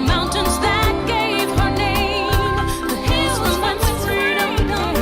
Mountains that gave her name, the hills whence freedom comes.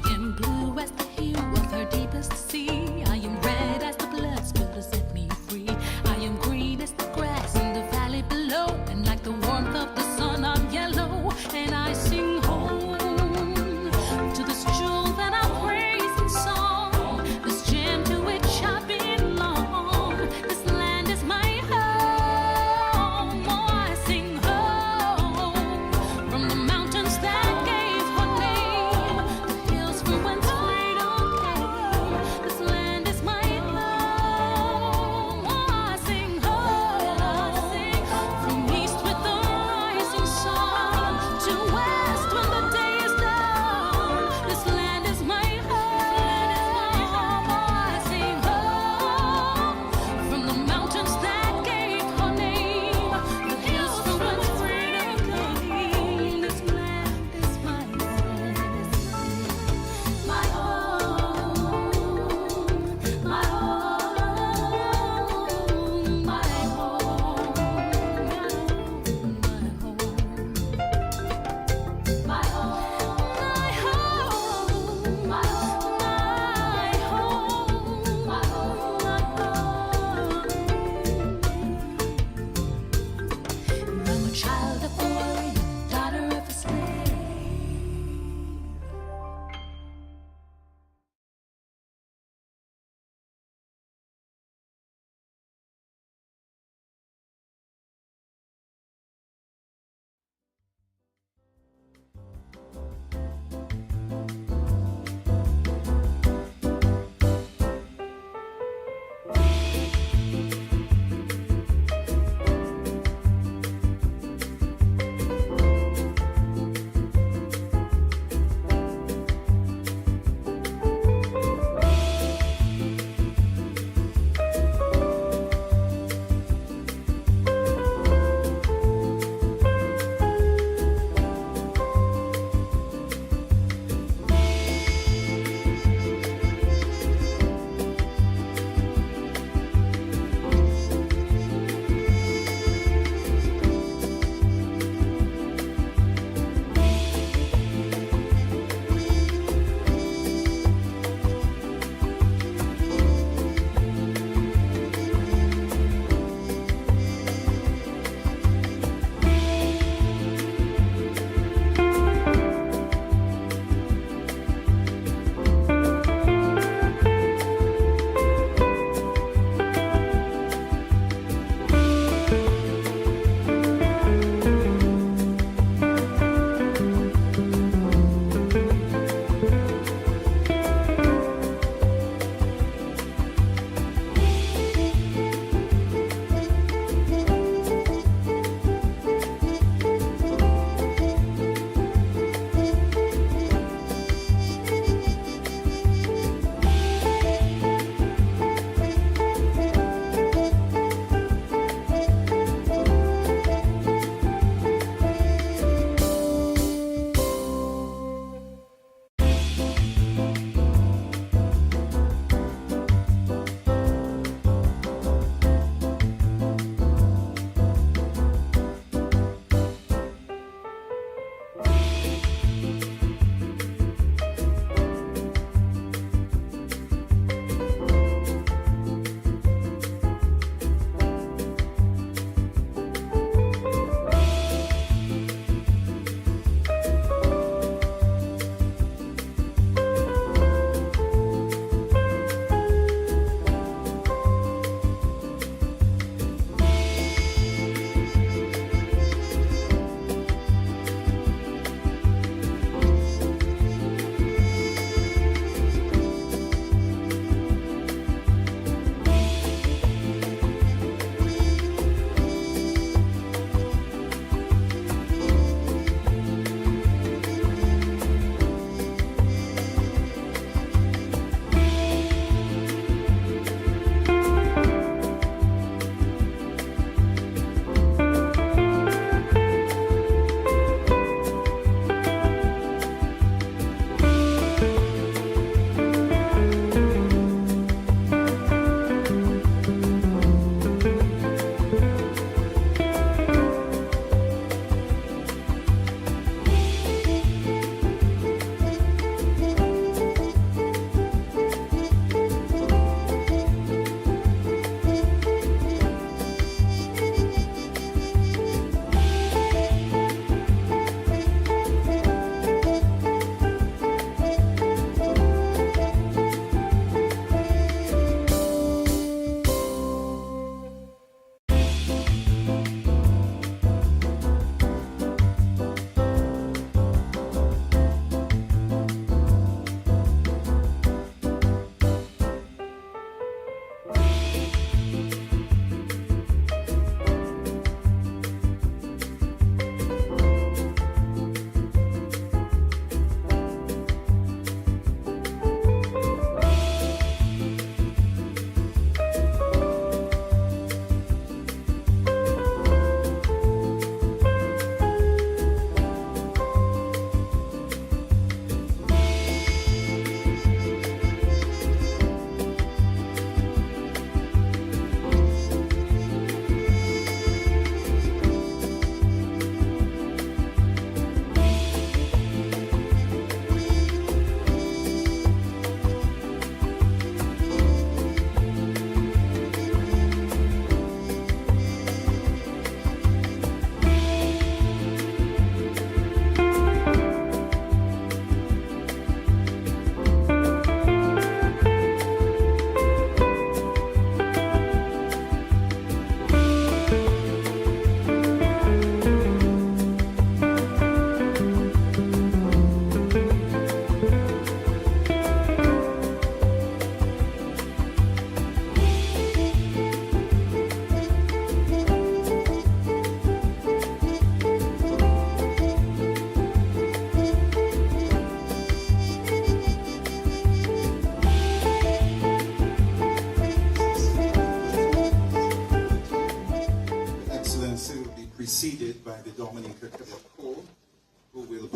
I am blue as the hue of her deepest sea. I am red as the blood spilled to set me free. I am green as the grass in the valley below, and like the warmth of the sun I'm yellow. And I sing home to this jewel that I praise in song, this gem to which I belong. This land is my home. Oh, I sing home from the mountains that gave her name, the hills from whence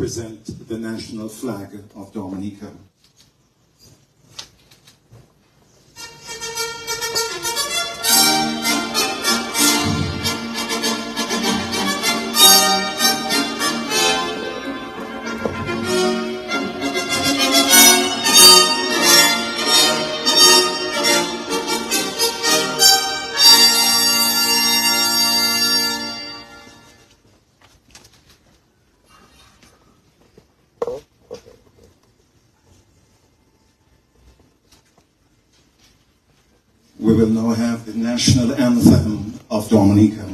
present the national flag of Dominica. We will now have the national anthem of Dominica.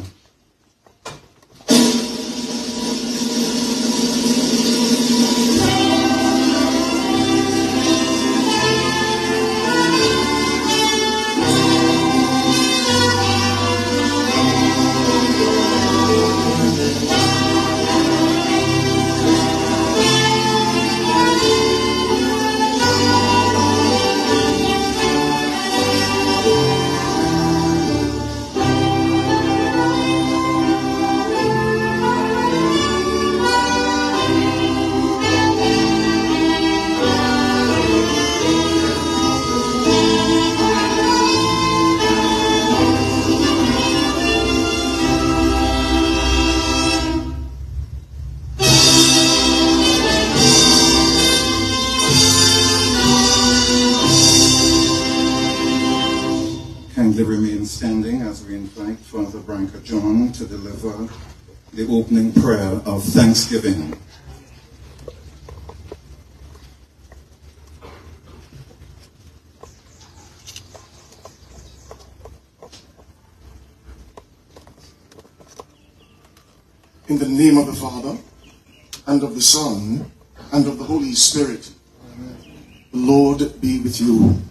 Kindly remain standing as we invite Father Branca John to deliver the opening prayer of thanksgiving. In the name of the Father, and of the Son, and of the Holy Spirit. Amen. The Lord be with you.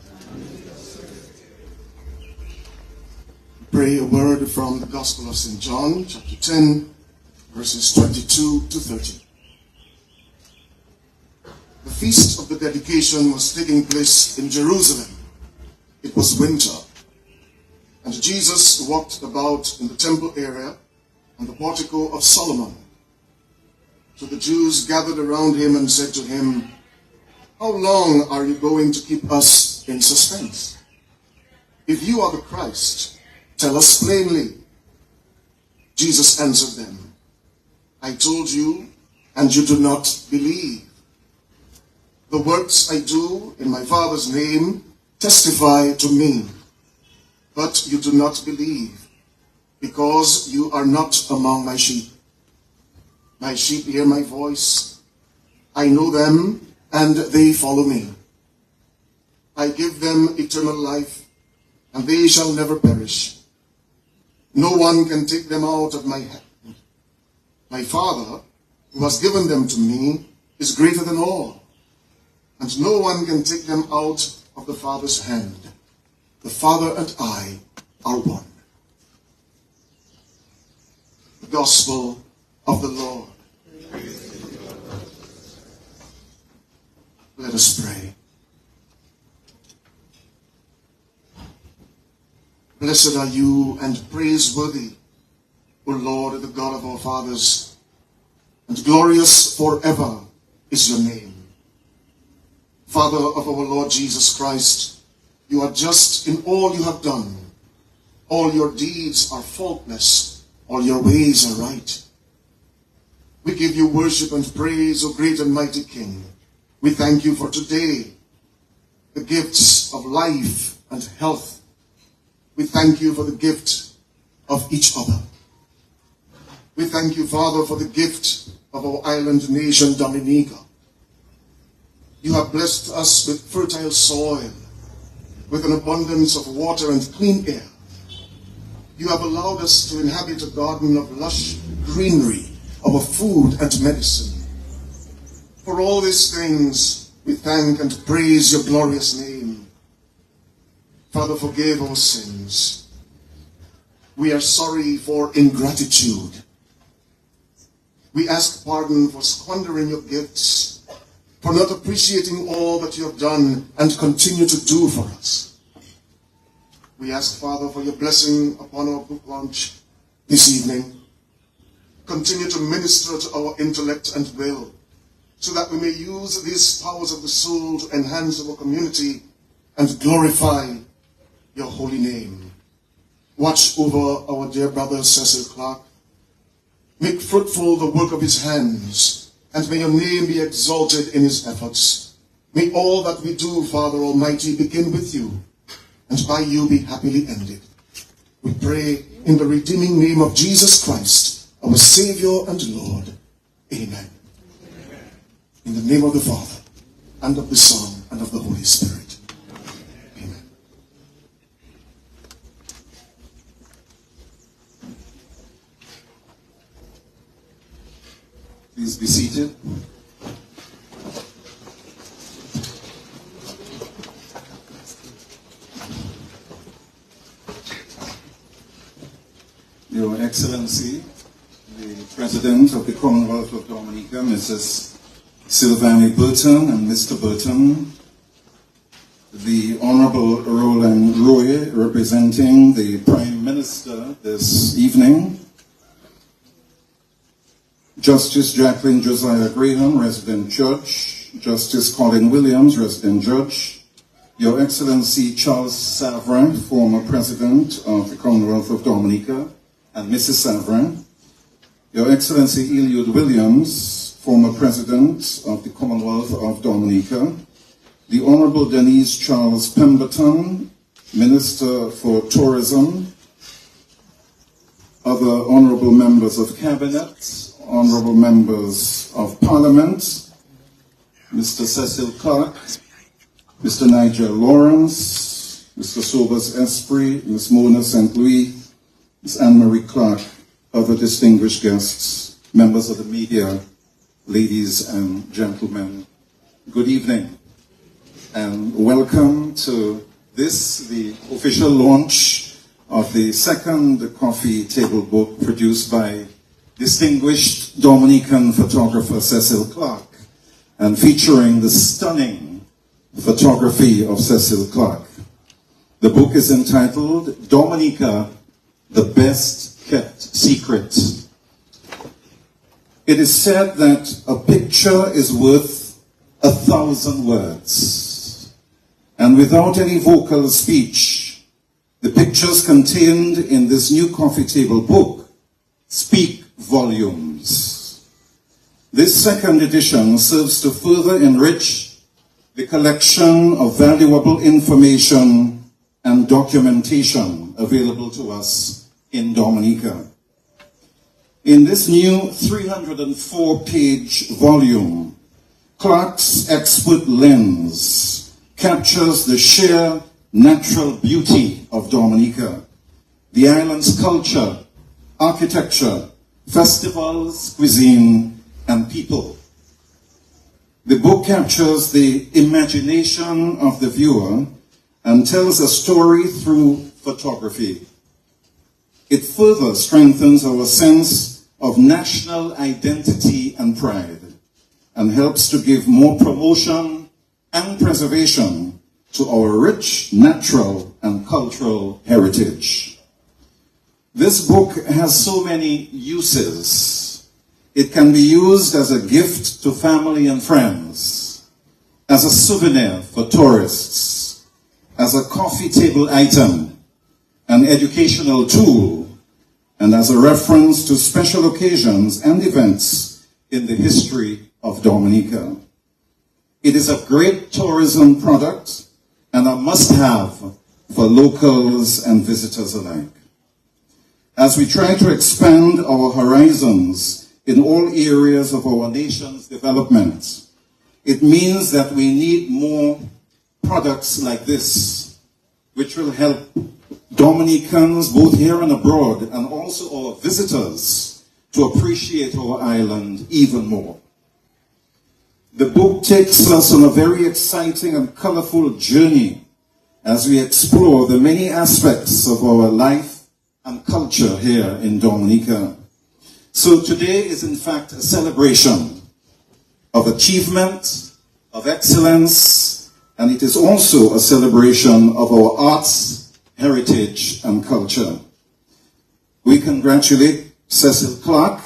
Pray a word from the Gospel of St. John, chapter 10, verses 22 to 30. The feast of the dedication was taking place in Jerusalem. It was winter, and Jesus walked about in the temple area on the portico of Solomon. So the Jews gathered around him and said to him, "How long are you going to keep us in suspense? If you are the Christ, tell us plainly." Jesus answered them, "I told you, and you do not believe. The works I do in my Father's name testify to me, but you do not believe, because you are not among my sheep. My sheep hear my voice. I know them, and they follow me. I give them eternal life, and they shall never perish. No one can take them out of my hand. My Father, who has given them to me, is greater than all, and no one can take them out of the Father's hand. The Father and I are one." The Gospel of the Lord. Let us pray. Blessed are you and praiseworthy, O Lord, the God of our fathers, and glorious forever is your name. Father of our Lord Jesus Christ, you are just in all you have done. All your deeds are faultless, all your ways are right. We give you worship and praise, O great and mighty King. We thank you for today, the gifts of life and health. We thank you for the gift of each other. We thank you, Father, for the gift of our island nation, Dominica. You have blessed us with fertile soil, with an abundance of water and clean air. You have allowed us to inhabit a garden of lush greenery, our food and medicine. For all these things, we thank and praise your glorious name. Father, forgive our sins. We are sorry for ingratitude. We ask pardon for squandering your gifts, for not appreciating all that you have done and continue to do for us. We ask, Father, for your blessing upon our book launch this evening. Continue to minister to our intellect and will, so that we may use these powers of the soul to enhance our community and glorify your holy name. Watch over our dear brother Cecil Clarke. Make fruitful the work of his hands, and may your name be exalted in his efforts. May all that we do, Father Almighty, begin with you, and by you be happily ended. We pray in the redeeming name of Jesus Christ, our Savior and Lord. Amen. In the name of the Father, and of the Son, and of the Holy Spirit. Amen. Please be seated. Your Excellency, the President of the Commonwealth of Dominica, Mrs. Sylvanie Burton and Mr. Burton, the Honorable Roland Roy, representing the Prime Minister this evening, Justice Jacqueline Josiah Graham, Resident Judge, Justice Colin Williams, Resident Judge, Your Excellency Charles Savrin, former President of the Commonwealth of Dominica, and Mrs. Savrin, Your Excellency Eliud Williams, former President of the Commonwealth of Dominica, the Honorable Denise Charles Pemberton, Minister for Tourism, other Honorable Members of Cabinet, Honorable Members of Parliament, Mr. Cecil Clarke, Mr. Nigel Lawrence, Mr. Sobers Esprit, Ms. Mona St. Louis, Ms. Anne-Marie Clarke, other distinguished guests, members of the media, ladies and gentlemen, good evening and welcome to this, the official launch of the second coffee table book produced by distinguished Dominican photographer Cecil Clarke and featuring the stunning photography of Cecil Clarke. The book is entitled Dominica, the Best Kept Secret. It is said that a picture is worth 1,000 words. And without any vocal speech, the pictures contained in this new coffee table book speak volumes. This second edition serves to further enrich the collection of valuable information and documentation available to us in Dominica. In this new 304-page volume, Clarke's expert lens captures the sheer natural beauty of Dominica, the island's culture, architecture, festivals, cuisine, and people. The book captures the imagination of the viewer and tells a story through photography. It further strengthens our sense of national identity and pride and helps to give more promotion and preservation to our rich natural and cultural heritage. This book has so many uses. It can be used as a gift to family and friends, as a souvenir for tourists, as a coffee table item, an educational tool, and as a reference to special occasions and events in the history of Dominica. It is a great tourism product and a must-have for locals and visitors alike. As we try to expand our horizons in all areas of our nation's development, it means that we need more products like this, which will help Dominicans, both here and abroad, and also our visitors, to appreciate our island even more. The book takes us on a very exciting and colorful journey as we explore the many aspects of our life and culture here in Dominica. So today is in fact a celebration of achievement, of excellence, and it is also a celebration of our arts, heritage, and culture. We congratulate Cecil Clarke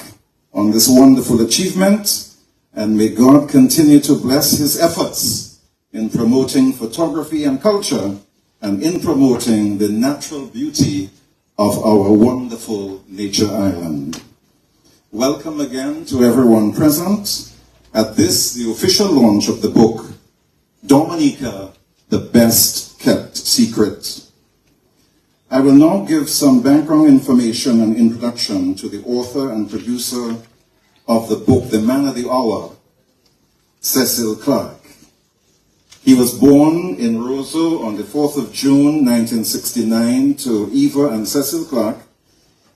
on this wonderful achievement and may God continue to bless his efforts in promoting photography and culture and in promoting the natural beauty of our wonderful nature island. Welcome again to everyone present at this, the official launch of the book, Dominica, the Best Kept Secret. I will now give some background information and introduction to the author and producer of the book, the man of the hour, Cecil Clarke. He was born in Roseau on the 4th of June, 1969, to Eva and Cecil Clarke.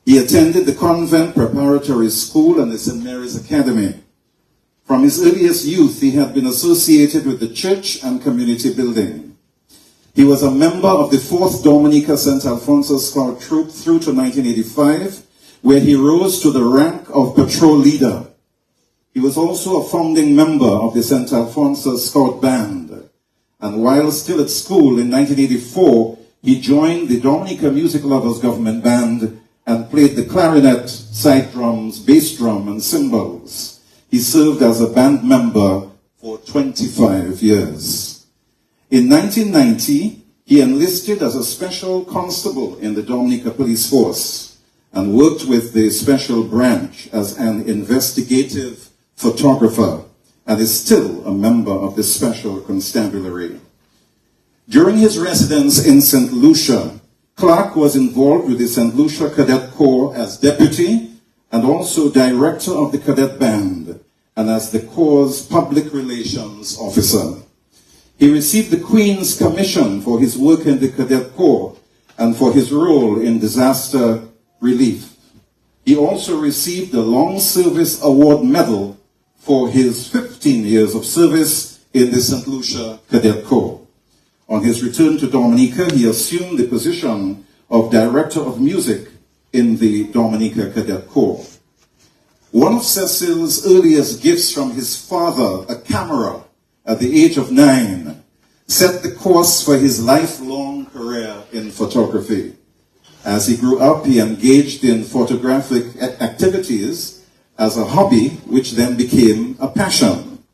He attended the Convent Preparatory School and the St. Mary's Academy. From his earliest youth, he had been associated with the church and community building. He was a member of the 4th Dominica St. Alphonsus Scout Troop through to 1985, where he rose to the rank of patrol leader. He was also a founding member of the St. Alphonsus Scout Band. And while still at school in 1984, he joined the Dominica Music Lovers Government Band and played the clarinet, side drums, bass drum, and cymbals. He served as a band member for 25 years. In 1990, he enlisted as a special constable in the Dominica Police Force and worked with the special branch as an investigative photographer and is still a member of the Special Constabulary. During his residence in St. Lucia, Clarke was involved with the St. Lucia Cadet Corps as deputy and also director of the cadet band and as the Corps' public relations officer. He received the Queen's Commission for his work in the Cadet Corps and for his role in disaster relief. He also received the Long Service Award Medal for his 15 years of service in the St. Lucia Cadet Corps. On his return to Dominica, he assumed the position of Director of Music in the Dominica Cadet Corps. One of Cecil's earliest gifts from his father, a camera, at the age of 9, set the course for his lifelong career in photography. As he grew up, he engaged in photographic activities as a hobby, which then became a passion.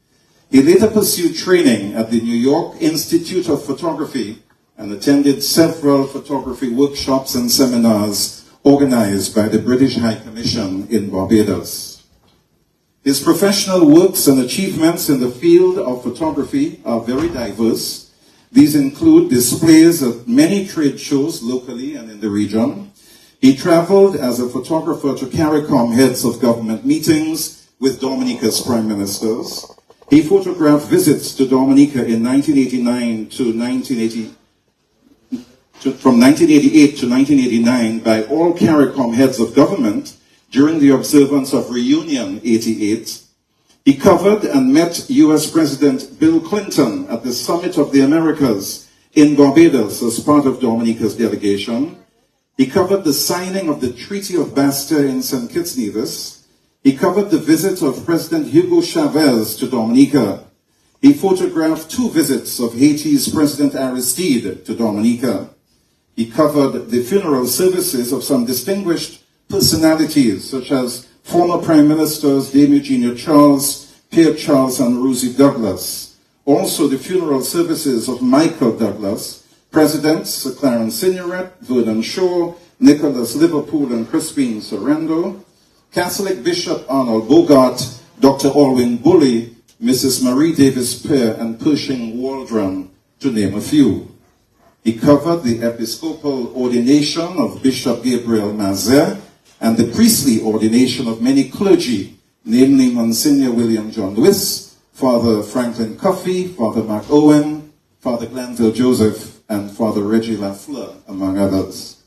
He later pursued training at the New York Institute of Photography and attended several photography workshops and seminars organized by the British High Commission in Barbados. His professional works and achievements in the field of photography are very diverse. These include displays at many trade shows locally and in the region. He traveled as a photographer to CARICOM heads of government meetings with Dominica's prime ministers. He photographed visits to Dominica in 1989 to 1980, from 1988 to 1989 by all CARICOM heads of government during the observance of Reunion 88. He covered and met U.S. President Bill Clinton at the Summit of the Americas in Barbados as part of Dominica's delegation. He covered the signing of the Treaty of Bastia in St. Kitts Nevis. He covered the visit of President Hugo Chavez to Dominica. He photographed 2 visits of Haiti's President Aristide to Dominica. He covered the funeral services of some distinguished personalities, such as former Prime Ministers Dame Eugenia Charles, Pierre Charles, and Rosie Douglas. Also the funeral services of Michael Douglas, Presidents Sir Clarence Signoret, Vernon Shaw, Nicholas Liverpool, and Crispine Sorrento, Catholic Bishop Arnold Bogart, Dr. Alwyn Bully, Mrs. Marie Davis Pear, and Pershing Waldron, to name a few. He covered the episcopal ordination of Bishop Gabriel Mazet and the priestly ordination of many clergy, namely Monsignor William John Lewis, Father Franklin Coffey, Father Mark Owen, Father Glanville Joseph, and Father Reggie Lafleur, among others.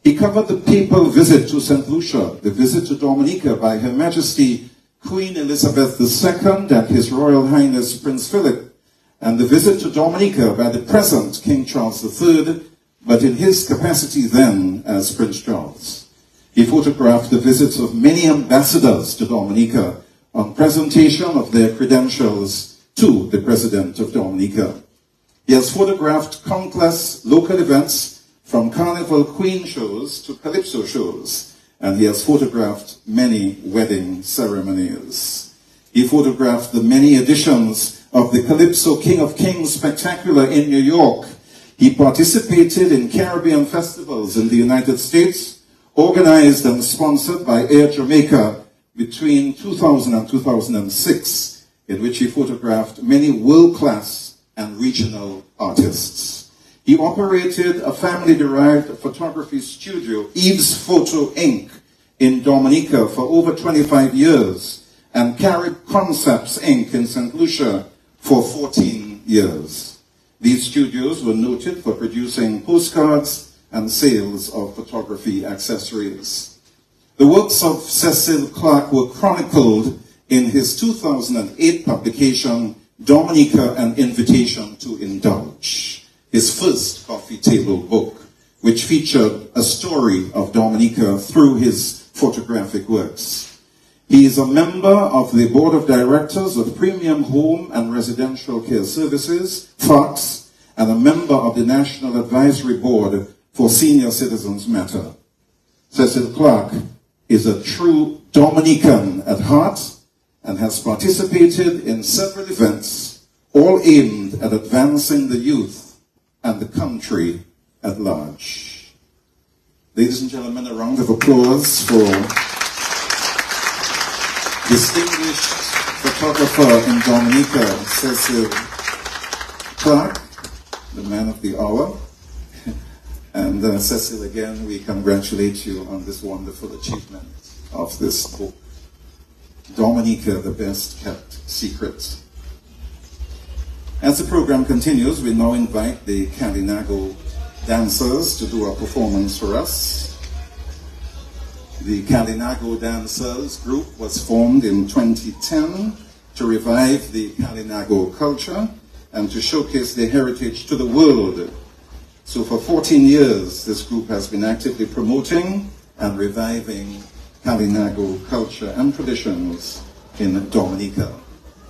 He covered the papal visit to St. Lucia, the visit to Dominica by Her Majesty Queen Elizabeth II and His Royal Highness Prince Philip, and the visit to Dominica by the present King Charles III, but in his capacity then as Prince Charles. He photographed the visits of many ambassadors to Dominica on presentation of their credentials to the President of Dominica. He has photographed countless local events from Carnival Queen shows to Calypso shows, and he has photographed many wedding ceremonies. He photographed the many editions of the Calypso King of Kings Spectacular in New York. He participated in Caribbean festivals in the United States, organized and sponsored by Air Jamaica between 2000 and 2006, in which he photographed many world-class and regional artists. He operated a family-derived photography studio, Eve's Photo Inc., in Dominica for over 25 years, and carried Concepts Inc. in St. Lucia for 14 years. These studios were noted for producing postcards and sales of photography accessories. The works of Cecil Clarke were chronicled in his 2008 publication, Dominica, An Invitation to Indulge, his first coffee table book, which featured a story of Dominica through his photographic works. He is a member of the Board of Directors of Premium Home and Residential Care Services, FOX, and a member of the National Advisory Board for Senior Citizens Matter. Cecil Clarke is a true Dominican at heart and has participated in several events, all aimed at advancing the youth and the country at large. Ladies and gentlemen, a round of applause for distinguished photographer in Dominica, Cecil Clarke, the man of the hour. And Cecil, again, we congratulate you on this wonderful achievement of this book, Dominica, the Best Kept Secret. As the program continues, we now invite the Kalinago dancers to do a performance for us. The Kalinago Dancers group was formed in 2010 to revive the Kalinago culture and to showcase their heritage to the world. So for 14 years, this group has been actively promoting and reviving Kalinago culture and traditions in Dominica.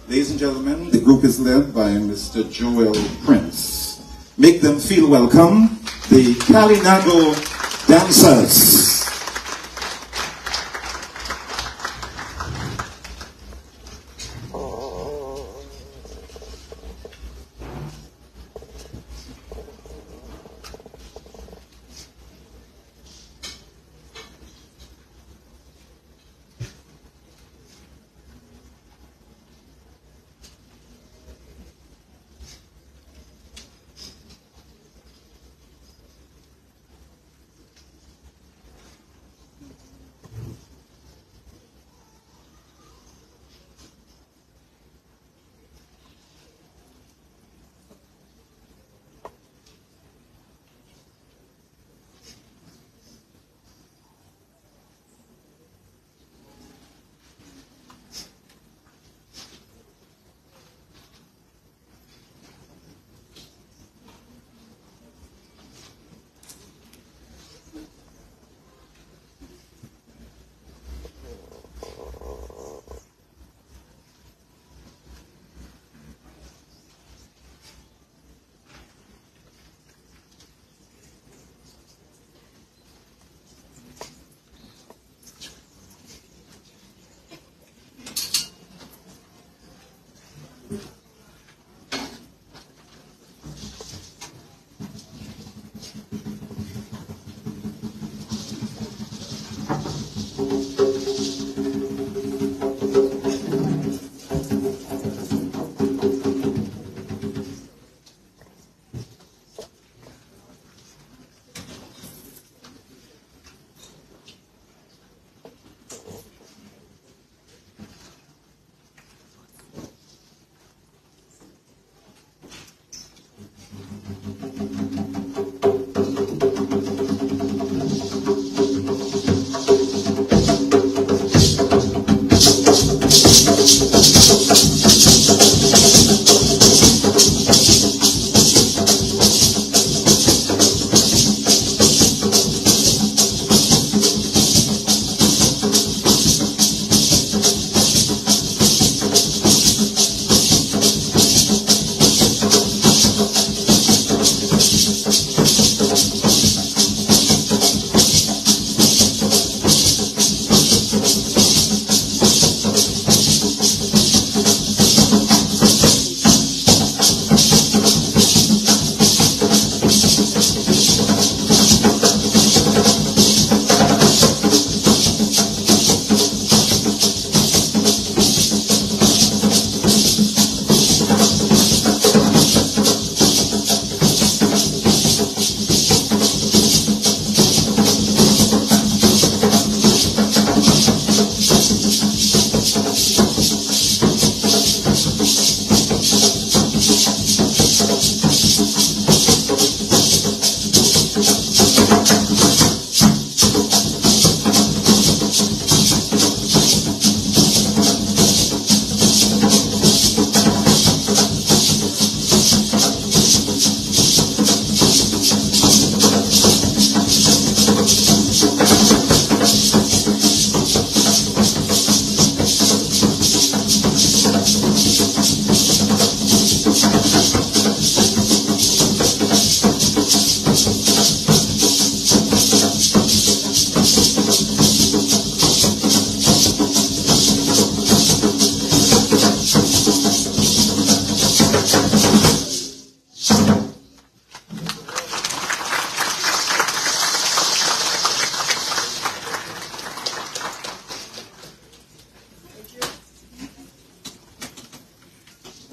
Ladies and gentlemen, the group is led by Mr. Joel Prince. Make them feel welcome, the Kalinago Dancers.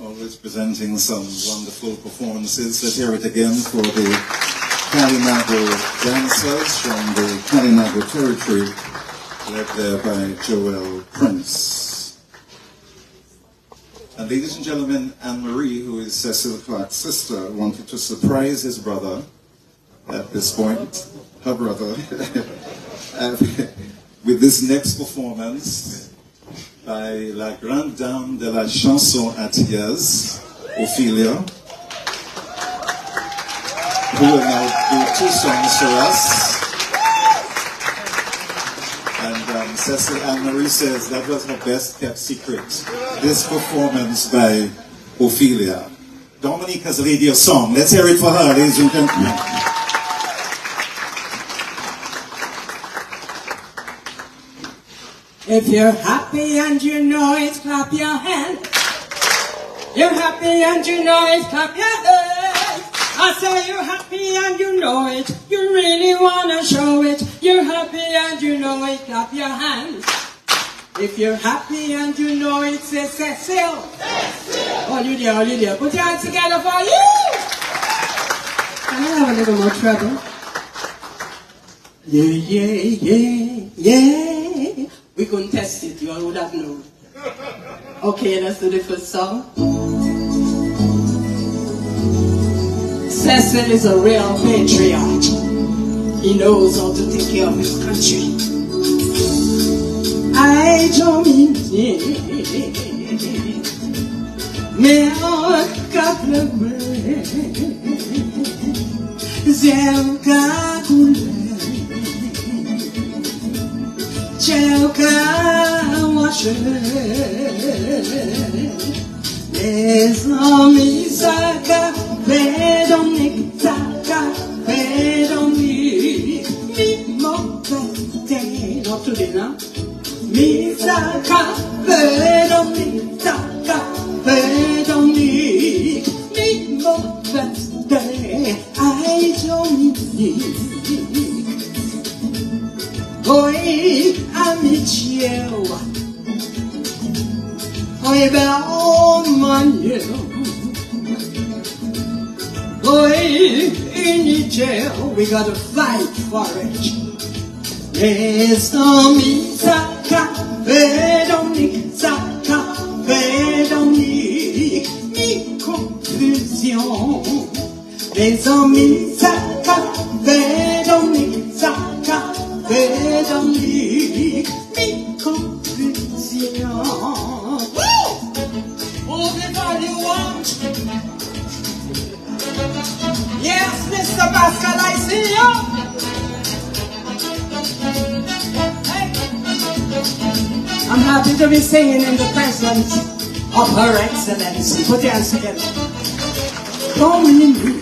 Always presenting some wonderful performances. Let's hear it again for the Kalinago dancers from the Kalinago territory, led there by Joel Prince. And ladies and gentlemen, Anne-Marie, who is Cecil Clarke's sister, wanted to surprise his brother at this point, her brother, with this next performance by la grande dame de la chanson antillaise, Ophelia, who will now do 2 songs for us. And Cecil Anne-Marie says that was her best kept secret, this performance by Ophelia. Dominica's radio song. Let's hear it for her, ladies and gentlemen. If you're happy and you know it, clap your hand. You're happy and you know it, clap your hand. I say you're happy and you know it, you really wanna show it. You're happy and you know it, clap your hands. If you're happy and you know it, say Cecil. All you there, put your hands together for you. Can I have a little more trouble? Yeah. We couldn't test it, you all would have known. Okay, let's do the first song. Cecil is a real patriot. He knows how to take care of his country. I don't mean mais en quatre-vingt, j'aime qu'à couler. Les amis, ça café Dominique, ça café Dominique, mi mauvais dans tous les noms. Mi ça café Dominique, ça café Dominique, mi mauvais aïe Dominique. Oi, amitié, oi, bel manu, oi, unité, we gotta fight for it. Les amis, ça café Dominique, ça café Dominique, mi confusion. Les amis, ça café Dominique, ça café Dominique, mi confusion. Everybody you want? Yes, Mr. Pascal, I see you. Hey. I'm happy to be singing in the presence of Her Excellency. Put your hands together. Dominique,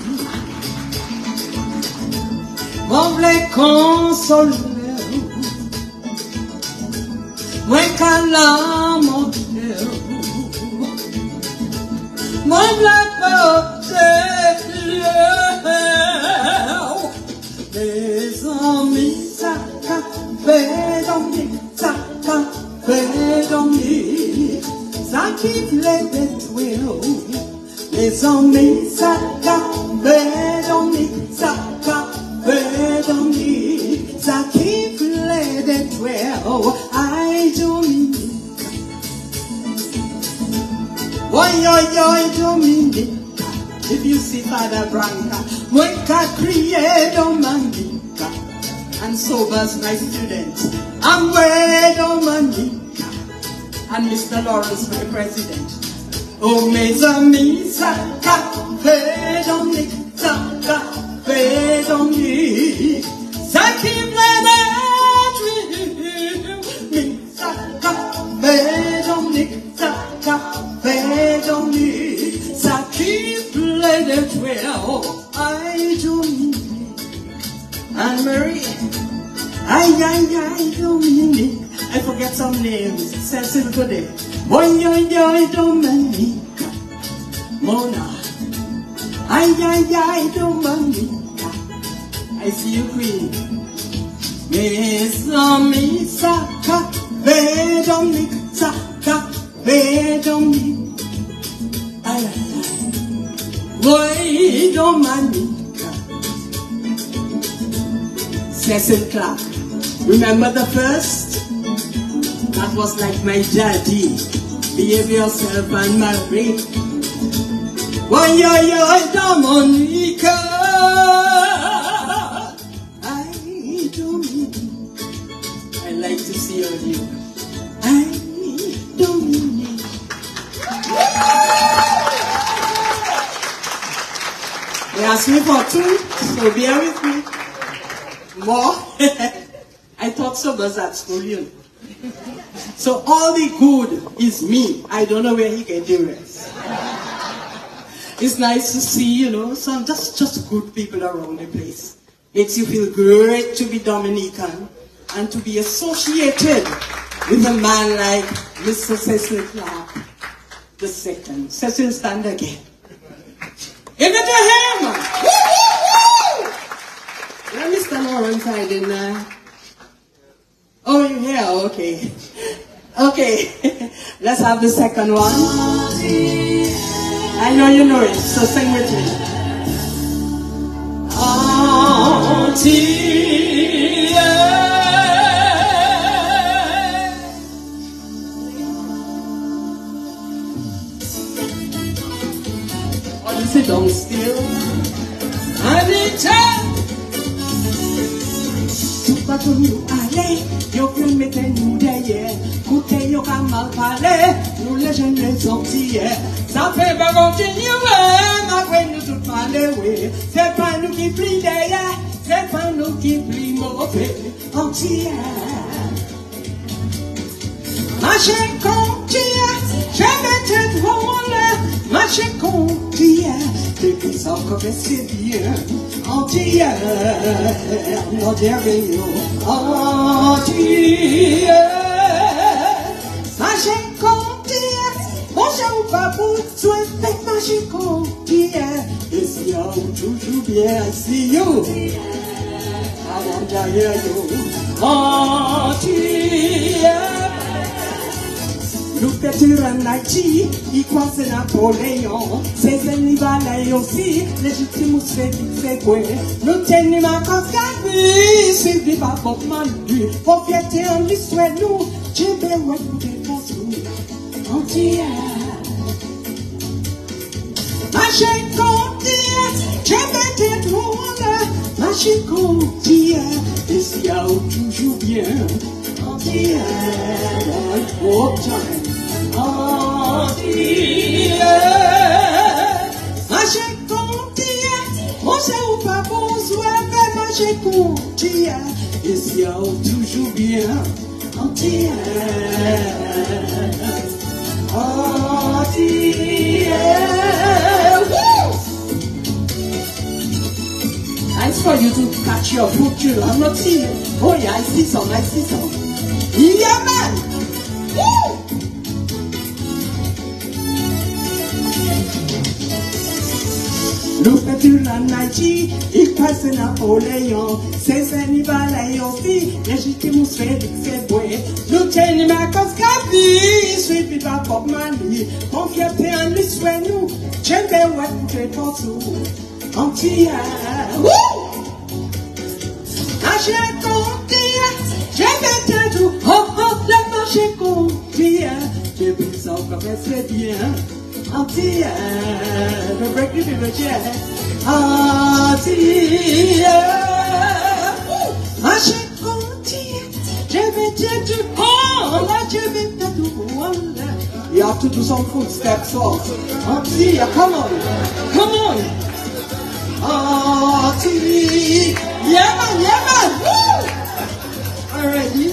on voulait consoler. Moi qu'à la monter. Moi la porter, les amis, ça fait Dominique, ça fait Dominique, ça quitte les détruire. Les amis, ça fait Dominique, ça fait Dominique, ça quitte les détruire. I Dominique. Oi, Dominica, if you see Father Branca, Moika crié Dominica, and so was my students. I'm way Dominica, and Mr. Lawrence, my president. Oh, mes amis, ça café Dominique, ça café Dominique, ça qui me détruit, ça café Dominique, ça café Dominique, ça qui plaît de toi, I Dominique, Anne-Marie, I Dominique, I forget some names, Cecil today, boy, Dominique, Mona, I Dominique, I see you queen, mes amis, ça café Dominique, ça café Dominique, Boy, Dominica. Cecil Clarke. Remember the first? That was like my daddy. Behave yourself and marry. Boy, yo, Dominica. I like to see all you. I don't need. They asked me for two, so bear with me. More? I thought so was at school, you know. So all the good is me. I don't know where he get the rest. It's nice to see, you know, some just good people around the place. Makes you feel great to be Dominican and to be associated with a man like Mr. Cecil Clarke the second. Cecil, stand again. Give it to him! Woo! Let me stand around side in there. Oh, you're here? Okay. Okay. Let's have the second one. I know you know it, so sing with me. Sit down still. Anita, tout pas comme nous aller, yo que mettez nous derrière, coûtez yo qu'à mal parler, nous les jeunes les antillais, ça fait pas continuer, malgré nous tout parler, oui, c'est pas nous qui plie derrière, c'est pas nous qui plie mauvais, antillais. Marchez continue, je vais te voler, marchez continue, depuis ça qu'on fait c'est bien, entier, mon Dieu, entier. Marchez continue, mon cher ou pas pour souhaiter, marchez continue, et si on toujours bien, si you, avant d'ailleurs, entier. Nous pétures en Haïti, il croit c'est Napoléon. C'est un Ivalais aussi, légitime c'est quoi. Nous tenons ma cascade, suivi par Bob Marley. Pour fêter en l'histoire, nous, j'ai bien ouais pour des façons entières. Marchez continue, j'ai bien des drôles. Marchez continue, et s'il y a toujours bien. Entière, one time. Entière, marchez continue, on sait où pas besoin, mais marchez continue, et s'il y a toujours bien. Entière, entière. Nice for you to catch your foot, too. I'm not seeing it. Oh yeah, I see some. Yeah, man! Woo! Nous pétures en Haïti, il passe Napoléon. C'est un Ivalais aussi, légitime c'est boy. Nous tenons ma cascade, suivi par Bob Marley. Mon fierté en l'histoire, nous, j'aime bien ouais pour tes forces. Entière. Woo! Marchez continue, je vais te tout. Oh, le marché continue. J'ai pris ça comme c'est bien. Entière. Le break du chair. Entière. Marchez continue, je vais te tout. Oh, là, je vais te tout. You have to do some footsteps also. Entière, come on. Yeah man, woo! Alrighty.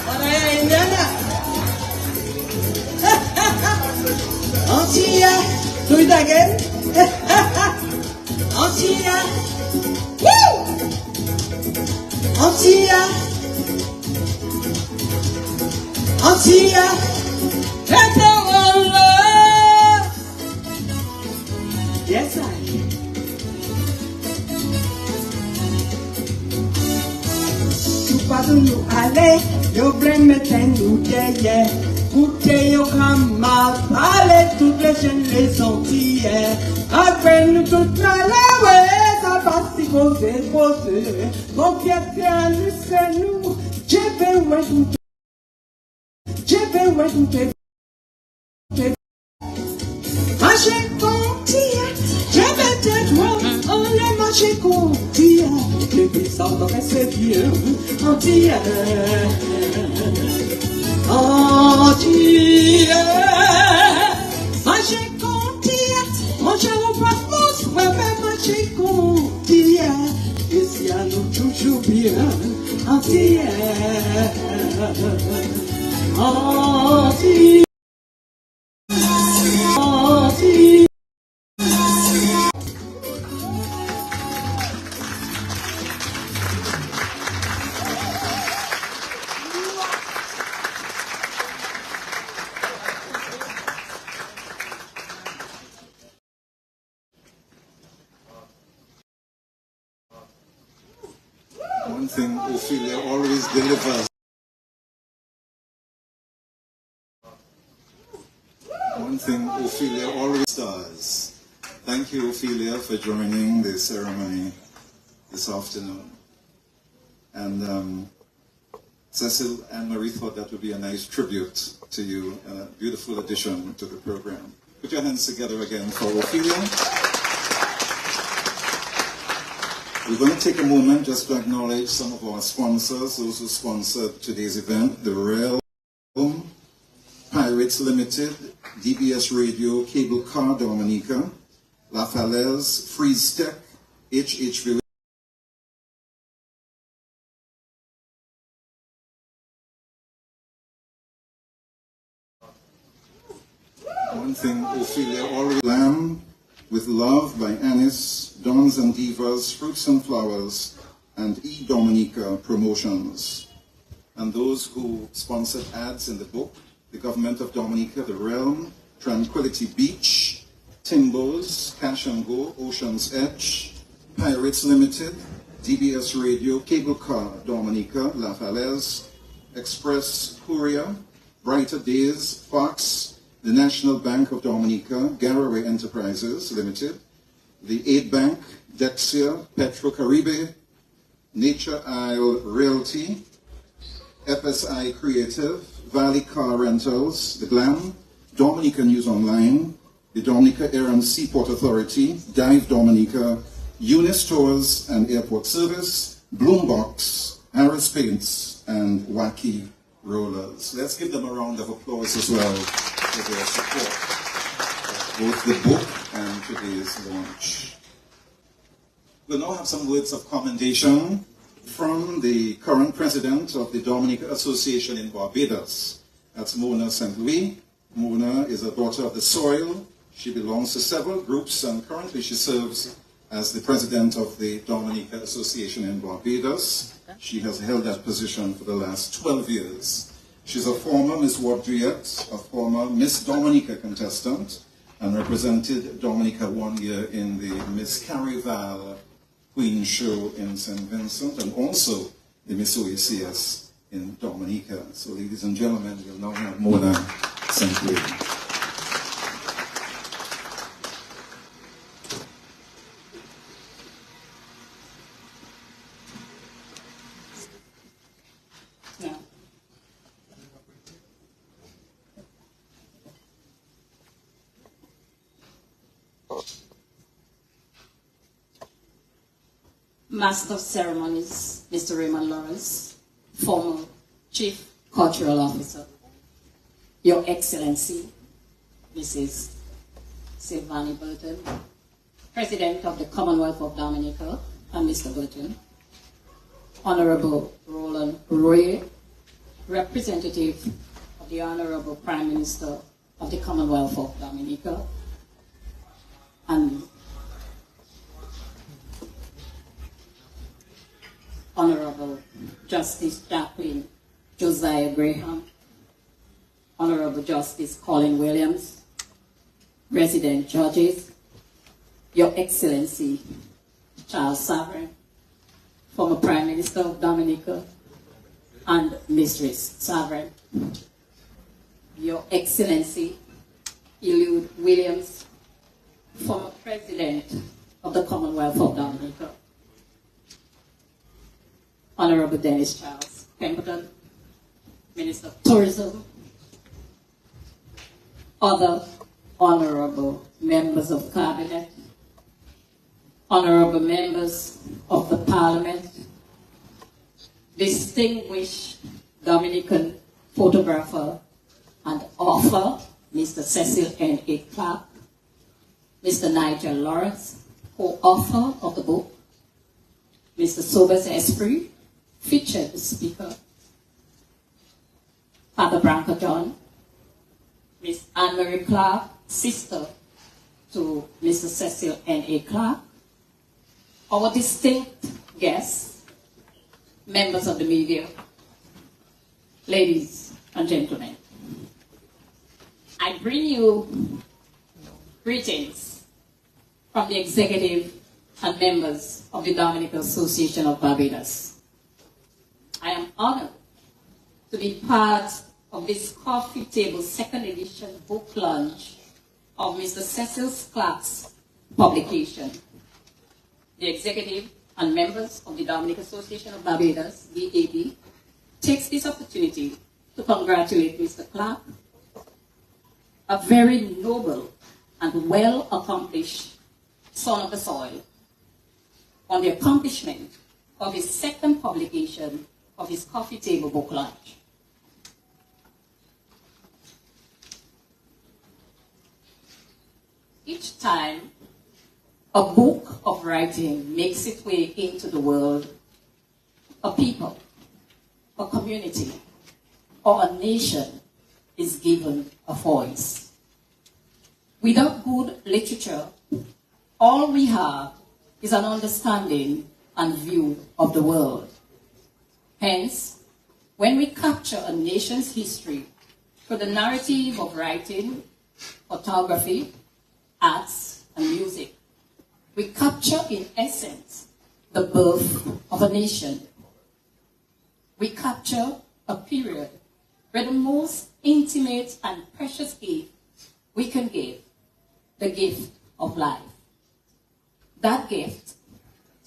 What are you in there now? Auntie, do it again. Auntie, woo! Auntie, let the one love. Yes, I. Pas de nous aller, yo blâme nous derrière. Coûtez yo comme mal, parler tout congratulations les Antillais. Après nous toute la ouais, ça passe si posé. Mon pied à nous, c'est nous. J'ai besoin de marcher contia, je vais te voir, on est marché contia, le puissant dans ses vieux, antia, marcher contia, mon cher on va tous, ouais, marcher contia, et si à nous toujours bien, antia, antia. One thing Ophelia always delivers. One thing Ophelia always does. Thank you, Ophelia, for joining the ceremony this afternoon. And Cecil and Marie thought that would be a nice tribute to you, a beautiful addition to the program. Put your hands together again for Ophelia. We're going to take a moment just to acknowledge some of our sponsors, those who sponsored today's event. The Realm, Pirates Limited, DBS Radio, Cable Car Dominica, La Falaise, Freeze Tech, HHV. One thing Ophelia already Lamb, With Love by Anis, Dons and Divas, Fruits and Flowers, and E. Dominica Promotions. And those who sponsored ads in the book, the Government of Dominica, The Realm, Tranquility Beach, Timbos, Cash and Go, Ocean's Edge, Pirates Limited, DBS Radio, Cable Car Dominica, La Falaise, Express Courier, Brighter Days, Fox, the National Bank of Dominica, Garaway Enterprises Limited, the Aid Bank, Dexia, Petro Caribe, Nature Isle Realty, FSI Creative, Valley Car Rentals, The Glam, Dominica News Online, the Dominica Air and Seaport Authority, Dive Dominica, Unis Tours and Airport Service, Bloombox, Harris Paints, and Wacky Rollers. Let's give them a round of applause as well for their support of both the book and today's launch. We'll now have some words of commendation from the current president of the Dominica Association in Barbados. That's Mona St. Louis. Mona is a daughter of the soil. She belongs to several groups, and currently she serves as the president of the Dominica Association in Barbados. She has held that position for the last 12 years. She's a former Miss Wardriette, a former Miss Dominica contestant, and represented Dominica 1 year in the Miss Carival Queen Show in St. Vincent, and also the Miss OACS in Dominica. So ladies and gentlemen, we'll now have Mona St. Louis. Master of Ceremonies, Mr. Raymond Lawrence, former Chief Cultural Officer, Your Excellency, Mrs. Sylvanie Burton, President of the Commonwealth of Dominica, and Mr. Burton, Honorable Roland Roy, Representative of the Honorable Prime Minister of the Commonwealth of Dominica, and Honorable Justice Jacqueline Josiah Graham, Honorable Justice Colin Williams, Resident Judges, Your Excellency Charles Sovereign, former Prime Minister of Dominica, and Mistress Sovereign, Your Excellency Eliud Williams, former President of the Commonwealth of Dominica, Honorable Dennis Charles Pemberton, Minister of Tourism, other honorable members of Cabinet, honorable members of the Parliament, distinguished Dominican photographer and author, Mr. Cecil N. Clarke, Mr. Nigel Lawrence, co-author of the book, Mr. Sobers Esprit, featured speaker, Father Branca John, Miss Anne-Marie Clarke, sister to Mr. Cecil N. Clarke, our distinct guests, members of the media, ladies and gentlemen. I bring you greetings from the executive and members of the Dominican Association of Barbados. I am honored to be part of this coffee table second edition book launch of Mr. Cecil Clarke's publication. The executive and members of the Dominican Association of Barbados, DAB, takes this opportunity to congratulate Mr. Clarke, a very noble and well-accomplished son of the soil, on the accomplishment of his second publication of his coffee table book launch. Each time a book of writing makes its way into the world, a people, a community, or a nation is given a voice. Without good literature, all we have is an understanding and view of the world. Hence, when we capture a nation's history through the narrative of writing, photography, arts, and music, we capture in essence the birth of a nation. We capture a period where the most intimate and precious gift we can give, the gift of life. That gift,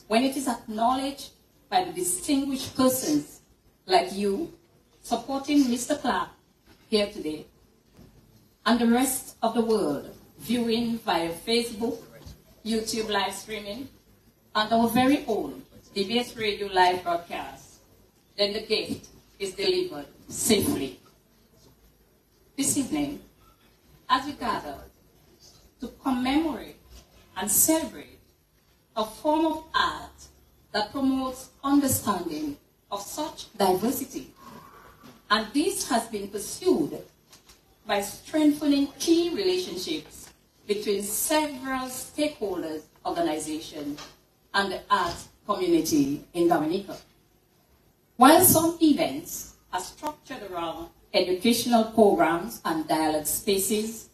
when it is acknowledged by the distinguished persons like you supporting Mr. Clarke here today, and the rest of the world viewing via Facebook, YouTube live streaming, and our very own DBS Radio live broadcast, then the gift is delivered safely. This evening, as we gather to commemorate and celebrate a form of art that promotes understanding of such diversity, and this has been pursued by strengthening key relationships between several stakeholders, organizations, and the art community in Dominica. While some events are structured around educational programs and dialogue spaces,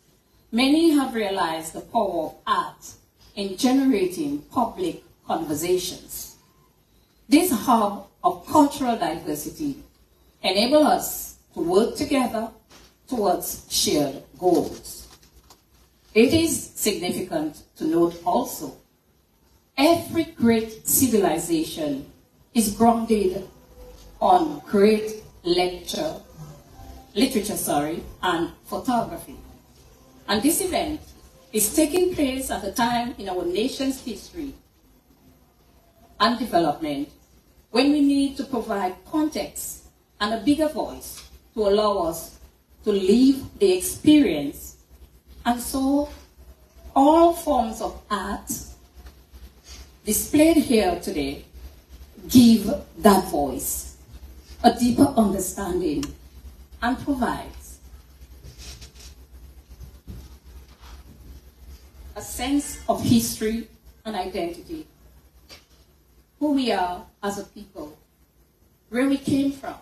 many have realized the power of art in generating public conversations. This hub of cultural diversity enables us to work together towards shared goals. It is significant to note also, every great civilization is grounded on great literature, and photography. And this event is taking place at a time in our nation's history and development when we need to provide context and a bigger voice to allow us to live the experience. And so all forms of art displayed here today give that voice a deeper understanding and provides a sense of history and identity, who we are as a people, where we came from,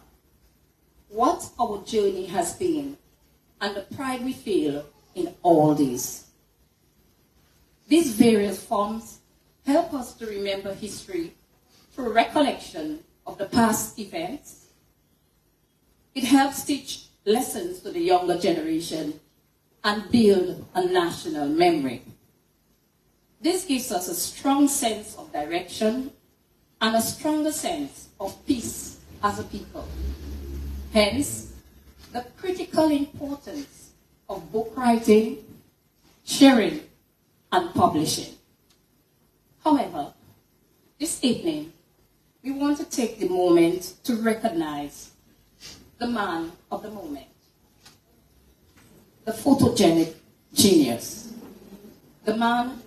what our journey has been, and the pride we feel in all this. These various forms help us to remember history through recollection of the past events. It helps teach lessons to the younger generation and build a national memory. This gives us a strong sense of direction and a stronger sense of peace as a people. Hence, the critical importance of book writing, sharing, and publishing. However, this evening, we want to take the moment to recognize the man of the moment, the photogenic genius, the man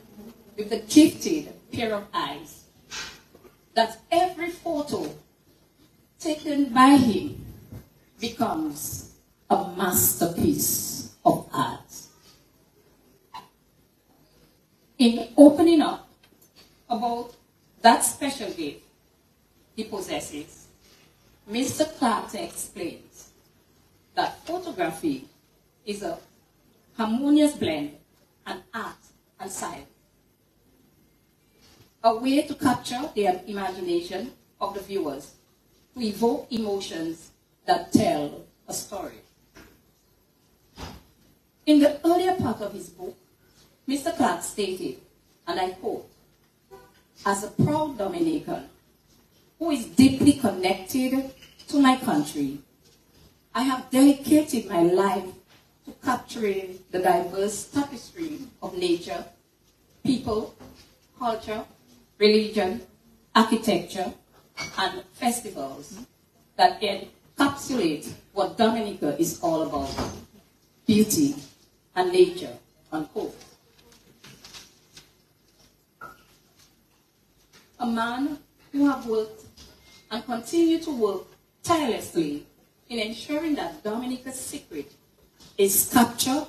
with the gifted pair of eyes, that every photo taken by him becomes a masterpiece of art. In opening up about that special gift he possesses, Mr. Clarke explains that photography is a harmonious blend of art and science, a way to capture the imagination of the viewers, to evoke emotions that tell a story. In the earlier part of his book, Mr. Clarke stated, and I quote, "As a proud Dominican who is deeply connected to my country, I have dedicated my life to capturing the diverse tapestry of nature, people, culture, religion, architecture, and festivals that encapsulate what Dominica is all about, beauty and nature," unquote. A man who have worked and continue to work tirelessly in ensuring that Dominica's secret is captured,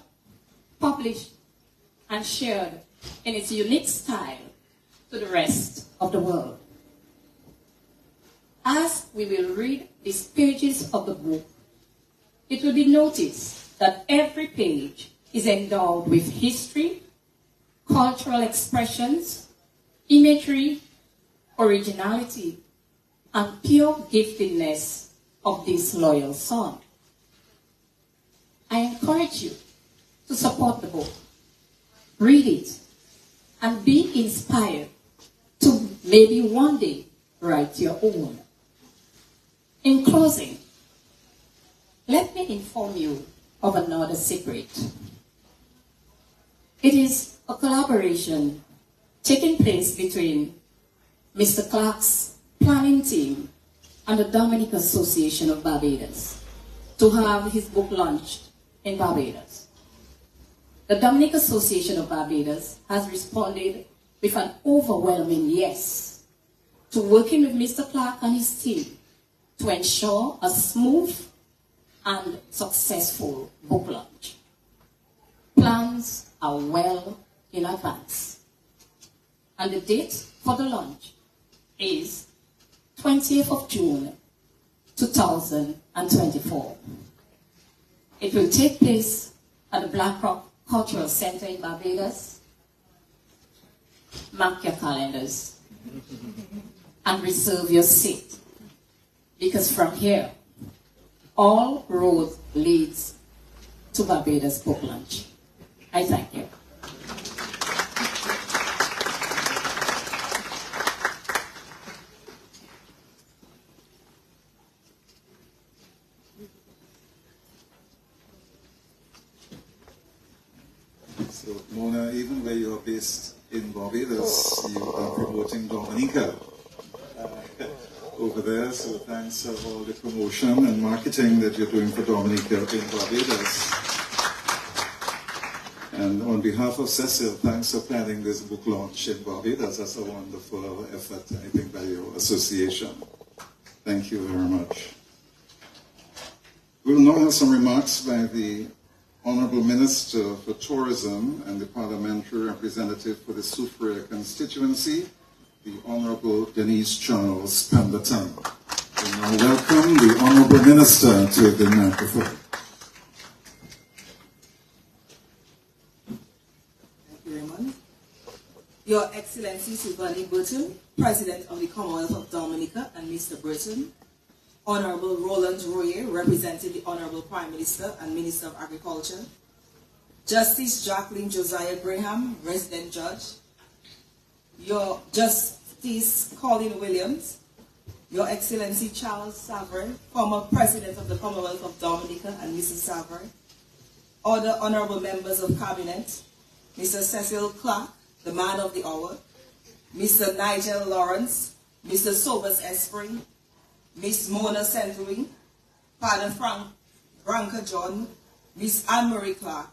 published, and shared in its unique style to the rest of the world. As we will read these pages of the book, it will be noticed that every page is endowed with history, cultural expressions, imagery, originality, and pure giftedness of this loyal son. I encourage you to support the book, read it, and be inspired to maybe one day write your own. In closing, let me inform you of another secret. It is a collaboration taking place between Mr. Clarke's planning team and the Dominica Association of Barbados to have his book launched in Barbados. The Dominica Association of Barbados has responded with an overwhelming yes to working with Mr. Clarke and his team to ensure a smooth and successful book launch. Plans are well in advance, and the date for the launch is 20th of June 2024. It will take place at the Black Rock Cultural Center in Barbados. Mark your calendars and reserve your seat, because from here, all roads leads to Barbados book launch. I thank you. So, Mona, even where you're based in Barbados, you are promoting Dominica over there. So thanks for all the promotion and marketing that you're doing for Dominica in Barbados. And on behalf of Cecil, thanks for planning this book launch in Barbados. That's a wonderful effort, I think, by your association. Thank you very much. We'll now have some remarks by the Honorable Minister for Tourism and the Parliamentary Representative for the Soufriere constituency, the Honorable Denise Charles Pemberton. We now welcome the Honorable Minister to the microphone. Thank you very much. Your Excellency Sylvanie Burton, President of the Commonwealth of Dominica, and Mr. Burton, Honorable Roland Royer, representing the Honorable Prime Minister and Minister of Agriculture, Justice Jacqueline Josiah Graham, resident judge, Your Justice Colin Williams, Your Excellency Charles Savary, former President of the Commonwealth of Dominica and Mrs. Savary, other honorable members of Cabinet, Mr. Cecil Clarke, the man of the hour, Mr. Nigel Lawrence, Mr. Sobers Espring, Miss Mona Century, Father Frank Branca John, Miss Anne-Marie Clarke,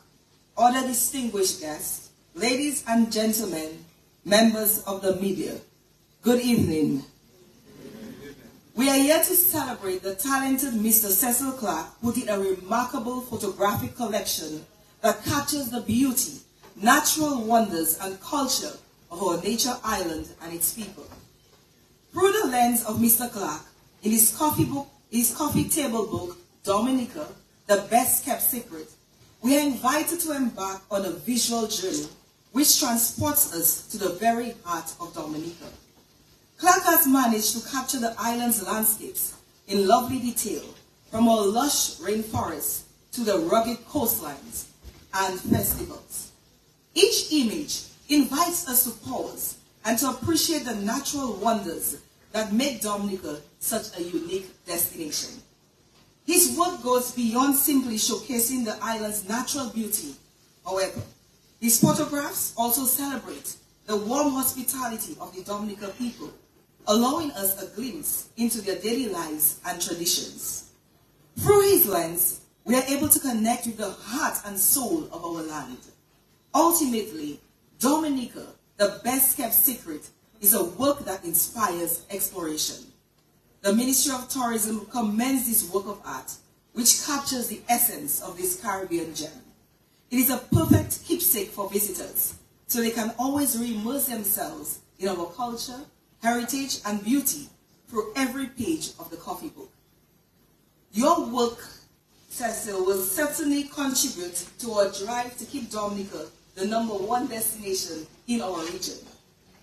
other distinguished guests, ladies and gentlemen, members of the media, good evening. We are here to celebrate the talented Mr. Cecil Clarke, who did a remarkable photographic collection that captures the beauty, natural wonders, and culture of our nature island and its people. Through the lens of Mr. Clarke, in his coffee table book, Dominica, The Best Kept Secret, we are invited to embark on a visual journey which transports us to the very heart of Dominica. Clarke has managed to capture the island's landscapes in lovely detail, from our lush rainforests to the rugged coastlines and festivals. Each image invites us to pause and to appreciate the natural wonders that make Dominica such a unique destination. His work goes beyond simply showcasing the island's natural beauty. However, his photographs also celebrate the warm hospitality of the Dominica people, allowing us a glimpse into their daily lives and traditions. Through his lens, we are able to connect with the heart and soul of our land. Ultimately, Dominica, The Best Kept Secret, is a work that inspires exploration. The Ministry of Tourism commends this work of art, which captures the essence of this Caribbean gem. It is a perfect keepsake for visitors, so they can always re-immerse themselves in our culture, heritage, and beauty through every page of the coffee book. Your work, Cecil, will certainly contribute to our drive to keep Dominica the #1 destination in our region.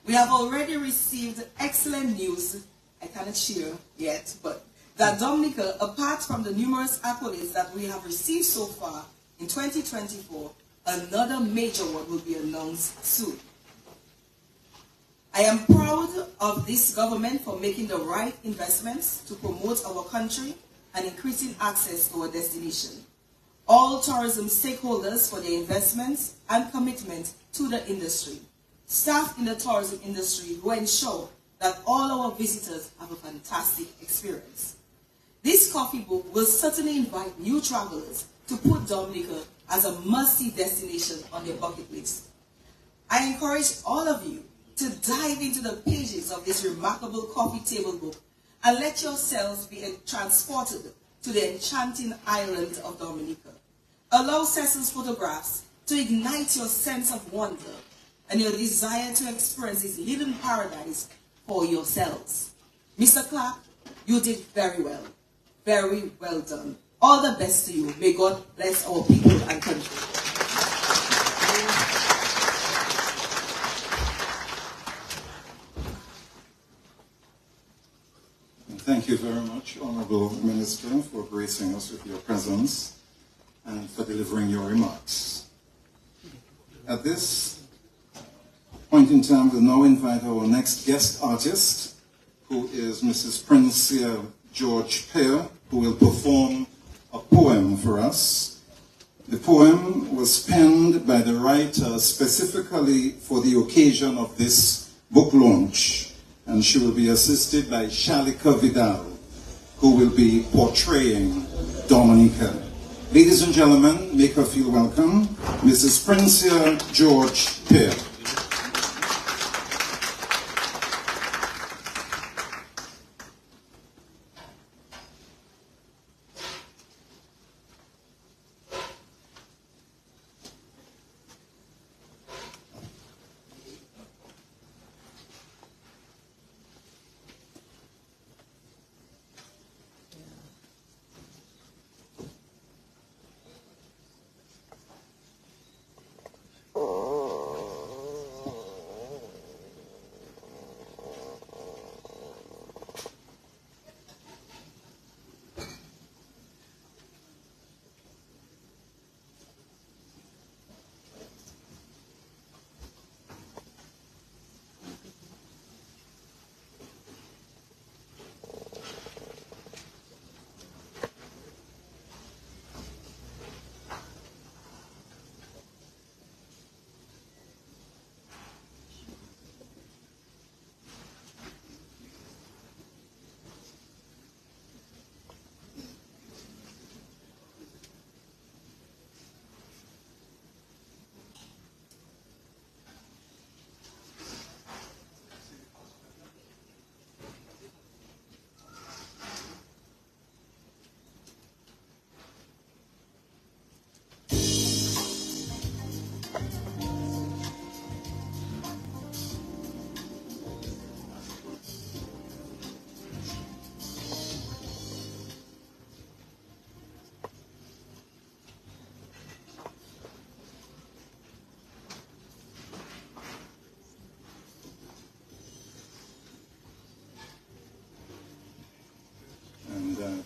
We have already received excellent news, I cannot share yet, but that Dominica, apart from the numerous accolades that we have received so far in 2024, another major one will be announced soon. I am proud of this government for making the right investments to promote our country and increasing access to our destination. All tourism stakeholders for their investments and commitment to the industry. Staff in the tourism industry who ensure that all our visitors have a fantastic experience. This coffee book will certainly invite new travelers to put Dominica as a must-see destination on their bucket list. I encourage all of you to dive into the pages of this remarkable coffee table book and let yourselves be transported to the enchanting island of Dominica. Allow Cecil's photographs to ignite your sense of wonder and your desire to experience this hidden paradise for yourselves. Mr. Clarke, you did very well. Very well done. All the best to you. May God bless our people and country. Thank you very much, Honorable Minister, for gracing us with your presence and for delivering your remarks. At this point in time, we'll now invite our next guest artist, who is Mrs. Princia George Pear, who will perform a poem for us. The poem was penned by the writer specifically for the occasion of this book launch, and she will be assisted by Shalika Vidal, who will be portraying Dominica. Ladies and gentlemen, make her feel welcome, Mrs. Princia George Pear.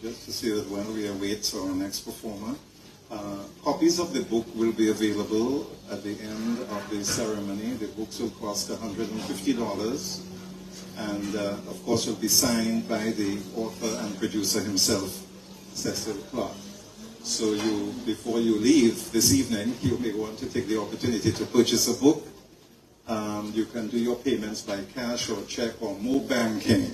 just to say that while we await our next performer, copies of the book will be available at the end of the ceremony. The books will cost $150, and of course will be signed by the author and producer himself, Cecil Clarke. So before you leave this evening, you may want to take the opportunity to purchase a book. You can do your payments by cash or check or mobile banking.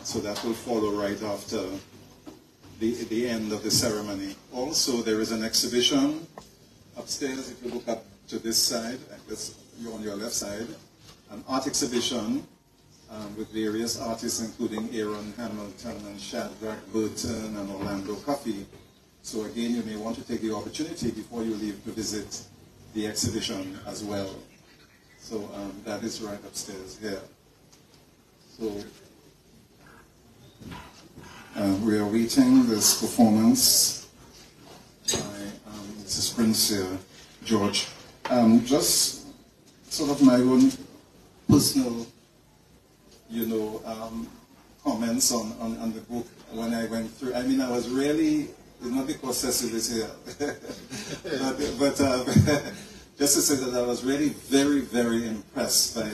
So that will follow right after the end of the ceremony. Also, there is an exhibition upstairs. If you look up to this side, you're on your left side, an art exhibition with various artists, including Aaron Hamilton and Shadrach Burton and Orlando Coffey. So again, you may want to take the opportunity before you leave to visit the exhibition as well. So that is right upstairs here. So we are waiting this performance by Mrs. Prince here, George. Just sort of my own personal, comments on the book when I went through. I mean, I was really, not because Cecil is here, but just to say that I was really very, very impressed by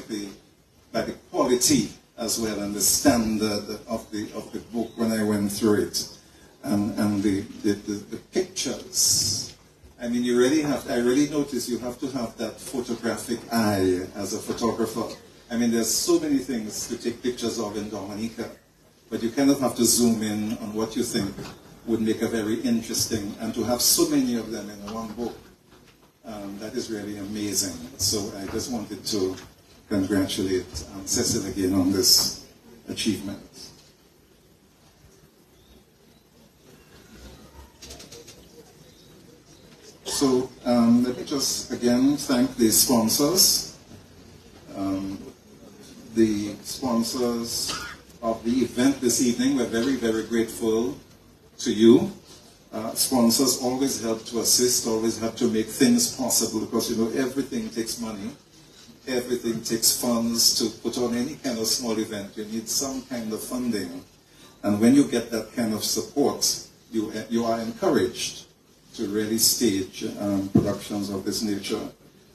the quality as well and the standard of the book when I went through it, and the pictures. I mean, I really noticed you have to have that photographic eye as a photographer. I mean, there's so many things to take pictures of in Dominica, but you kind of have to zoom in on what you think would make a very interesting, and to have so many of them in one book, that is really amazing. So I just wanted to congratulate Cecil again on this achievement. So let me just again thank the sponsors. The sponsors of the event this evening. We're very, very grateful to you. Sponsors always help to assist, always help to make things possible, because everything takes money. Everything takes funds to put on any kind of small event. You need some kind of funding. And when you get that kind of support, you are encouraged to really stage productions of this nature.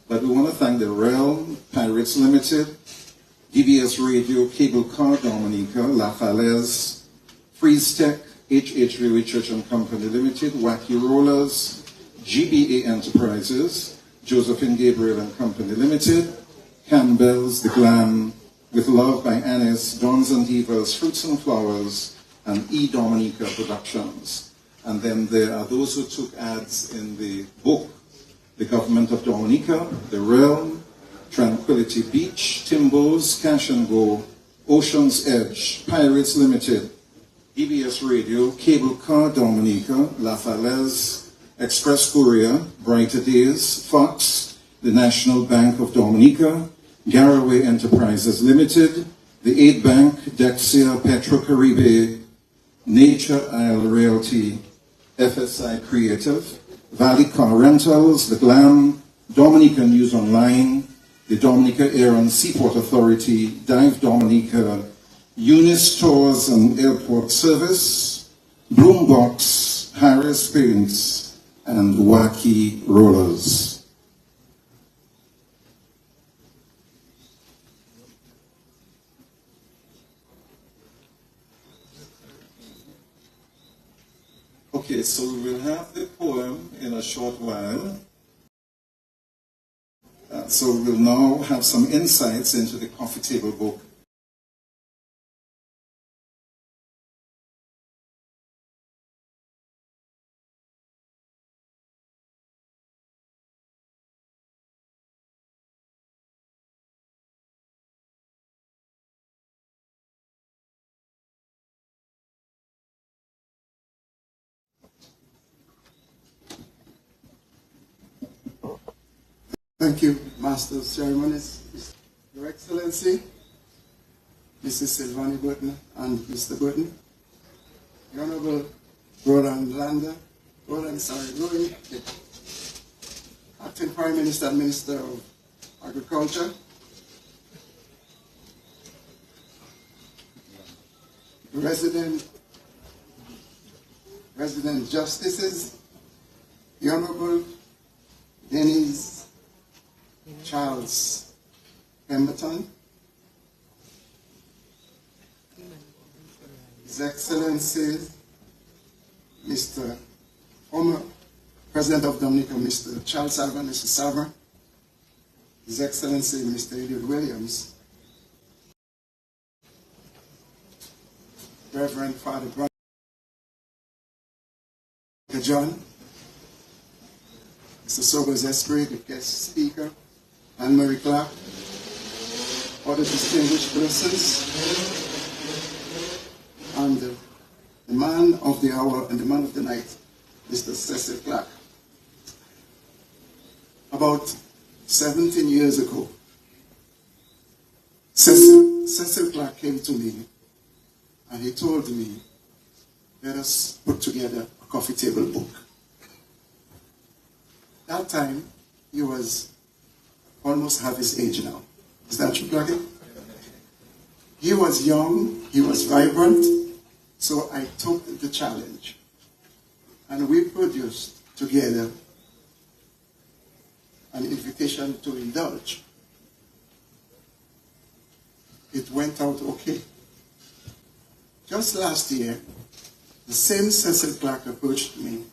But we want to thank the Realm, Pirates Limited, DBS Radio, Cable Car Dominica, La Falaise, Freeze Tech, HHV Research and Company Limited, Wacky Rollers, GBA Enterprises, Josephine Gabriel and Company Limited, Campbell's, The Glam, With Love by Annis, Dons and Divas, Fruits and Flowers, and E. Dominica Productions. And then there are those who took ads in the book, The Government of Dominica, The Realm, Tranquility Beach, Timbos, Cash and Go, Ocean's Edge, Pirates Limited, DBS Radio, Cable Car Dominica, La Falaise, Express Courier, Brighter Days, Fox, the National Bank of Dominica, Garaway Enterprises Limited, the Aid Bank, Dexia, Petro-Caribe, Nature Isle Realty, FSI Creative, Valley Car Rentals, The Glam, Dominica News Online, the Dominica Air and Seaport Authority, Dive Dominica, Eunice Tours and Airport Service, Bloombox, Harris Paints, and Wacky Rollers. Okay, so we will have the poem in a short while. So we'll now have some insights into the coffee table book. Thank you, Master of Ceremonies, Your Excellency, Mrs. Sylvania Burton and Mr. Burton, the Honorable Rowan, Acting Prime Minister and Minister of Agriculture, Resident Resident Justices, the Honorable Dennis Charles Pemberton, His Excellency Mr. former President of Dominica, Mr. Charles Salvan, Mr. Salvan, His Excellency Mr. Elliot Williams, Reverend Father Brian John, Mr. Sobers Esprit, the guest speaker, Anne-Marie Clarke, other distinguished persons, and the man of the hour and the man of the night, Mr. Cecil Clarke. About 17 years ago, Cecil Clarke came to me and he told me, let us put together a coffee table book. That time, he was almost half his age now. Is that true, Clarke? He was young, he was vibrant, so I took the challenge. And we produced together an invitation to indulge. It went out okay. Just last year, the same Cecil Clarke approached me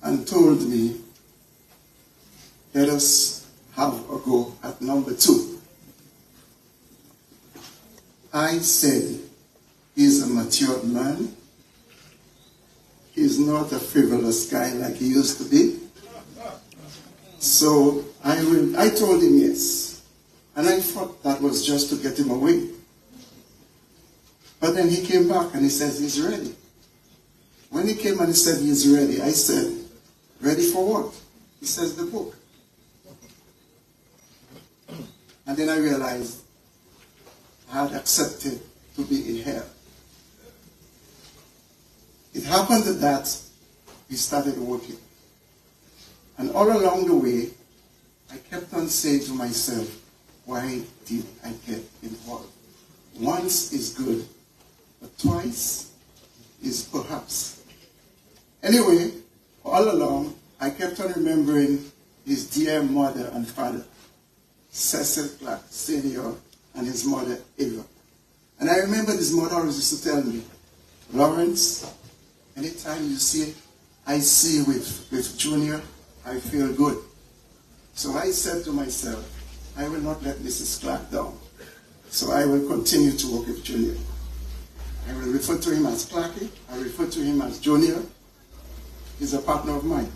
and told me, let us have a go at number 2. I said, he's a matured man. He's not a frivolous guy like he used to be. So I told him yes. And I thought that was just to get him away. But then he came back and he says he's ready. When he came and he said he's ready, I said, ready for what? He says the book. And then I realized I had accepted to be in hell. It happened that we started working. And all along the way, I kept on saying to myself, why did I get involved? Once is good, but twice is perhaps. Anyway, all along, I kept on remembering his dear mother and father, Cecil Clarke Sr. and his mother, Eva. And I remember his mother always used to tell me, Lawrence, anytime you see I see with Junior, I feel good. So I said to myself, I will not let Mrs. Clarke down. So I will continue to work with Junior. I will refer to him as Clarke. I refer to him as Junior. He's a partner of mine.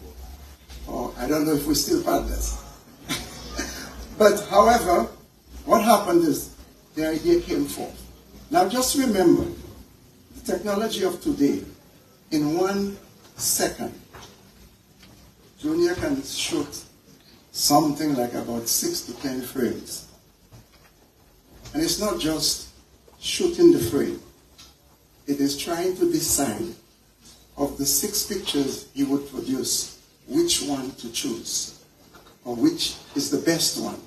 Or I don't know if we're still partners. But however, what happened is the idea came forth. Now just remember, the technology of today, in 1 second, Junior can shoot something like about 6 to 10 frames. And it's not just shooting the frame. It is trying to decide of the 6 pictures he would produce, which one to choose, or which is the best one,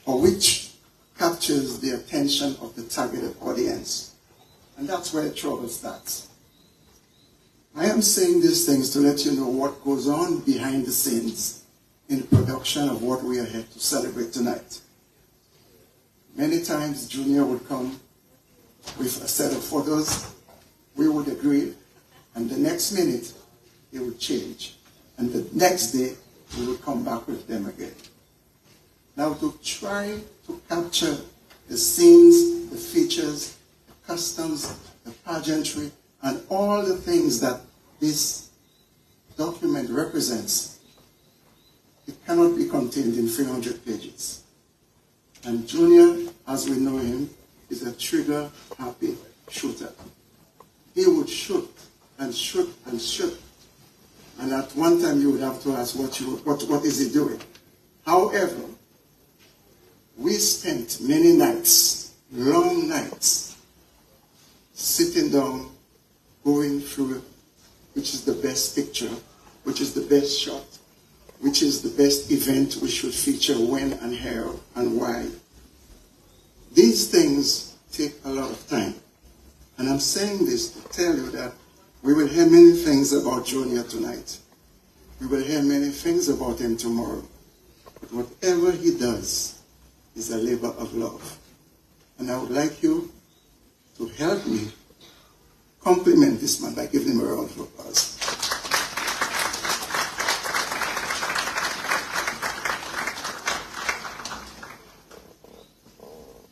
or which captures the attention of the targeted audience. And that's where trouble starts. I am saying these things to let you know what goes on behind the scenes in the production of what we are here to celebrate tonight. Many times Junior would come with a set of photos, we would agree, and the next minute it would change. And the next day we would come back with them again. Now to try to capture the scenes, the features, the customs, the pageantry, and all the things that this document represents, it cannot be contained in 300 pages. And Junior, as we know him, is a trigger-happy shooter. He would shoot and shoot and shoot. And at one time you would have to ask, what is he doing? However, we spent many nights, long nights, sitting down, going through which is the best picture, which is the best shot, which is the best event we should feature, when and how and why. These things take a lot of time. And I'm saying this to tell you that We will hear many things about Junior tonight. We will hear many things about him tomorrow. But whatever he does is a labor of love. And I would like you to help me compliment this man by giving him a round of applause.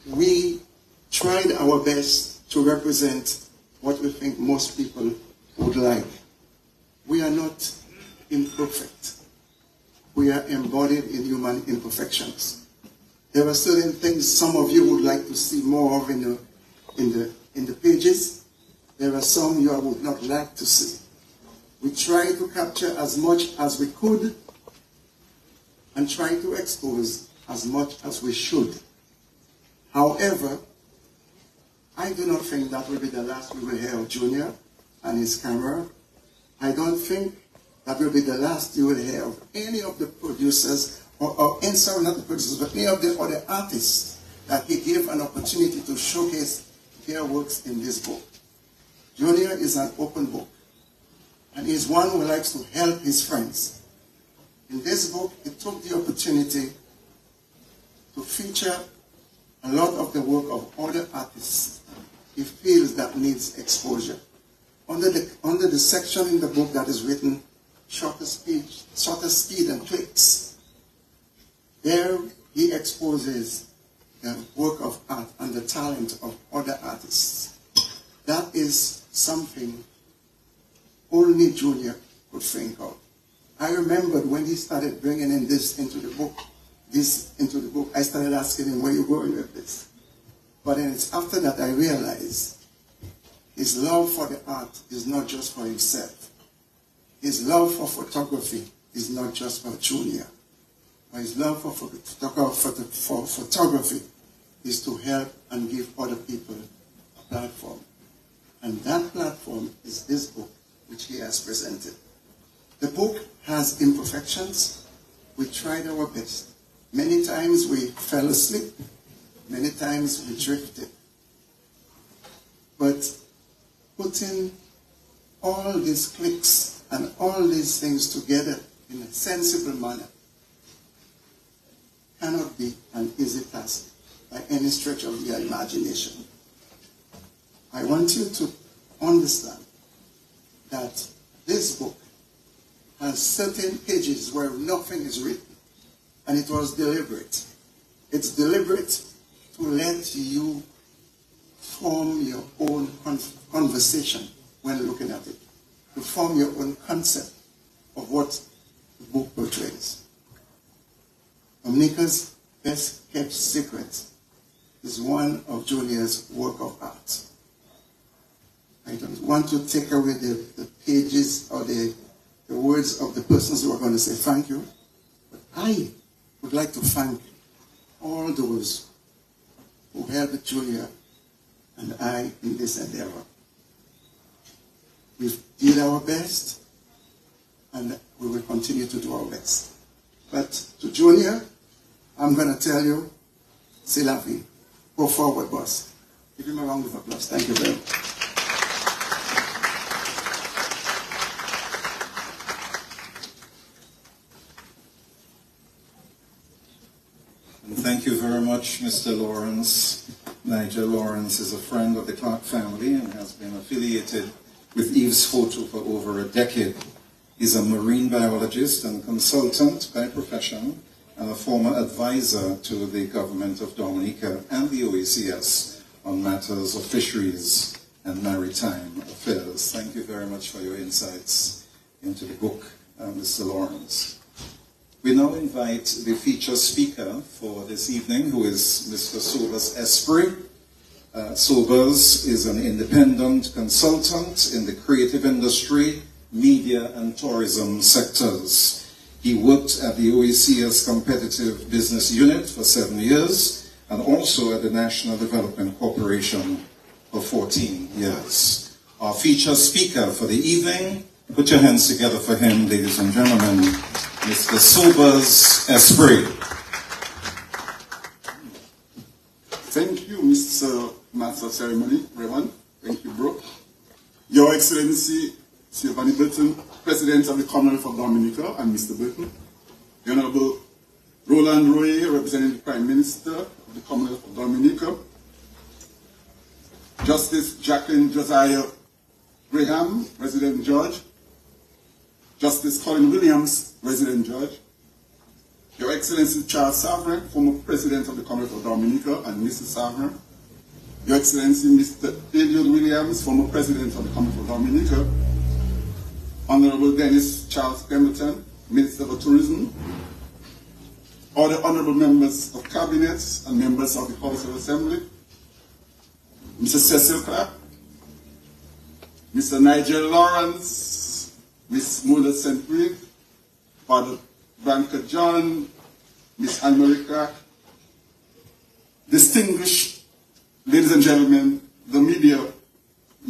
We tried our best to represent what we think most people would like. We are not imperfect. We are embodied in human imperfections. There are certain things some of you would like to see more of in the pages. There are some you would not like to see. We try to capture as much as we could and try to expose as much as we should. However, I do not think that will be the last we will hear of Junior and his camera. I don't think that will be the last you will hear of any of the producers, sorry, not the producers, but any of the other artists that he gave an opportunity to showcase their works in this book. Junior is an open book, and he's one who likes to help his friends. In this book, he took the opportunity to feature a lot of the work of other artists he feels that needs exposure. Under the section in the book that is written, shorter speed and clicks, there he exposes the work of art and the talent of other artists. That is something only Junior could think of. I remembered when he started bringing in this into the book, I started asking him, where are you going with this? But then it's after that I realized his love for the art is not just for himself. His love for photography is not just for Junior. But his love for photography is to help and give other people a platform. And that platform is this book which he has presented. The book has imperfections. We tried our best. Many times we fell asleep. Many times we drifted. But putting all these clicks and all these things together in a sensible manner cannot be an easy task by any stretch of your imagination. I want you to understand that this book has certain pages where nothing is written, and it was deliberate. It's deliberate to let you form your own conversation when looking at it, to form your own concept of what the book portrays. Dominica's best kept secret is one of Junior's work of art. I don't want to take away the pages or the words of the persons who are going to say thank you, but I would like to thank all those who helped Junior and I in this endeavor. We did our best, and we will continue to do our best. But to Junior, I'm going to tell you, c'est la vie. Go forward, boss. Give him a round of applause. Thank you very much. And thank you very much, Mr. Lawrence. Nigel Lawrence is a friend of the Clarke family and has been affiliated with Eve's Photo for over a decade. He's a marine biologist and consultant by profession and a former advisor to the government of Dominica and the OACS on matters of fisheries and maritime affairs. Thank you very much for your insights into the book, Mr. Lawrence. We now invite the feature speaker for this evening, who is Mr. Sobers Esprit. Sobers is an independent consultant in the creative industry, media and tourism sectors. He worked at the OACS Competitive Business Unit for 7 years and also at the National Development Corporation for 14 years. Our feature speaker for the evening, put your hands together for him, ladies and gentlemen, Mr. Sobers Esprit. Thank you, Mr. Master of Ceremony, Raymond. Thank you, bro. Your Excellency, Sir Vanny Burton, President of the Commonwealth of Dominica, and Mr. Burton, the Honorable Roland Roy, representing the Prime Minister of the Commonwealth of Dominica, Justice Jacqueline Josiah Graham, Resident Judge, Justice Colin Williams, Resident Judge, Your Excellency Charles Sovereign, former President of the Commonwealth of Dominica, and Mrs. Sovereign, Your Excellency Mr. Eliud Williams, former President of the Commonwealth of Dominica, Honorable Dennis Charles Pemberton, Minister for Tourism, all the honorable members of Cabinet and members of the House of Assembly, Mr. Cecil Clarke, Mr. Nigel Lawrence, Miss Mula St. Reed, Father Branca John, Miss Anne-Marie Clarke, distinguished ladies and gentlemen, the media,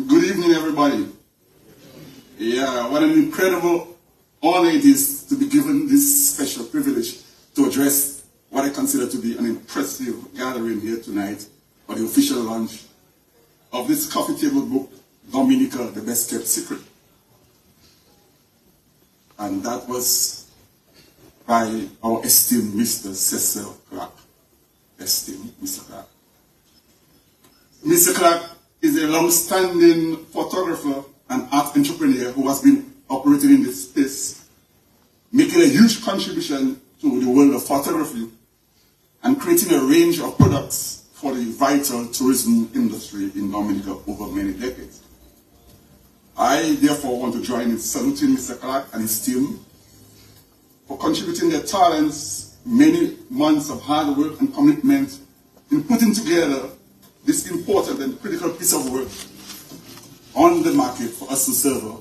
good evening everybody. Yeah, what an incredible honor it is to be given this special privilege to address what I consider to be an impressive gathering here tonight for the official launch of this coffee table book, Dominica, the Best Kept Secret. And that was by our esteemed Mr. Cecil Clarke. Esteemed Mr. Clarke. Mr. Clarke is a long-standing photographer and art entrepreneur who has been operating in this space, making a huge contribution to the world of photography and creating a range of products for the vital tourism industry in Dominica over many decades. I therefore want to join in saluting Mr. Clarke and his team for contributing their talents, many months of hard work and commitment in putting together this important and critical piece of work on the market for us to serve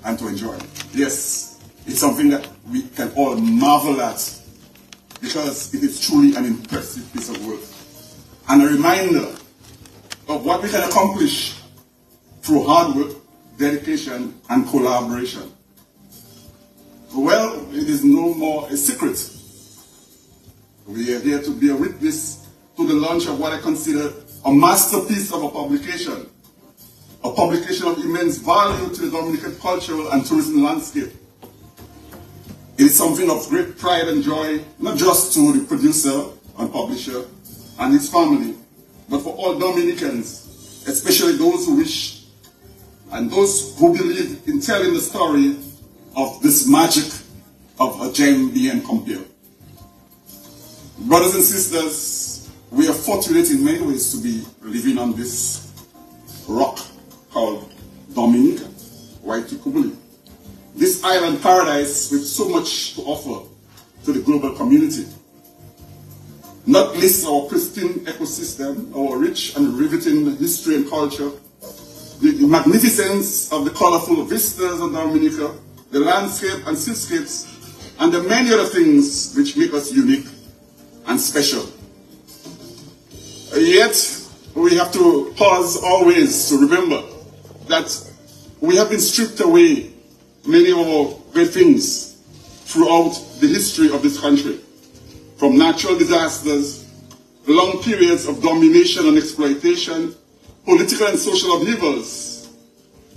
and to enjoy. Yes, it's something that we can all marvel at because it is truly an impressive piece of work and a reminder of what we can accomplish through hard work, dedication, and collaboration. Well, it is no more a secret. We are here to be a witness to the launch of what I consider a masterpiece of a publication of immense value to the Dominican cultural and tourism landscape. It is something of great pride and joy, not just to the producer and publisher and his family, but for all Dominicans, especially those who wish and those who believe in telling the story of this magic of a gem being compared. Brothers and sisters, we are fortunate in many ways to be living on this rock called Dominica, Waitukubuli. This island paradise with so much to offer to the global community. Not least our pristine ecosystem, our rich and riveting history and culture, the magnificence of the colorful vistas of Dominica, the landscape and seascapes, and the many other things which make us unique and special. Yet, we have to pause always to remember that we have been stripped away many of our great things throughout the history of this country. From natural disasters, long periods of domination and exploitation, political and social upheavals.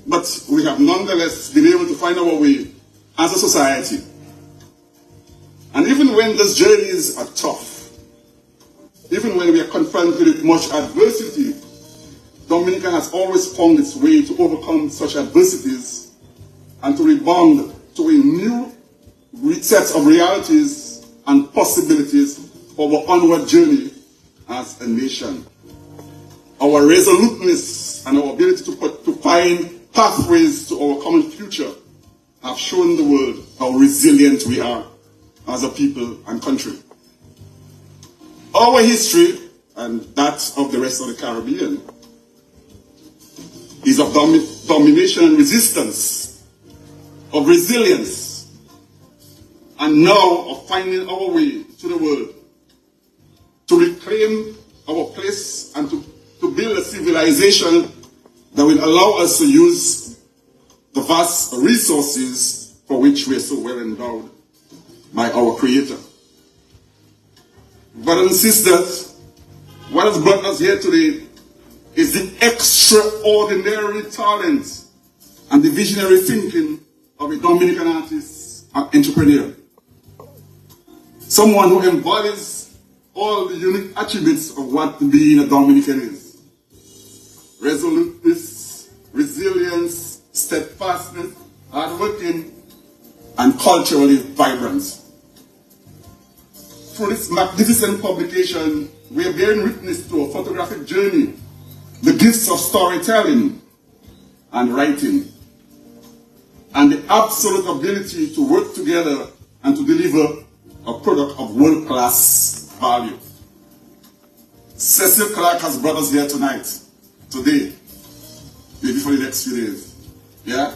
But we have nonetheless been able to find our way as a society. And even when those journeys are tough, even when we are confronted with much adversity, Dominica has always found its way to overcome such adversities and to rebound to a new set of realities and possibilities for our onward journey as a nation. Our resoluteness and our ability to find pathways to our common future have shown the world how resilient we are as a people and country. Our history, and that of the rest of the Caribbean, is of domination and resistance, of resilience, and now of finding our way to the world, to reclaim our place and to build a civilization that will allow us to use the vast resources for which we are so well endowed by our Creator. Brothers and sisters, what has brought us here today is the extraordinary talent and the visionary thinking of a Dominican artist and entrepreneur. Someone who embodies all the unique attributes of what being a Dominican is. Resoluteness, resilience, steadfastness, hardworking, and culturally vibrant. Through this magnificent publication, we are bearing witness to a photographic journey, the gifts of storytelling and writing, and the absolute ability to work together and to deliver a product of world-class value. Cecil Clarke has brought us here tonight, today, maybe for the next few days. Yeah?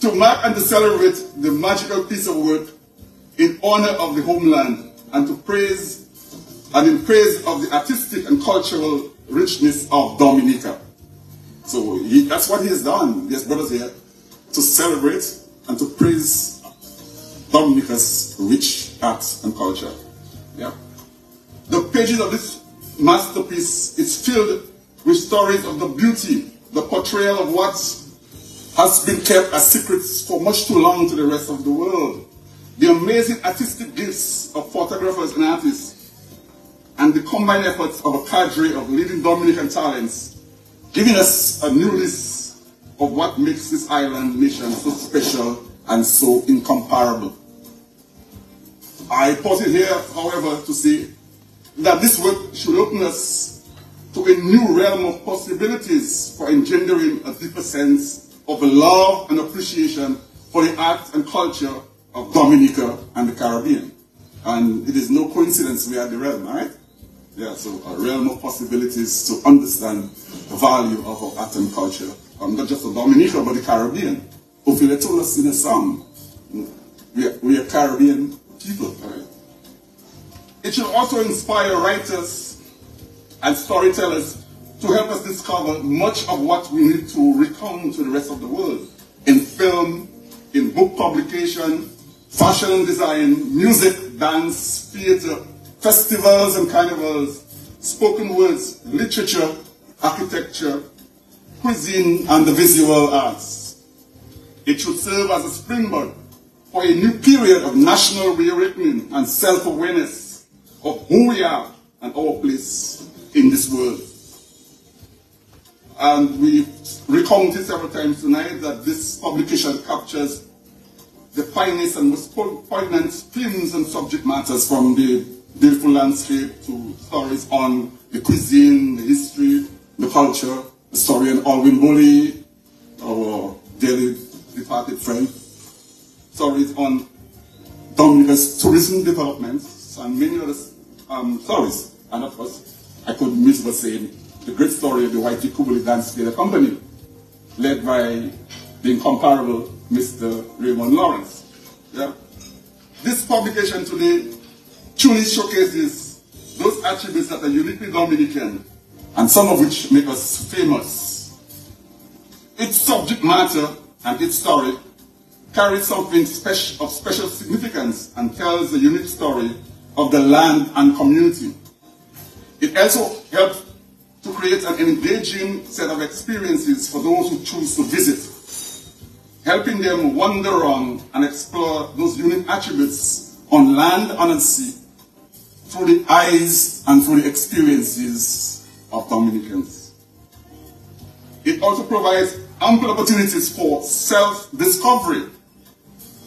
To mark and to celebrate the magical piece of work in honor of the homeland and to praise and in praise of the artistic and cultural richness of Dominica. So that's what he has done. He has brought us here to celebrate and to praise Dominica's rich arts and culture. Yeah. The pages of this masterpiece is filled with stories of the beauty, the portrayal of what has been kept as secrets for much too long to the rest of the world. The amazing artistic gifts of photographers and artists, and the combined efforts of a cadre of leading Dominican talents, giving us a new list of what makes this island nation so special and so incomparable. I pause it here, however, to say that this work should open us to a new realm of possibilities for engendering a deeper sense of love and appreciation for the art and culture of Dominica and the Caribbean. And it is no coincidence we are the realm, right? Yeah, so a realm of possibilities to understand the value of our art and culture, not just of Dominica, but the Caribbean. Ophelia told us in a song, we are Caribbean people, right? It should also inspire writers and storytellers to help us discover much of what we need to recount to the rest of the world in film, in book publication, fashion and design, music, dance, theater, festivals and carnivals, spoken words, literature, architecture, cuisine, and the visual arts. It should serve as a springboard for a new period of national reawakening and self-awareness of who we are and our place in this world. And we've recounted several times tonight that this publication captures the finest and most poignant themes and subject matters, from the beautiful landscape to stories on the cuisine, the history, the culture, the story on Alwyn Bully, our dearly departed friend, stories on Dominica's tourism developments, and many other stories. And of course, I couldn't miss but saying the great story of the Whitey Kubuli Dance Theatre Company, led by the incomparable Mr. Raymond Lawrence. Yeah? This publication today truly showcases those attributes that are uniquely Dominican, and some of which make us famous. Its subject matter and its story carries something of special significance and tells a unique story of the land and community. It also helps to create an engaging set of experiences for those who choose to visit, helping them wander around and explore those unique attributes on land and at sea through the eyes and through the experiences of Dominicans. It also provides ample opportunities for self-discovery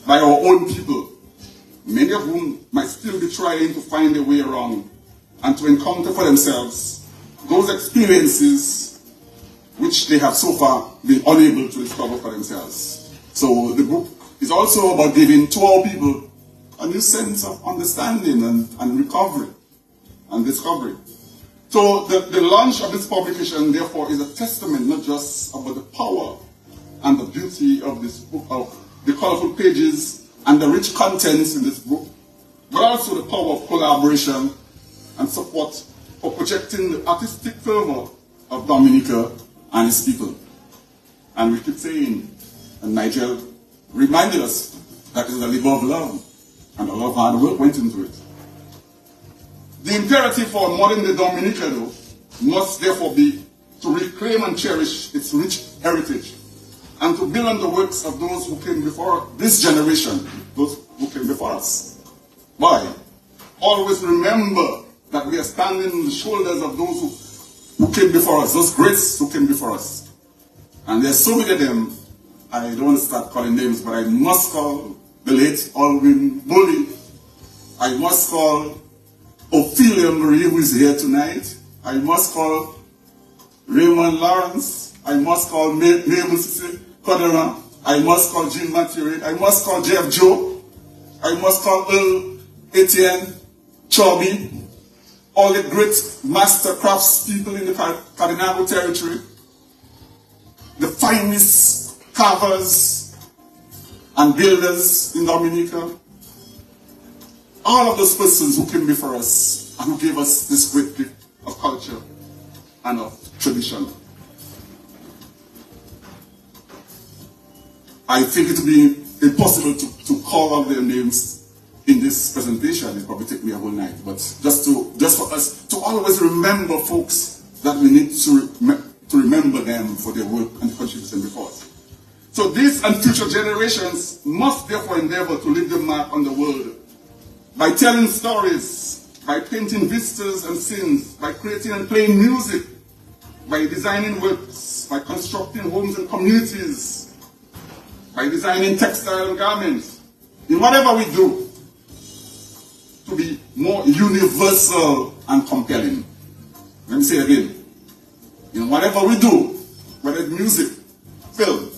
by our own people, many of whom might still be trying to find their way around and to encounter for themselves those experiences which they have so far been unable to discover for themselves. So the book is also about giving to our people a new sense of understanding and recovery and discovery. So the launch of this publication, therefore, is a testament not just about the power and the beauty of this book, of the colorful pages and the rich contents in this book, but also the power of collaboration and support for projecting the artistic fervor of Dominica and its people. And we keep saying, and Nigel reminded us, that is a labor of love, and a lot of hard work went into it. The imperative for a modern-day Dominica, though, must therefore be to reclaim and cherish its rich heritage and to build on the works of those who came before this generation, those who came before us. Why? Always remember that we are standing on the shoulders of those who came before us, those greats who came before us. And there's so many of them, I don't want to start calling names, but I must call the late Alwyn Bully. I must call Ophelia Marie, who is here tonight. I must call Raymond Lawrence. I must call Mabel Cecil N. I must call Jean Mathieu. I must call Jeff Joe. I must call Earl Etienne Chobby. All the great master crafts people in the Kalinago territory. The finest carvers and builders in Dominica. All of those persons who came before us and who gave us this great gift of culture and of tradition. I think it would be impossible to call all their names in this presentation. It probably take me a whole night. But just for us to always remember folks that we need to remember them for their work and the contribution before us. So these and future generations must therefore endeavor to leave their mark on the world by telling stories, by painting vistas and scenes, by creating and playing music, by designing works, by constructing homes and communities, by designing textile and garments, in whatever we do, to be more universal and compelling. Let me say it again. In whatever we do, whether it's music, film,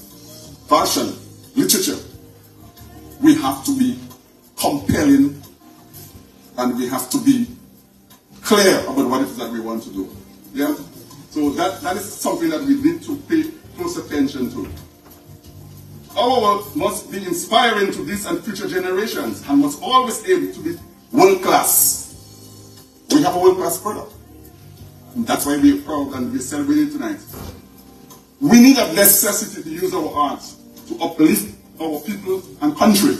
fashion, literature, we have to be compelling and we have to be clear about what it is that we want to do. Yeah? So that is something that we need to pay close attention to. Our work must be inspiring to this and future generations and must always aim to be world class. We have a world class product. And that's why we are proud and we're celebrating tonight. We need a necessity to use our art to uplift our people and country,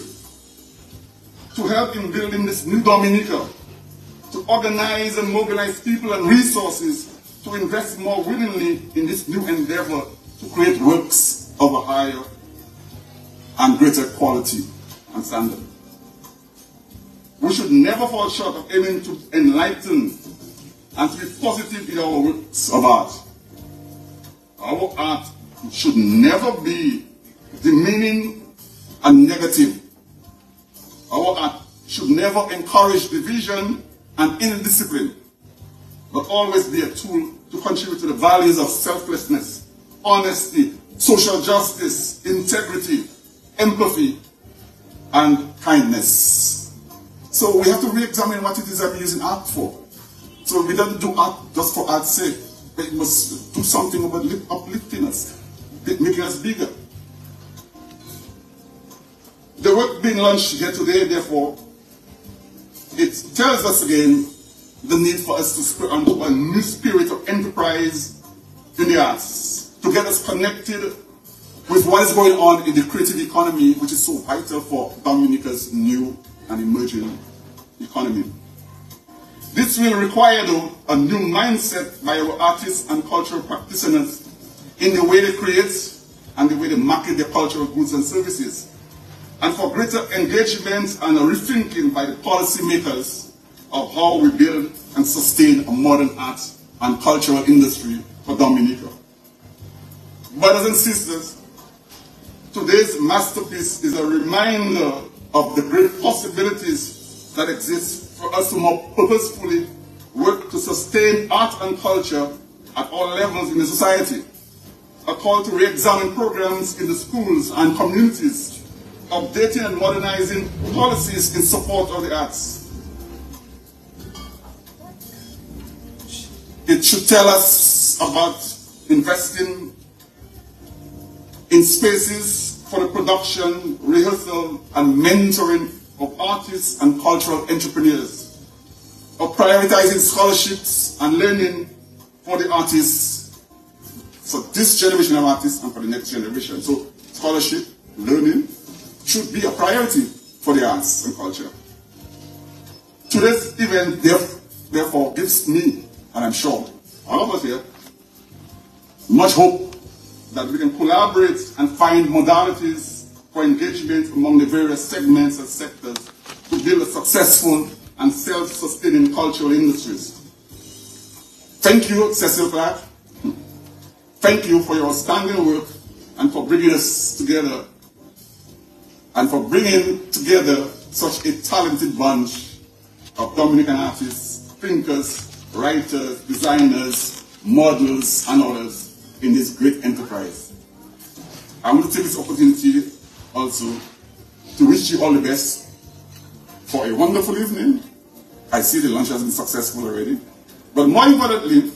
to help in building this new Dominica, to organize and mobilize people and resources to invest more willingly in this new endeavor to create works of a higher and greater quality and standard. We should never fall short of aiming to enlighten and to be positive in our works of art. Our art should never be demeaning and negative. Our art should never encourage division and indiscipline, but always be a tool to contribute to the values of selflessness, honesty, social justice, integrity, empathy, and kindness. So we have to re-examine what it is that we're using art for. So we don't do art just for art's sake, but it must do something about uplifting us, making us bigger. The work being launched here today, therefore, it tells us again the need for us to spur onto a new spirit of enterprise in the arts, to get us connected with what is going on in the creative economy, which is so vital for Dominica's new and emerging economy. This will require, though, a new mindset by our artists and cultural practitioners in the way they create and the way they market their cultural goods and services, and for greater engagement and a rethinking by the policymakers of how we build and sustain a modern art and cultural industry for Dominica. Brothers and sisters, today's masterpiece is a reminder of the great possibilities that exist for us to more purposefully work to sustain art and culture at all levels in the society. A call to re-examine programs in the schools and communities, updating and modernizing policies in support of the arts. It should tell us about investing in spaces for the production, rehearsal, and mentoring of artists and cultural entrepreneurs, of prioritizing scholarships and learning for the artists, for this generation of artists and for the next generation. So scholarship, learning, should be a priority for the arts and culture. Today's event, therefore, gives me, and I'm sure all of us here, much hope that we can collaborate and find modalities for engagement among the various segments and sectors to build a successful and self-sustaining cultural industries. Thank you, Cecil Clarke. Thank you for your outstanding work and for bringing us together and for bringing together such a talented bunch of Dominican artists, thinkers, writers, designers, models, and others in this great enterprise. I want to take this opportunity also to wish you all the best for a wonderful evening. I see the lunch has been successful already. But more importantly,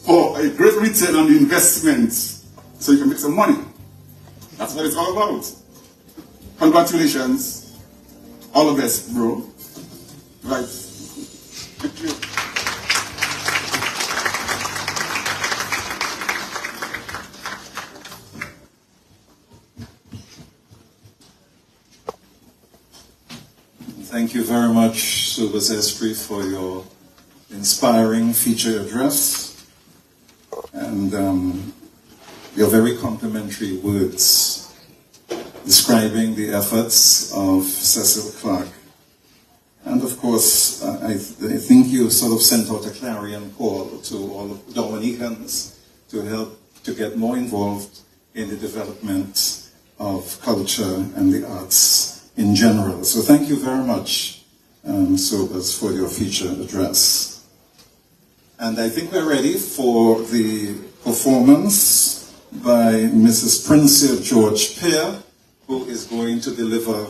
for a great return on the investment so you can make some money. That's what it's all about. Congratulations. All the best, bro. Right. Thank you. Thank you very much, Subas Esprit, for your inspiring feature address and your very complimentary words describing the efforts of Cecil Clarke. And of course, I think you sort of sent out a clarion call to all of Dominicans to help to get more involved in the development of culture and the arts in general. So thank you very much, Sobas, for your feature address. And I think we're ready for the performance by Mrs. Princia George Pear, who is going to deliver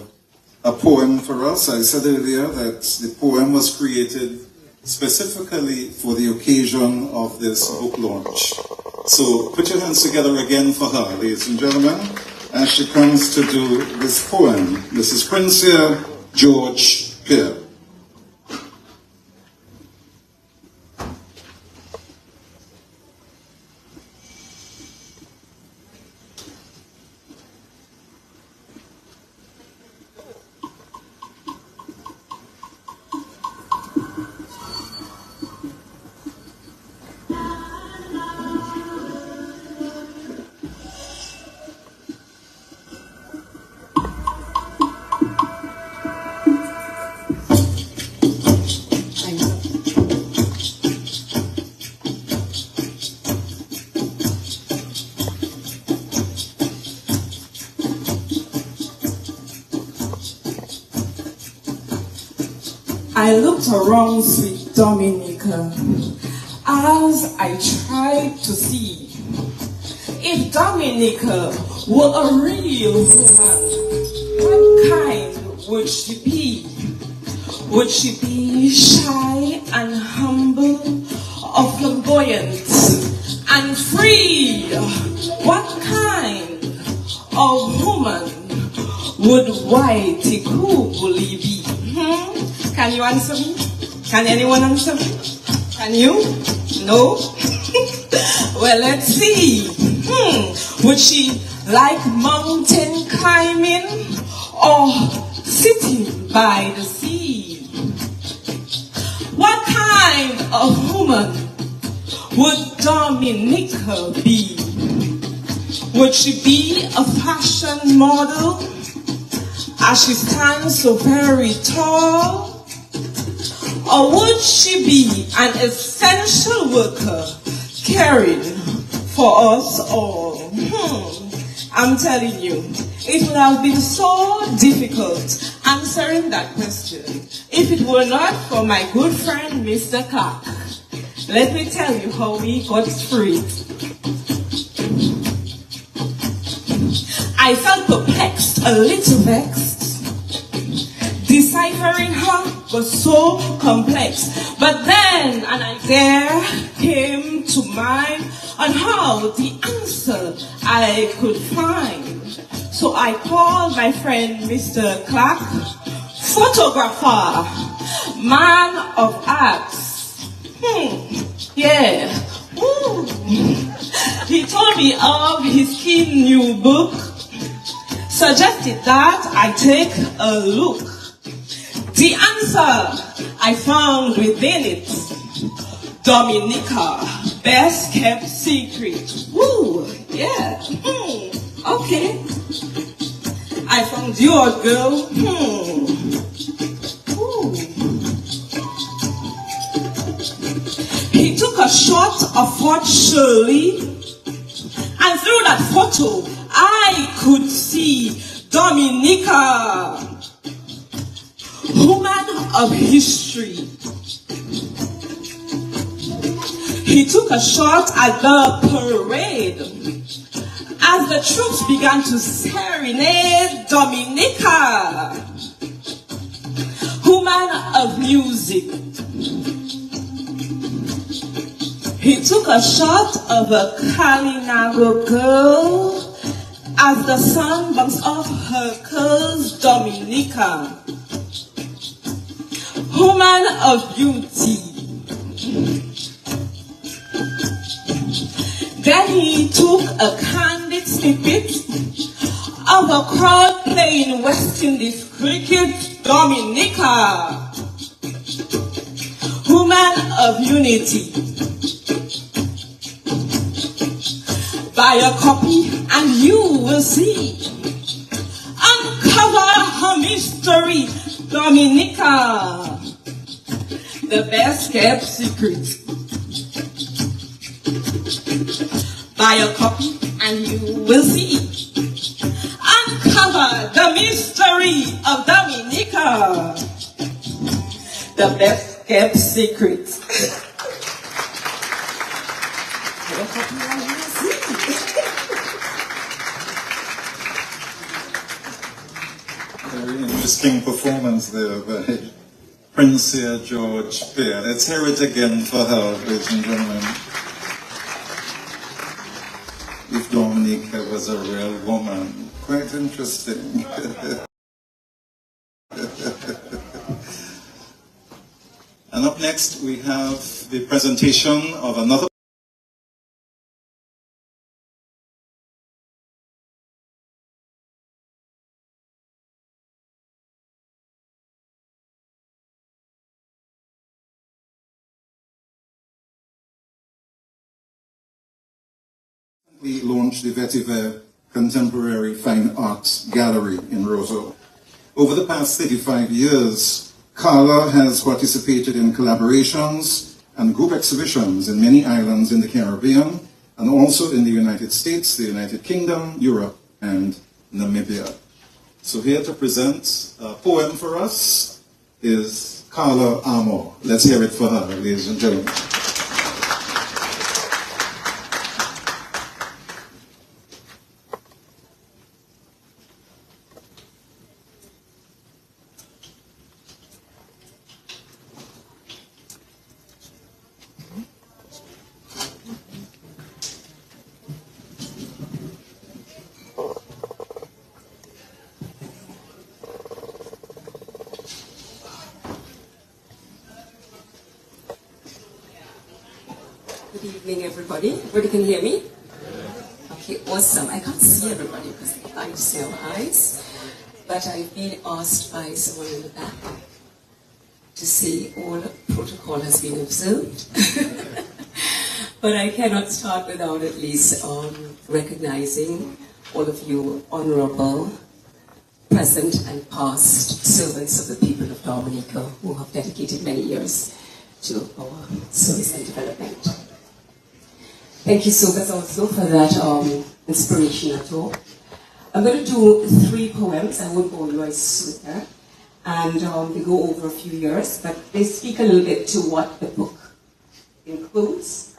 a poem for us. I said earlier that the poem was created specifically for the occasion of this book launch. So put your hands together again for her, ladies and gentlemen, as she comes to do this poem. Mrs. Princia George Pear. I looked around sweet Dominica as I tried to see if Dominica were a real woman, what kind would she be? Would she be shy and humble, or flamboyant and free? What kind of woman would Whitey Kubuli be? Can you answer me? Can anyone answer me? Can you? No? Well, let's see. Would she like mountain climbing or sitting by the sea? What kind of woman would Dominica be? Would she be a fashion model as she stands so very tall? Or would she be an essential worker caring for us all? I'm telling you, it would have been so difficult answering that question if it were not for my good friend, Mr. Clarke. Let me tell you how we got through it. I felt perplexed, a little vexed. Deciphering her was so complex. But then an idea came to mind on how the answer I could find. So I called my friend Mr. Clarke, photographer, man of arts. Yeah. Ooh. He told me of his keen new book, suggested that I take a look. The answer I found within it, Dominica, best kept secret. Woo! Yeah. Okay. I found your girl. Ooh. He took a shot of Fort Shirley, and through that photo, I could see Dominica, woman of history. He took a shot at the parade as the troops began to serenade Dominica, woman of music. He took a shot of a Kalinago girl as the sun bounced off her curls, Dominica, woman of beauty. Then he took a candid snippet of a crowd playing West Indies cricket, Dominica, woman of unity. Buy a copy and you will see. Uncover her mystery, Dominica, the best kept secret. Buy a copy and you will see. Uncover the mystery of Dominica, the best kept secret. Buy a copy and you will see. Very interesting performance there by Prince George Peer. Let's hear it again for her, ladies and gentlemen. If Dominica was a real woman. Quite interesting. And up next we have the presentation of another We launched the Vetiver Contemporary Fine Arts Gallery in Roseau. Over the past 35 years, Carla has participated in collaborations and group exhibitions in many islands in the Caribbean and also in the United States, the United Kingdom, Europe, and Namibia. So here to present a poem for us is Carla Amor. Let's hear it for her, ladies and gentlemen. Good evening, everybody. Everybody can hear me? Okay, awesome. I can't see everybody because I can't see our eyes. But I've been asked by someone in the back to say all protocol has been observed. But I cannot start without at least recognizing all of you honorable present and past servants of the people of Dominica who have dedicated many years to our service and development. Thank you so much also for that inspirational talk. I'm going to do 3 poems. I won't bore you, I swear. And they go over a few years, but they speak a little bit to what the book includes.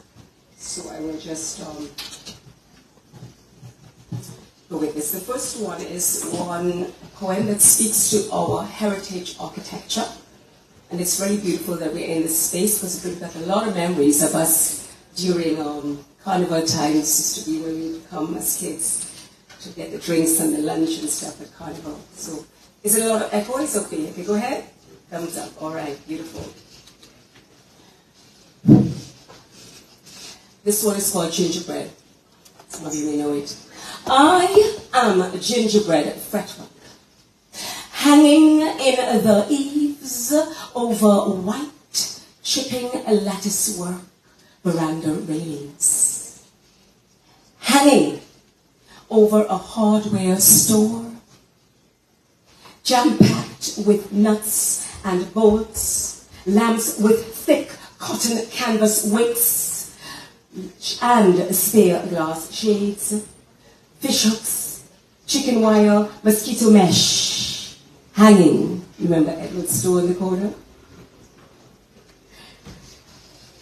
So I will just go with this. The first one is one poem that speaks to our heritage architecture. And it's very beautiful that we're in this space because it brings back a lot of memories of us during carnival times. Used to be when we would come as kids to get the drinks and the lunch and stuff at carnival. So is it a lot of echo? It's okay. Okay, go ahead. Thumbs up. All right, beautiful. This one is called Gingerbread. Some of you may know it. I am a gingerbread fretwork, hanging in the eaves over white, chipping lattice work, veranda railings. hanging over a hardware store, jam-packed with nuts and bolts, lamps with thick cotton canvas wicks and spare glass shades, fish hooks, chicken wire, mosquito mesh, hanging. Remember Edward's store in the corner?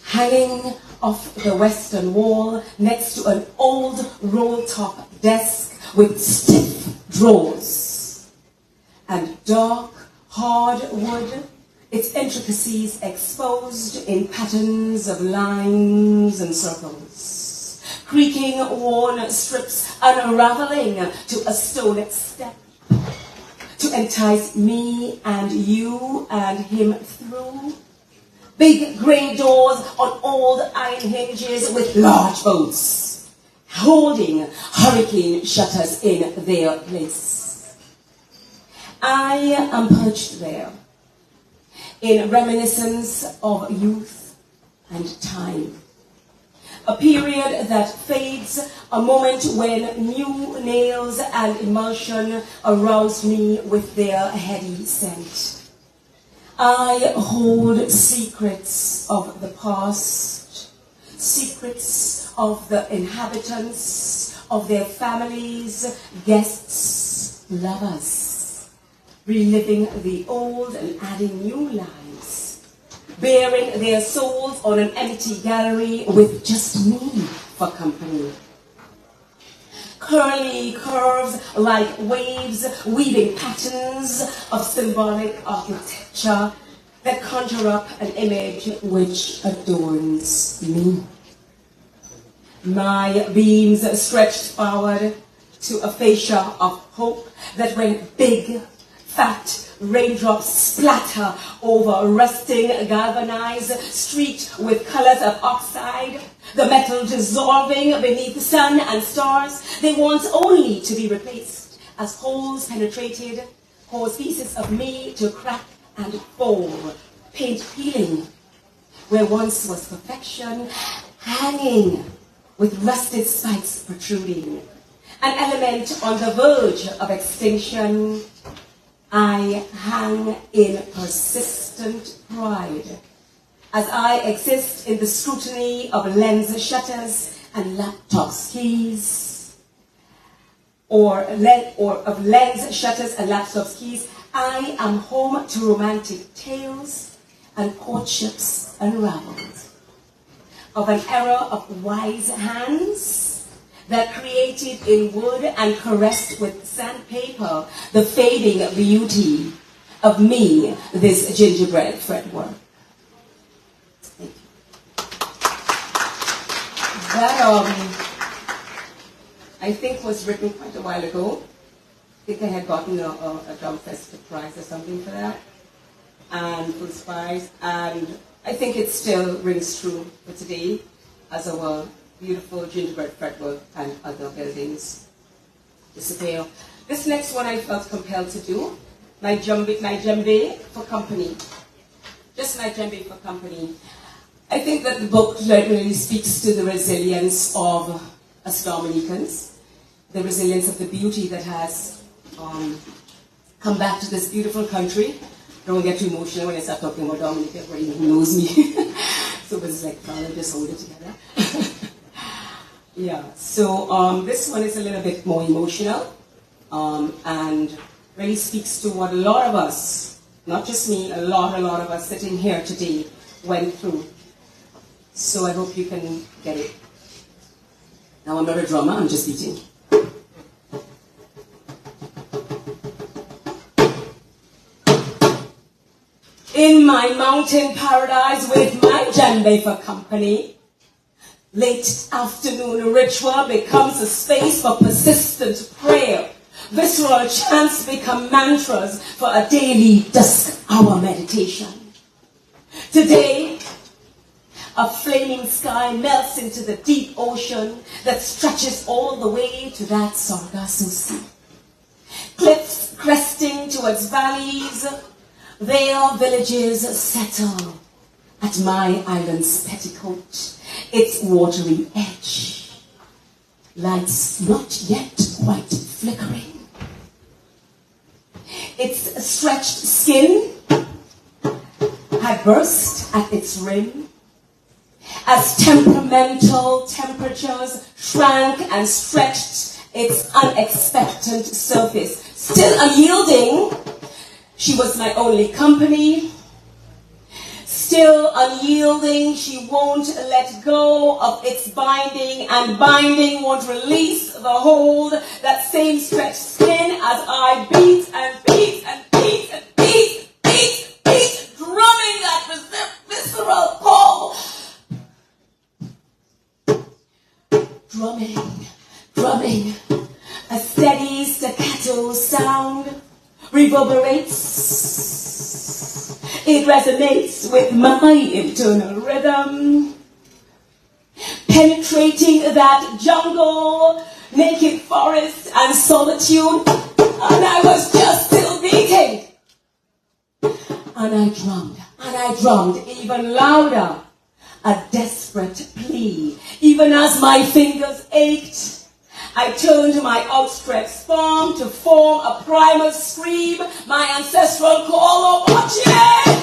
Hanging off the western wall next to an old roll-top desk with stiff drawers and dark, hard wood, its intricacies exposed in patterns of lines and circles, creaking worn strips unraveling to a stone step to entice me and you and him through. Big grey doors on old iron hinges with large bolts, holding hurricane shutters in their place. I am perched there, in reminiscence of youth and time. A period that fades, a moment when new nails and emulsion aroused me with their heady scent. I hold secrets of the past, secrets of the inhabitants, of their families, guests, lovers, reliving the old and adding new lives, bearing their souls on an empty gallery with just me for company. Curly curves like waves, weaving patterns of symbolic architecture that conjure up an image which adorns me. My beams stretched forward to a fascia of hope that when big, fat raindrops splatter over rusting galvanized, streaked with colors of oxide, the metal dissolving beneath the sun and stars, they want only to be replaced as holes penetrated, cause pieces of me to crack and foam, paint peeling where once was perfection, hanging with rusted spikes protruding, an element on the verge of extinction. I hang in persistent pride as I exist in the scrutiny of lens shutters and laptop keys, or of lens shutters and laptop keys. I am home to romantic tales and courtships unraveled, of an era of wise hands that created in wood and caressed with sandpaper the fading beauty of me, this gingerbread fretwork. That, I think was written quite a while ago. I think I had gotten a Drum Festival prize or something for that, and Fool's Prize, and I think it still rings true for today as our beautiful gingerbread fretwork and other buildings disappear. This next one I felt compelled to do, my djembe for company. Just my djembe for company. I think that the book really speaks to the resilience of us Dominicans, the resilience of the beauty that has come back to this beautiful country. Don't get too emotional when I start talking about Dominica, everybody who knows me. So it's like, I'll just hold it together. Yeah, so this one is a little bit more emotional and really speaks to what a lot of us, not just me, a lot of us sitting here today went through. So I hope you can get it. Now I'm not a drummer, I'm just beating. In my mountain paradise with my djembe for company, late afternoon ritual becomes a space for persistent prayer. Visceral chants become mantras for a daily dusk hour meditation. Today, a flaming sky melts into the deep ocean that stretches all the way to that Sargasso Sea. Cliffs cresting towards valleys, their villages settle at my island's petticoat, its watery edge. lights not yet quite flickering. Its stretched skin had burst at its rim as temperamental temperatures shrank and stretched its unexpected surface. Still unyielding, she was my only company. Still unyielding, she won't let go of its binding, and binding won't release the hold. That same stretched skin as I beat and beat and beat and beat, beat, beat, drumming that visceral call. Drumming, drumming, a steady staccato sound reverberates. It resonates with my internal rhythm, penetrating that jungle, naked forest and solitude, and I was just still beating. And I drummed even louder, a desperate plea. Even as my fingers ached, I turned my outstretched palm to form a primal scream, my ancestral call, oh, watch it!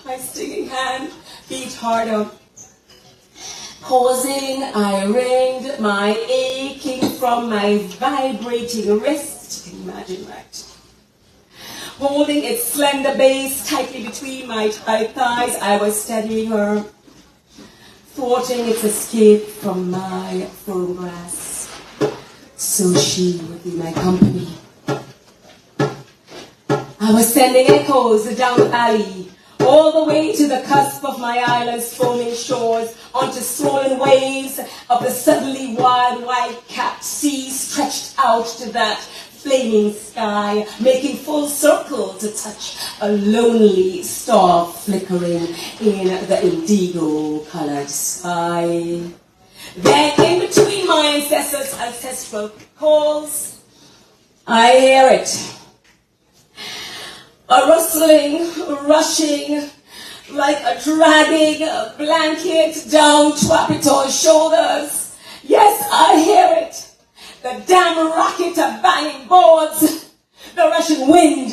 My stinging hand beat harder. Pausing, I wringed my aching from my vibrating wrist. You can imagine, right? Holding its slender base tightly between my tight thighs, I was steadying her, thwarting its escape from my firm grasp, so she would be my company. I was sending echoes down the valley, all the way to the cusp of my island's foaming shores, onto swollen waves of the suddenly wild white-capped sea stretched out to that flaming sky, making full circle to touch a lonely star flickering in the indigo-colored sky. Then, in between my ancestors' ancestral calls, I hear it. A rustling, rushing, like a dragging blanket down Twapito's shoulders. Yes, I hear it. The damn racket of banging boards, the rushing wind,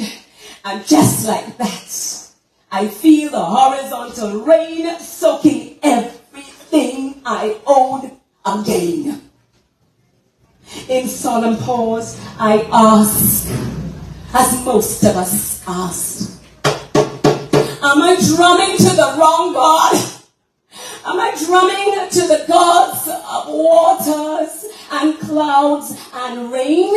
and just like that, I feel the horizontal rain soaking everything I own again. In solemn pause, I ask, as most of us asked, am I drumming to the wrong God? Am I drumming to the gods of waters and clouds and rain?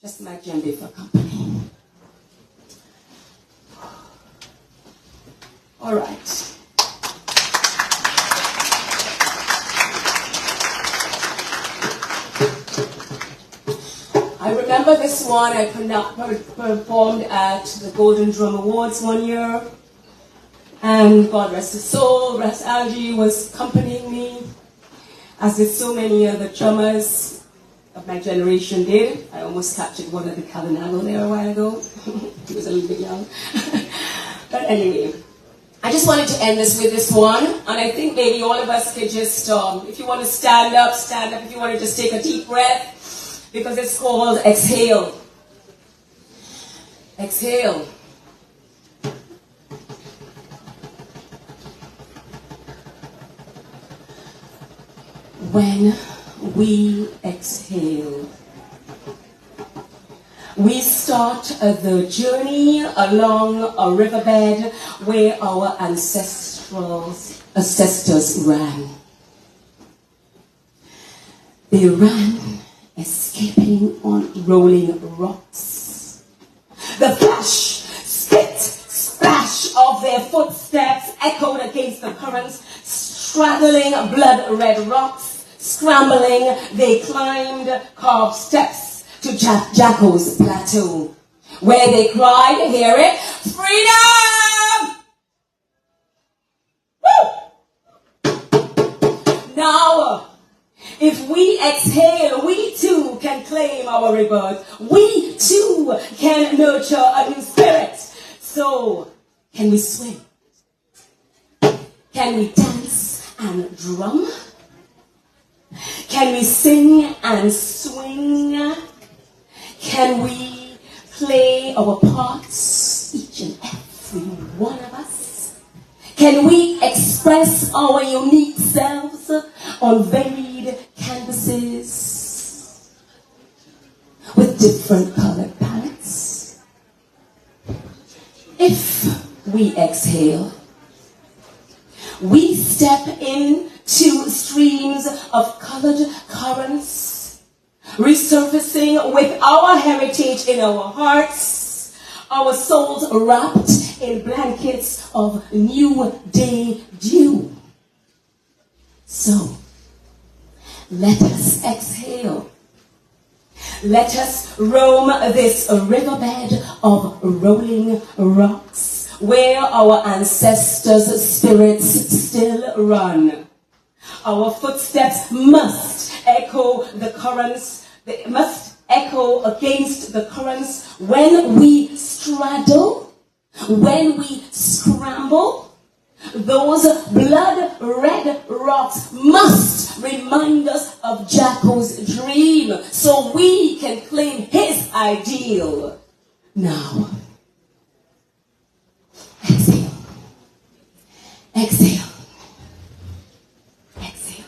Just my djembe for company. All right. I remember this one I performed at the Golden Drum Awards one year, and God rest his soul, Ras Algie was accompanying me, as did so many other drummers of my generation did. I almost captured one of the Kalinago there a while ago. He was a little bit young. But anyway, I just wanted to end this with this one, and I think maybe all of us could just, if you want to stand up, if you want to just take a deep breath, because it's called Exhale. Exhale. When we exhale, we start the journey along a riverbed where our ancestors ran. They ran, escaping on rolling rocks. The flash, spit, splash of their footsteps echoed against the currents, straddling blood-red rocks. Scrambling, they climbed carved steps to Jacko's plateau, where they cried, hear it, freedom! Woo! Now, if we exhale, we too can claim our rebirth. We too can nurture a new spirit. So, can we swing? Can we dance and drum? Can we sing and swing? Can we play our parts, each and every one of us? Can we express our unique selves on varied canvases with different colored palettes? If we exhale, we step into streams of colored currents, resurfacing with our heritage in our hearts, our souls wrapped in blankets of new day dew. So, let us exhale. Let us roam this riverbed of rolling rocks, where our ancestors' spirits still run. Our footsteps must echo the currents, they must echo against the currents when we straddle, when we scramble. Those blood-red rocks must remind us of Jacko's dream so we can claim his ideal. Now, exhale, exhale, exhale.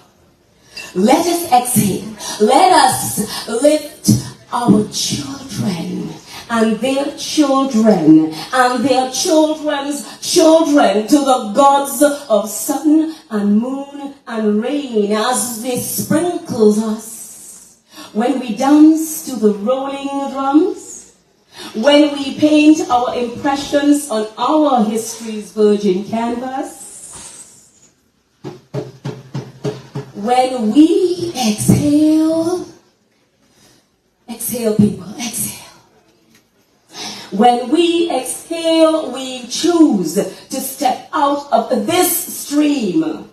Let us exhale. Let us lift our children and their children and their children's children to the gods of sun and moon and rain as they sprinkle us. When we dance to the rolling drums, when we paint our impressions on our history's virgin canvas, when we exhale, exhale people, exhale. When we exhale, we choose to step out of this stream.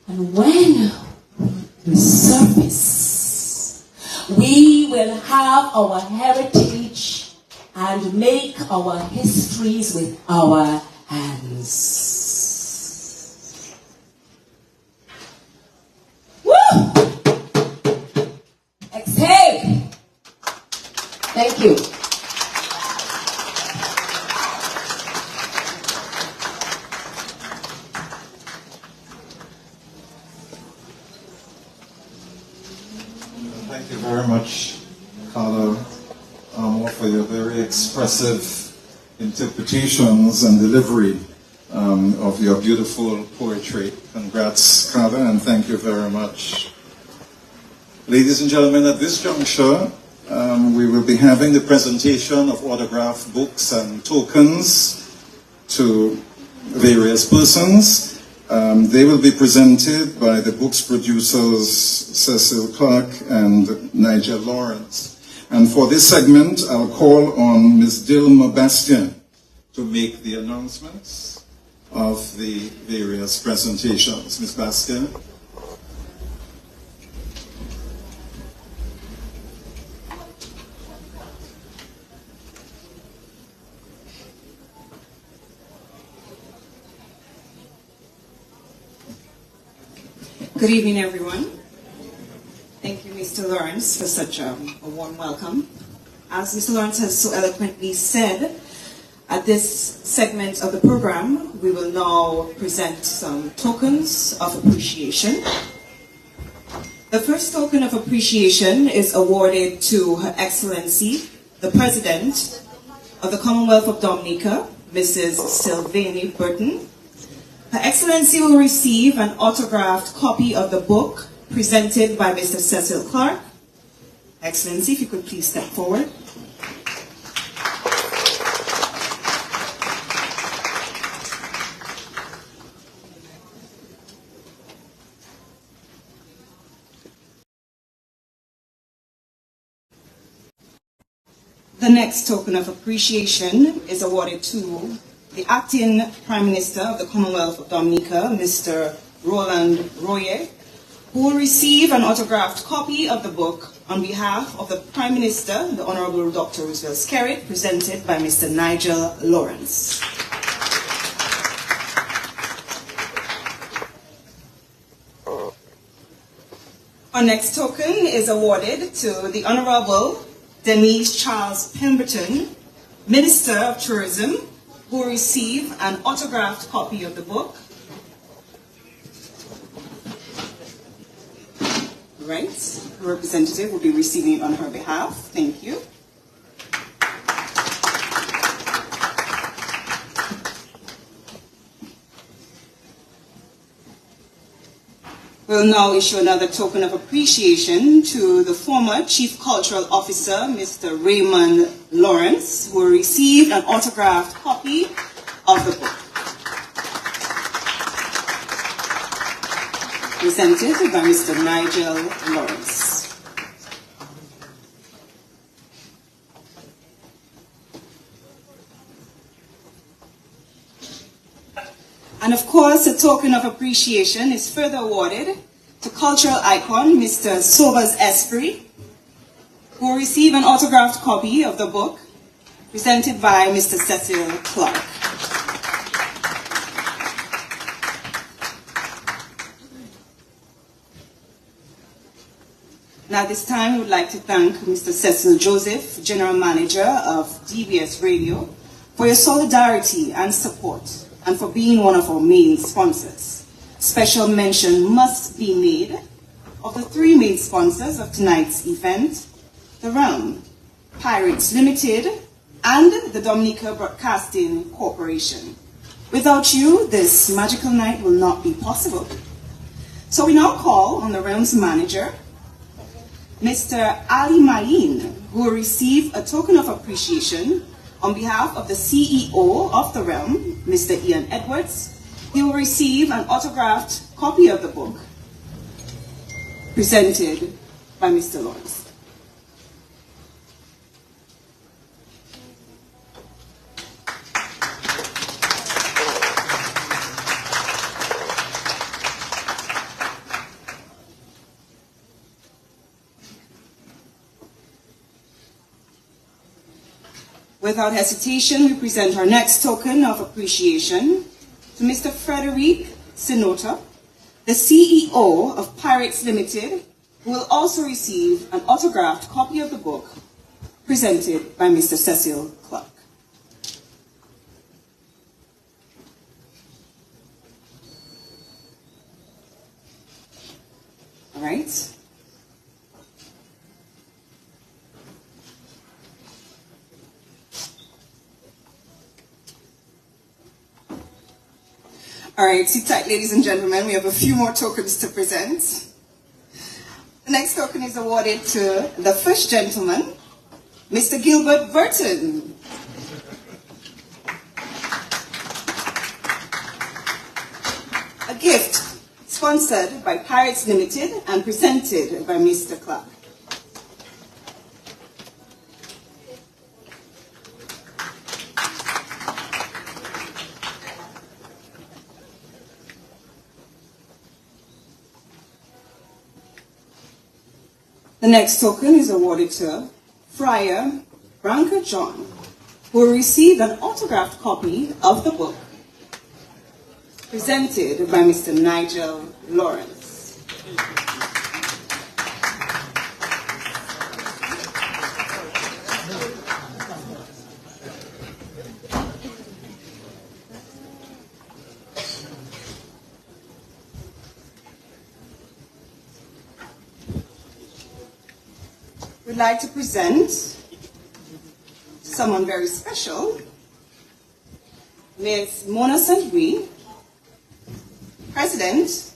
And when we surface, we will have our heritage and make our histories with our hands. Woo! Exhale. Thank you. Thank you very much, Carla, for your very expressive interpretations and delivery of your beautiful poetry. Congrats, Carla, and thank you very much. Ladies and gentlemen, at this juncture, we will be having the presentation of autographed books and tokens to various persons. They will be presented by the book's producers, Cecil Clarke and Nigel Lawrence. And for this segment, I'll call on Ms. Dilma Bastien to make the announcements of the various presentations. Ms. Bastien. Good evening, everyone. Thank you, Mr. Lawrence, for such a warm welcome. As Mr. Lawrence has so eloquently said, at this segment of the program, we will now present some tokens of appreciation. The first token of appreciation is awarded to Her Excellency, the President of the Commonwealth of Dominica, Mrs. Sylvanie Burton. Her Excellency will receive an autographed copy of the book presented by Mr. Cecil Clarke. Excellency, if you could please step forward. The next token of appreciation is awarded to the Acting Prime Minister of the Commonwealth of Dominica, Mr. Roland Royer, who will receive an autographed copy of the book on behalf of the Prime Minister, the Honorable Dr. Roosevelt Skerrit, presented by Mr. Nigel Lawrence. Our next token is awarded to the Honorable Denise Charles Pemberton, Minister of Tourism, who will receive an autographed copy of the book. Right, the representative will be receiving it on her behalf. Thank you. We'll now issue another token of appreciation to the former Chief Cultural Officer, Mr. Raymond Lawrence, who will receive an autographed copy of the book. Presented by Mr. Nigel Lawrence. And of course, a token of appreciation is further awarded to cultural icon Mr. Sobers Esprit, who will receive an autographed copy of the book, presented by Mr. Cecil Clarke. Now, at this time, we would like to thank Mr. Cecil Joseph, General Manager of DBS Radio, for your solidarity and support, and for being one of our main sponsors. Special mention must be made of the three main sponsors of tonight's event: The Realm, Pirates Limited, and the Dominica Broadcasting Corporation. Without you, this magical night will not be possible. So we now call on the Realm's manager, Mr. Ali Maleen, who will receive a token of appreciation on behalf of the CEO of the Realm, Mr. Ian Edwards. He will receive an autographed copy of the book, presented by Mr. Lawrence. Without hesitation, we present our next token of appreciation to Mr. Frederic Sinota, the CEO of Pirates Limited, who will also receive an autographed copy of the book, presented by Mr. Cecil Clarke. All right. All right, sit tight, ladies and gentlemen. We have a few more tokens to present. The next token is awarded to the first gentleman, Mr. Gilbert Burton. A gift sponsored by Pirates Limited and presented by Mr. Clarke. The next token is awarded to Friar Branca John, who will receive an autographed copy of the book, presented by Mr. Nigel Lawrence. We'd like to present someone very special, Ms. Mona St. President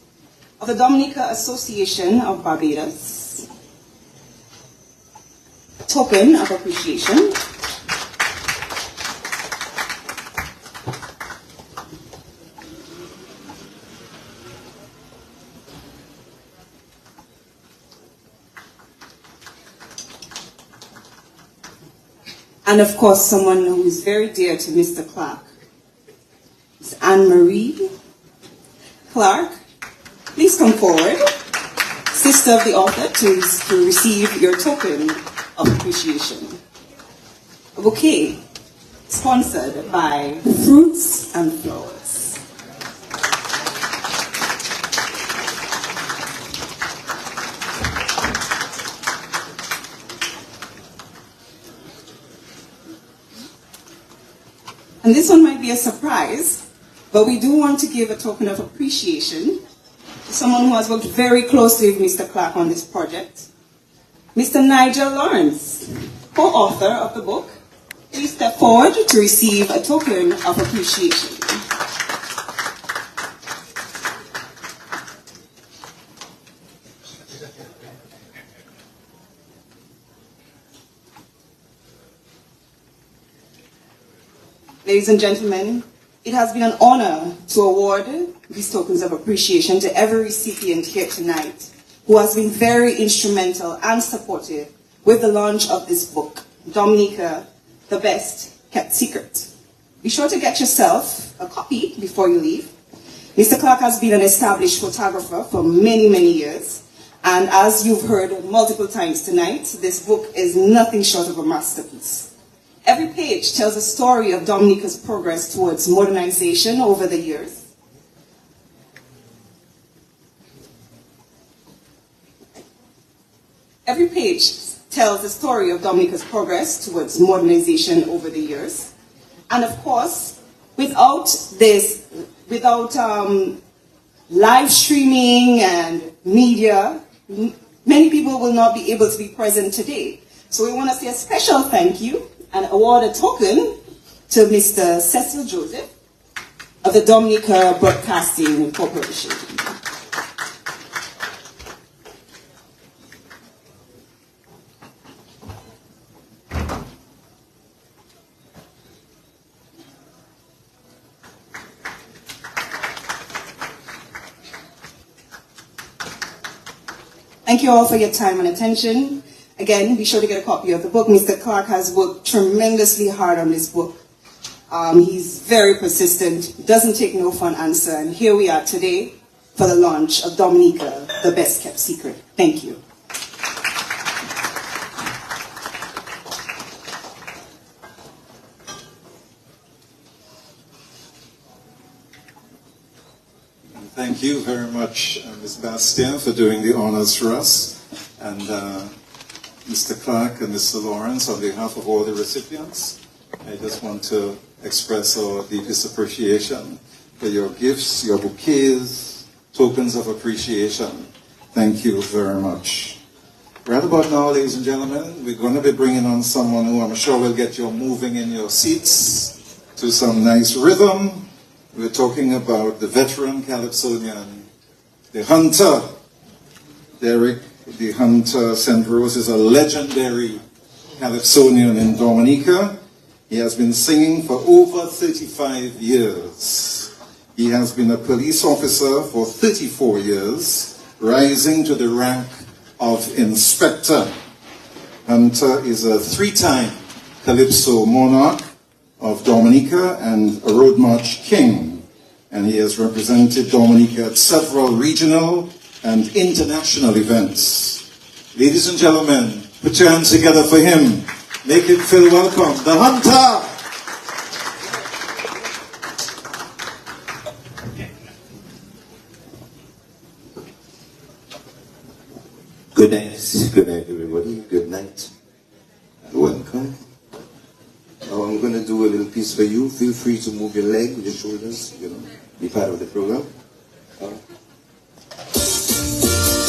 of the Dominica Association of Barbados. A token of appreciation. And of course, someone who is very dear to Mr. Clarke, Ms. Anne-Marie Clarke. Please come forward. Sit assist of the author to receive your token of appreciation. A bouquet sponsored by Fruits and Flowers. And this one might be a surprise, but we do want to give a token of appreciation to someone who has worked very closely with Mr. Clarke on this project, Mr. Nigel Lawrence, co-author of the book. Please step forward to receive a token of appreciation. Ladies and gentlemen, it has been an honor to award these tokens of appreciation to every recipient here tonight who has been very instrumental and supportive with the launch of this book, Dominica, The Best Kept Secret. Be sure to get yourself a copy before you leave. Mr. Clarke has been an established photographer for many, many years. And as you've heard multiple times tonight, this book is nothing short of a masterpiece. Every page tells a story of Dominica's progress towards modernization over the years. Every page tells the story of Dominica's progress towards modernization over the years. And of course, without live streaming and media, many people will not be able to be present today. So we want to say a special thank you and award a token to Mr. Cecil Joseph of the Dominica Broadcasting Corporation. Thank you all for your time and attention. Again, be sure to get a copy of the book. Mr. Clarke has worked tremendously hard on this book. He's very persistent, doesn't take no for an answer, and here we are today for the launch of Dominica, The Best Kept Secret. Thank you. Thank you very much, Ms. Bastien, for doing the honors for us. And Mr. Clarke and Mr. Lawrence, on behalf of all the recipients, I just want to express our deepest appreciation for your gifts, your bouquets, tokens of appreciation. Thank you very much. Right about now, ladies and gentlemen, we're going to be bringing on someone who I'm sure will get you moving in your seats to some nice rhythm. We're talking about the veteran Calypsonian, the hunter, Derek the Hunter St. Rose is a legendary Calypsonian in Dominica. He has been singing for over 35 years. He has been a police officer for 34 years, rising to the rank of inspector. Hunter is a 3-time Calypso monarch of Dominica and a Road March king. And he has represented Dominica at several regional and international events. Ladies and gentlemen, put your hands together for him. Make him feel welcome. The Hunter! Good night everybody, good night, and welcome. Now I'm going to do a little piece for you. Feel free to move your leg with your shoulders, be part of the program.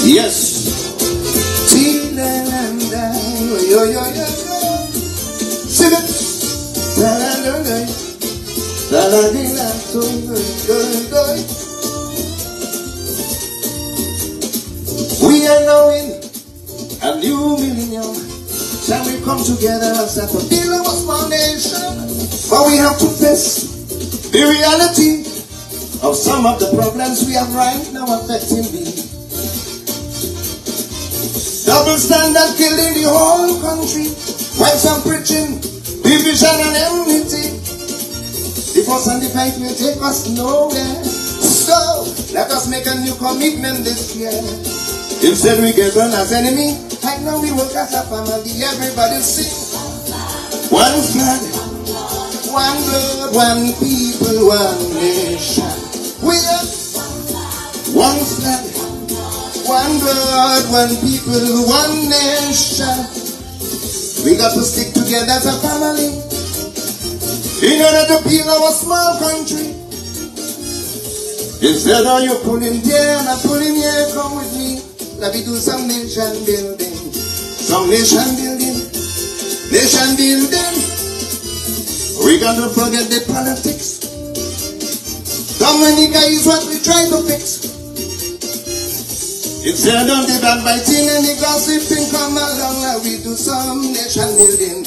Yes. We are now in a new millennium. Shall we come together and set a build our foundation? But we have to face the reality of some of the problems we have right now affecting me. Double standard killing the whole country, while some preaching division and enmity. The fuss and the fight will take us nowhere. So let us make a new commitment this year. Instead we get on as enemy. I know we work as a family. Everybody sing. One flag, one blood, one people, one nation. We are one flag, one blood, one people, one nation. We got to stick together as a family in order to build our small country. Instead of you pulling there and pulling here, come with me. Let me do some nation building. Some nation building. Nation building. We got to forget the politics. Dominica is what we try to fix. Instead of the backbiting and the gossiping, come along and we do some nation building.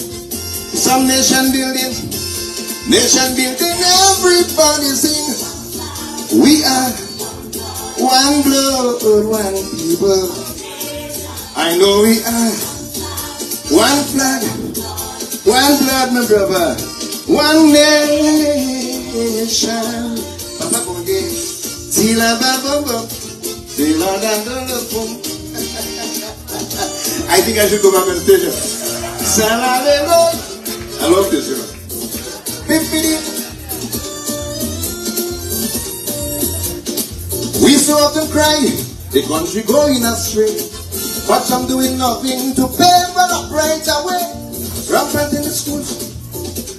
Some nation building. Nation building. Everybody sing. We are one blood, one people. I know we are one flag, one blood, my brother, one nation. I think I should go back on stage. I love this, you know. We so often cry, the country going astray, but some doing nothing to pave an upright way. Rampant in the schools,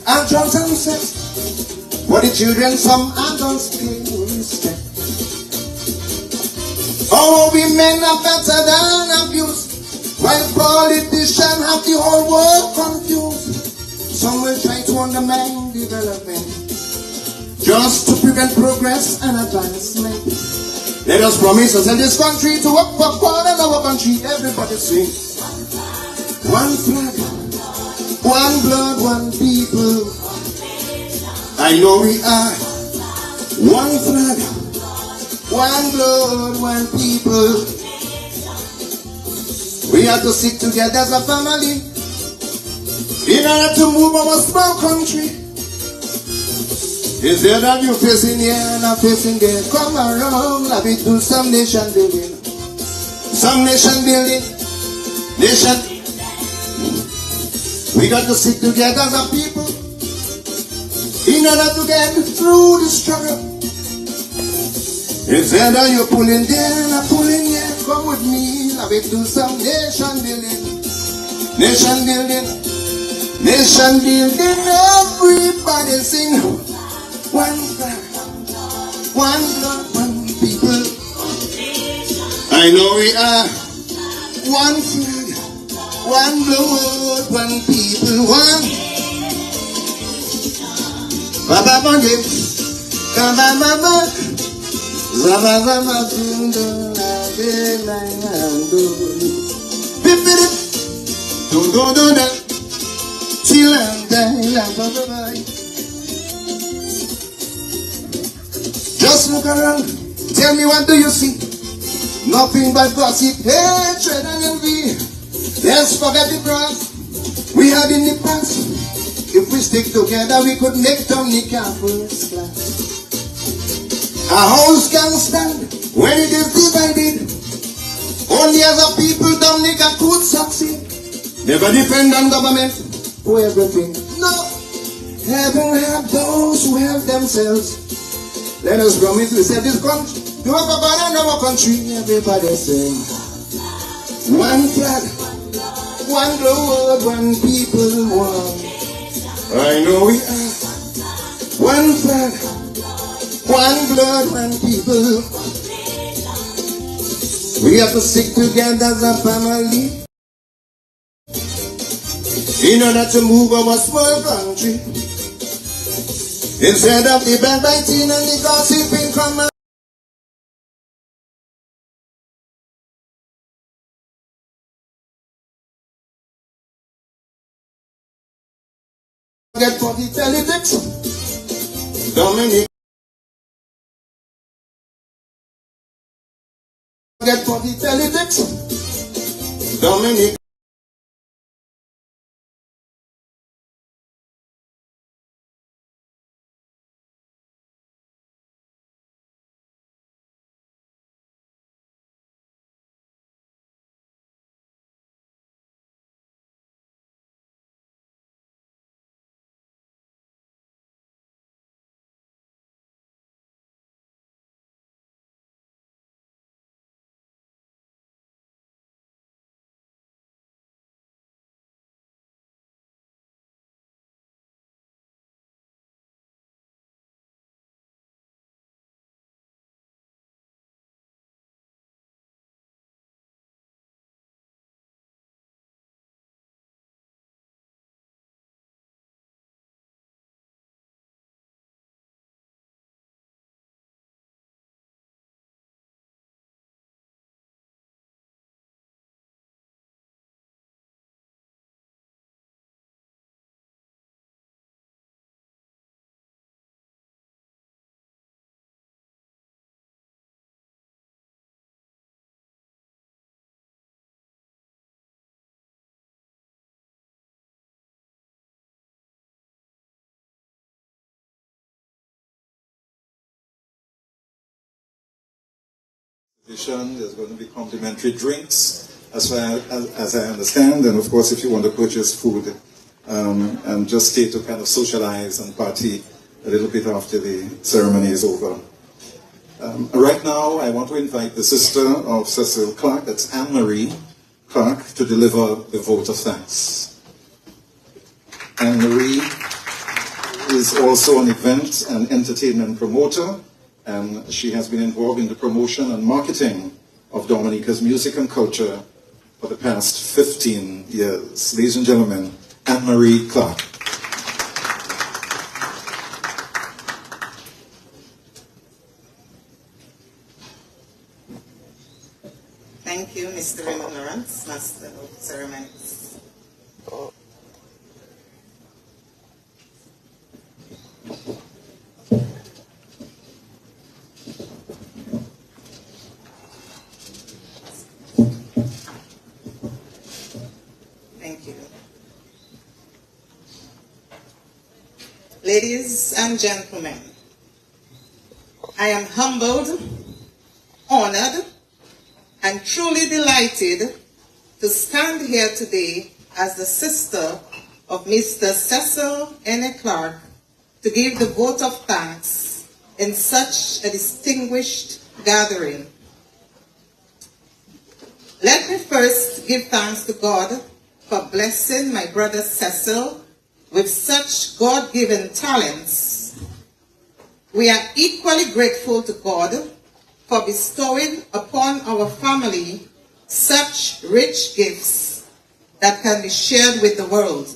and drugs and sex. For the children, some adults pay no respect. Our women are better than abused, while politicians have the whole world confused. Some will try to undermine development, just to prevent progress and advancement. Let us promise us in this country to work for God and our country. Everybody sing. One flag, one blood, one people. I know we are one flag, one blood, one people. We have to stick together as a family in order to move our small country. Instead of you facing here and I'm facing there, come around, let me do some nation building. Some nation building. Nation. We got to stick together as a people in order to get through the struggle. Instead of you pulling there and I'm pulling here, come with me, let me do some nation building. Nation building. Nation building. Everybody sing. One flag, one blood, one people. I know we are one flag, one blood, one people, one. Baba Bonde, Baba Baba, Baba Baba, Just look around, tell me what do you see? Nothing but gossip, hatred and envy. Let's forget the past we had in the past. If we stick together, we could make Dominica first class. A house can stand when it is divided. Only as a people, Dominica could succeed. Never depend on government for everything. No, heaven help those who help themselves. Let us promise to save this country, to have a better our country. Everybody sing. One flag, one blood, one people, one. I know we are one flag, one blood, one people. We have to stick together as a family in order to move our small country. Instead of the backbiting and the gossiping, come on. Get for the politics, Dominica. Get for the politics, Dominica. There's going to be complimentary drinks, as far as I understand, and of course, if you want to purchase food, and just stay to kind of socialize and party a little bit after the ceremony is over. Right now, I want to invite the sister of Cecil Clarke, that's Anne-Marie Clarke, to deliver the vote of thanks. Anne-Marie is also an event and entertainment promoter, and she has been involved in the promotion and marketing of Dominica's music and culture for the past 15 years. Ladies and gentlemen, Anne-Marie Clarke. Thank you, Mr. Raymond Lawrence, Master of Ceremonies. Thank you. Ladies and gentlemen, I am humbled, honored, and truly delighted to stand here today as the sister of Mr. Cecil N. Clarke to give the vote of thanks in such a distinguished gathering. Let me first give thanks to God for blessing my brother Cecil with such God-given talents. We are equally grateful to God for bestowing upon our family such rich gifts that can be shared with the world.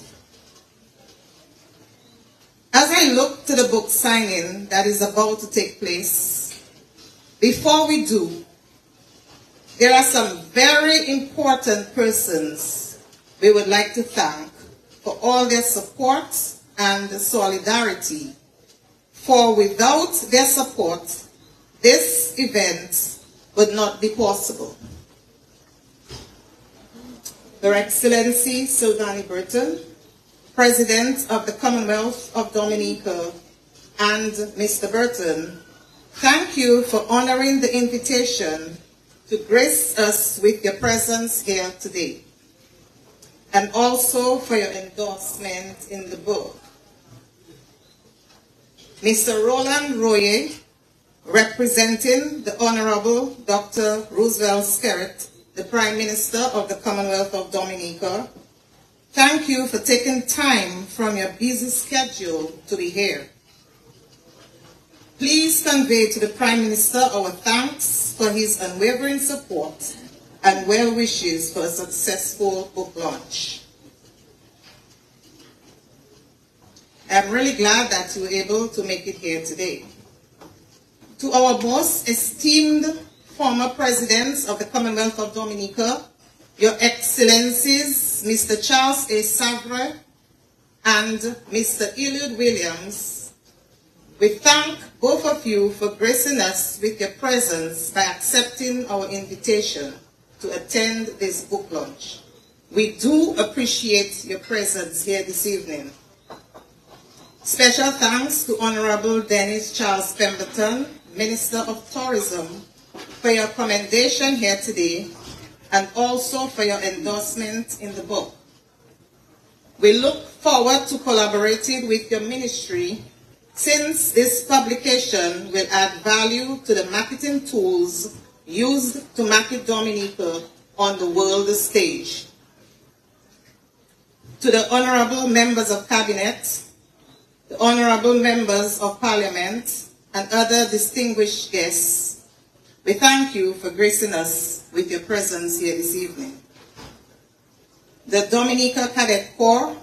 As I look to the book signing that is about to take place, before we do, there are some very important persons we would like to thank for all their support and solidarity. For without their support, this event would not be possible. Her Excellency Sylvani Burton, President of the Commonwealth of Dominica, and Mr. Burton, thank you for honoring the invitation to grace us with your presence here today, and also for your endorsement in the book. Mr. Roland Royer, representing the Honorable Dr. Roosevelt Skerrit, the Prime Minister of the Commonwealth of Dominica, thank you for taking time from your busy schedule to be here. Please convey to the Prime Minister our thanks for his unwavering support and well wishes for a successful book launch. I'm really glad that you were able to make it here today. To our most esteemed former presidents of the Commonwealth of Dominica, Your Excellencies, Mr. Charles A. Savre and Mr. Eliud Williams, we thank both of you for gracing us with your presence by accepting our invitation to attend this book launch. We do appreciate your presence here this evening. Special thanks to Honorable Dennis Charles Pemberton, Minister of Tourism, for your commendation here today and also for your endorsement in the book. We look forward to collaborating with your ministry since this publication will add value to the marketing tools used to market Dominica on the world stage. To the Honorable Members of Cabinet, the Honorable Members of Parliament, and other distinguished guests, we thank you for gracing us with your presence here this evening. The Dominica Cadet Corps,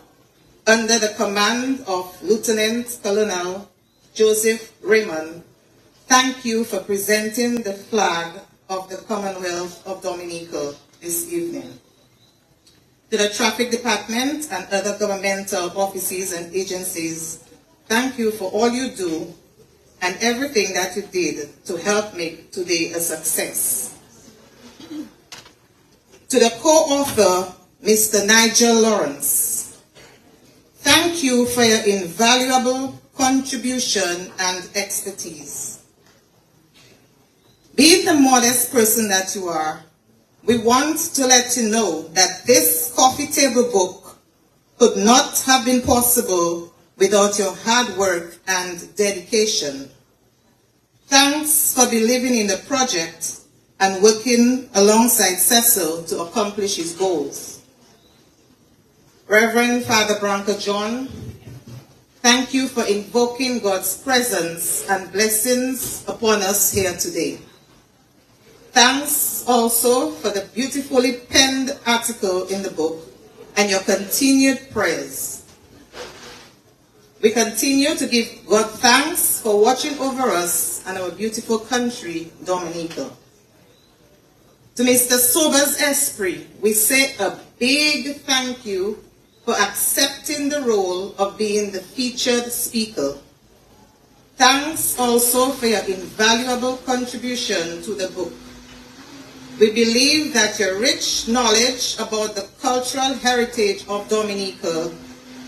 under the command of Lieutenant Colonel Joseph Raymond, thank you for presenting the flag of the Commonwealth of Dominica this evening. To the Traffic Department and other governmental offices and agencies, thank you for all you do and everything that you did to help make today a success. To the co-author, Mr. Nigel Lawrence, thank you for your invaluable contribution and expertise. Being the modest person that you are, we want to let you know that this coffee table book could not have been possible without your hard work and dedication. Thanks for believing in the project and working alongside Cecil to accomplish his goals. Reverend Father Branca John, thank you for invoking God's presence and blessings upon us here today. Thanks also for the beautifully penned article in the book and your continued prayers. We continue to give God thanks for watching over us and our beautiful country, Dominica. To Mr. Sobers Esprit, we say a big thank you for accepting the role of being the featured speaker. Thanks also for your invaluable contribution to the book. We believe that your rich knowledge about the cultural heritage of Dominica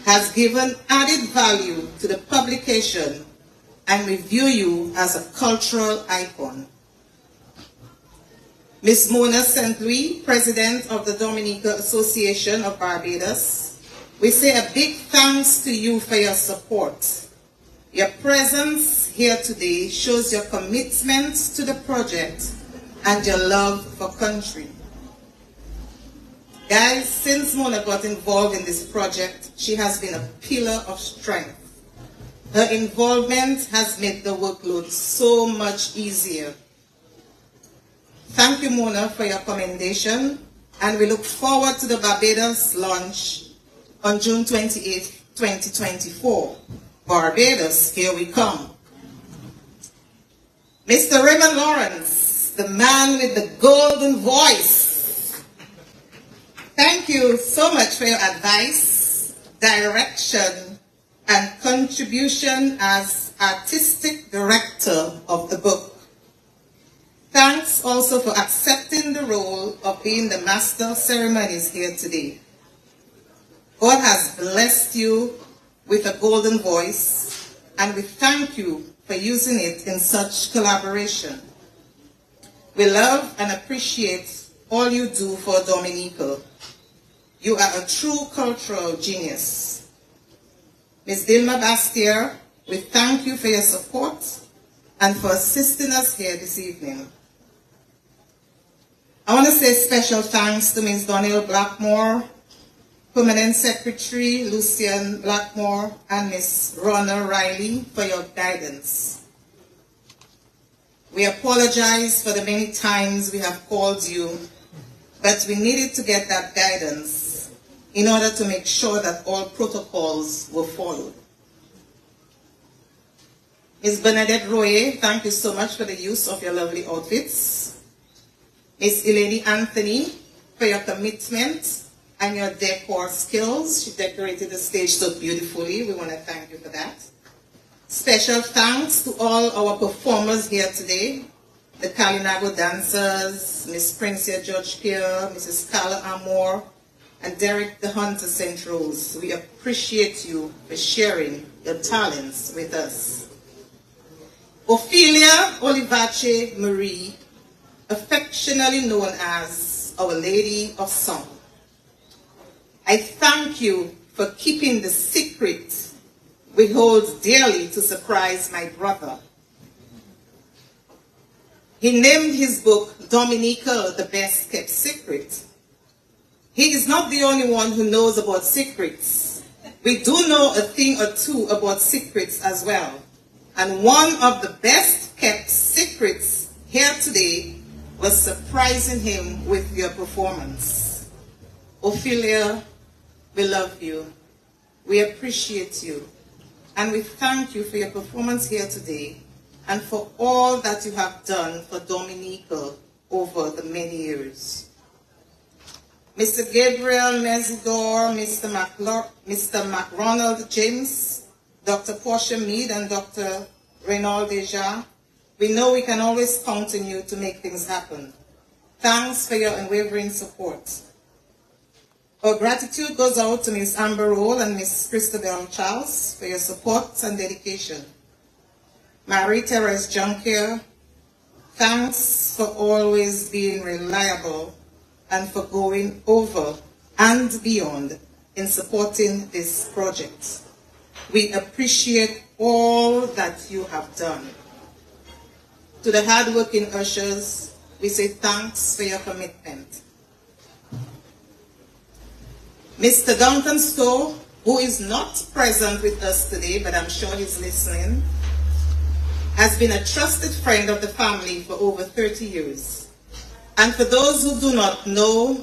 has given added value to the publication, and we view you as a cultural icon. Ms. Mona St. Louis, President of the Dominica Association of Barbados, we say a big thanks to you for your support. Your presence here today shows your commitment to the project and your love for country. Guys, since Mona got involved in this project, she has been a pillar of strength. Her involvement has made the workload so much easier. Thank you, Mona, for your commendation, and we look forward to the Barbados launch on June 28, 2024. Barbados, here we come. Mr. Raymond Lawrence, the man with the golden voice. Thank you so much for your advice, direction, and contribution as artistic director of the book. Thanks also for accepting the role of being the master of ceremonies here today. God has blessed you with a golden voice, and we thank you for using it in such collaboration. We love and appreciate all you do for Dominica. You are a true cultural genius. Ms. Dilma Bastier, we thank you for your support and for assisting us here this evening. I want to say special thanks to Ms. Donnell Blackmore, Permanent Secretary Lucian Blackmore, and Ms. Ronna Riley for your guidance. We apologize for the many times we have called you, but we needed to get that guidance in order to make sure that all protocols were followed. Ms. Bernadette Royer, thank you so much for the use of your lovely outfits. Ms. Eleni Anthony, for your commitment and your decor skills. She decorated the stage so beautifully. We want to thank you for that. Special thanks to all our performers here today, the Kalinago dancers, Miss Princia George Pierre, Mrs. Carla Amor, and Derek the Hunter St. Rose. We appreciate you for sharing your talents with us. Ophelia Olivache Marie, affectionately known as Our Lady of Song. I thank you for keeping the secret we hold dearly to surprise my brother. He named his book Dominica, the Best Kept Secret. He is not the only one who knows about secrets. We do know a thing or two about secrets as well. And one of the best kept secrets here today was surprising him with your performance. Ophelia, we love you. We appreciate you. And we thank you for your performance here today and for all that you have done for Dominica over the many years. Mr. Gabriel Mesidor, Mr. McRonald James, Dr. Portia Mead, and Dr. Reynald Deja, we know we can always count on you to make things happen. Thanks for your unwavering support. Our gratitude goes out to Ms. Amber Roll and Ms. Christabel Charles for your support and dedication. Marie-Therese Juncker, Thanks for always being reliable and for going over and beyond in supporting this project. We appreciate all that you have done. To the hardworking ushers, we say thanks for your commitment. Mr. Duncan Stowe, who is not present with us today, but I'm sure he's listening, has been a trusted friend of the family for over 30 years. And for those who do not know,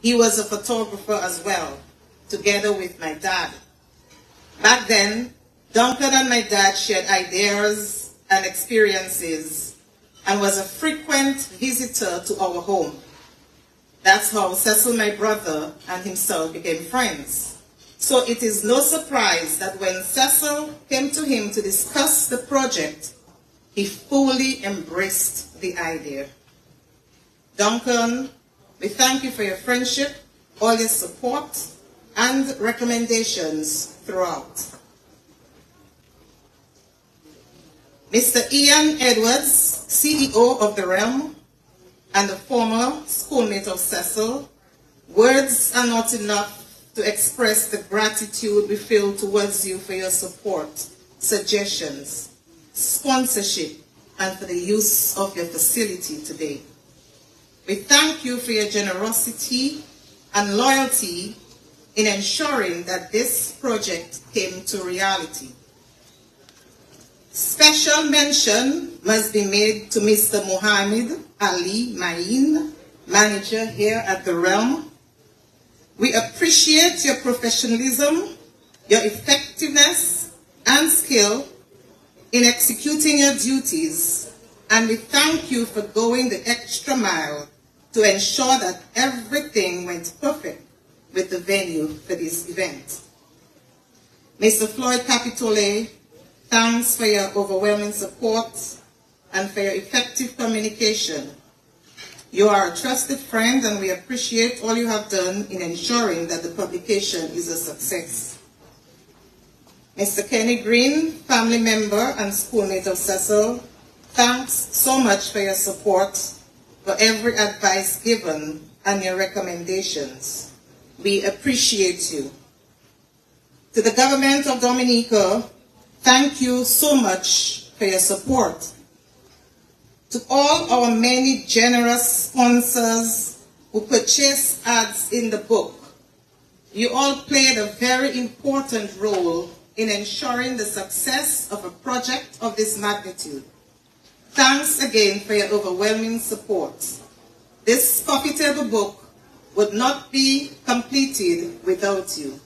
he was a photographer as well, together with my dad. Back then, Duncan and my dad shared ideas and experiences and was a frequent visitor to our home. That's how Cecil, my brother, and himself became friends. So it is no surprise that when Cecil came to him to discuss the project, he fully embraced the idea. Duncan, we thank you for your friendship, all your support, and recommendations throughout. Mr. Ian Edwards, CEO of The Realm, and a former schoolmate of Cecil, words are not enough to express the gratitude we feel towards you for your support, suggestions, sponsorship, and for the use of your facility today. We thank you for your generosity and loyalty in ensuring that this project came to reality. Special mention must be made to Mr. Mohammed Ali Main, manager here at The Realm. We appreciate your professionalism, your effectiveness, and skill in executing your duties, and we thank you for going the extra mile to ensure that everything went perfect with the venue for this event. Mr. Floyd Capitole, thanks for your overwhelming support and for your effective communication. You are a trusted friend, and we appreciate all you have done in ensuring that the publication is a success. Mr. Kenny Green, family member and schoolmate of Cecil, thanks so much for your support, for every advice given and your recommendations. We appreciate you. To the government of Dominica, thank you so much for your support. To all our many generous sponsors who purchased ads in the book, you all played a very important role in ensuring the success of a project of this magnitude. Thanks again for your overwhelming support. This coffee table book would not be completed without you.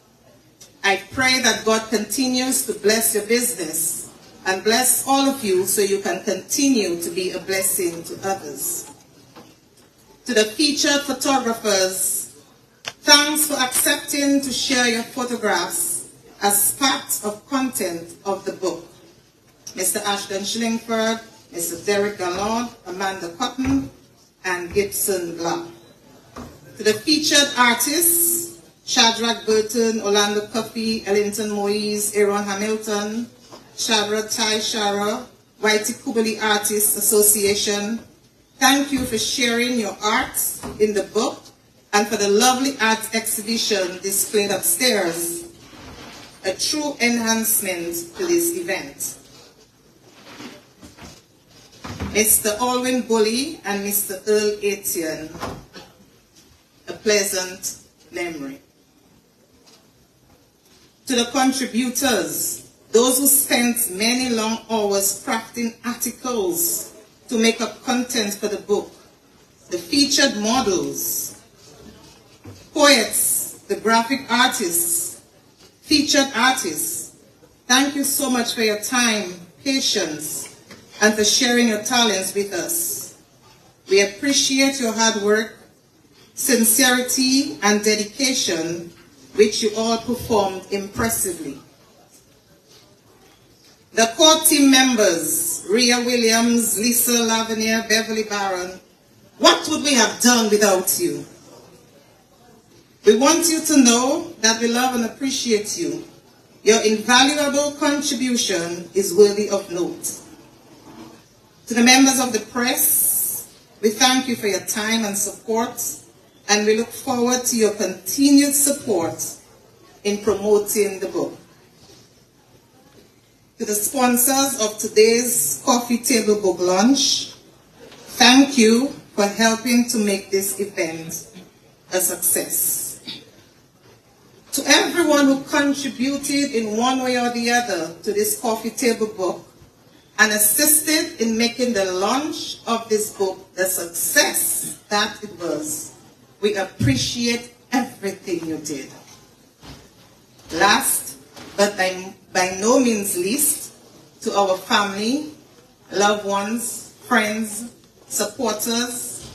I pray that God continues to bless your business and bless all of you so you can continue to be a blessing to others. To the featured photographers, thanks for accepting to share your photographs as part of content of the book. Mr. Ashton Schillingford, Mr. Derek Gallard, Amanda Cotton, and Gibson Black. To the featured artists, Shadrach Burton, Orlando Coffey, Ellington Moise, Aaron Hamilton, Shadra Tai Shara, Whitey Kubali Artists Association, thank you for sharing your art in the book and for the lovely art exhibition displayed upstairs, a true enhancement to this event. Mr. Alwyn Bully and Mr. Earl Etienne, a pleasant memory. To the contributors, those who spent many long hours crafting articles to make up content for the book, the featured models, poets, the graphic artists, featured artists, thank you so much for your time, patience, and for sharing your talents with us. We appreciate your hard work, sincerity, and dedication, which you all performed impressively. The core team members, Rhea Williams, Lisa Lavenier, Beverly Barron, what would we have done without you? We want you to know that we love and appreciate you. Your invaluable contribution is worthy of note. To the members of the press, we thank you for your time and support, and we look forward to your continued support in promoting the book. To the sponsors of today's coffee table book launch, thank you for helping to make this event a success. To everyone who contributed in one way or the other to this coffee table book and assisted in making the launch of this book the success that it was, we appreciate everything you did. Last, but by no means least, to our family, loved ones, friends, supporters,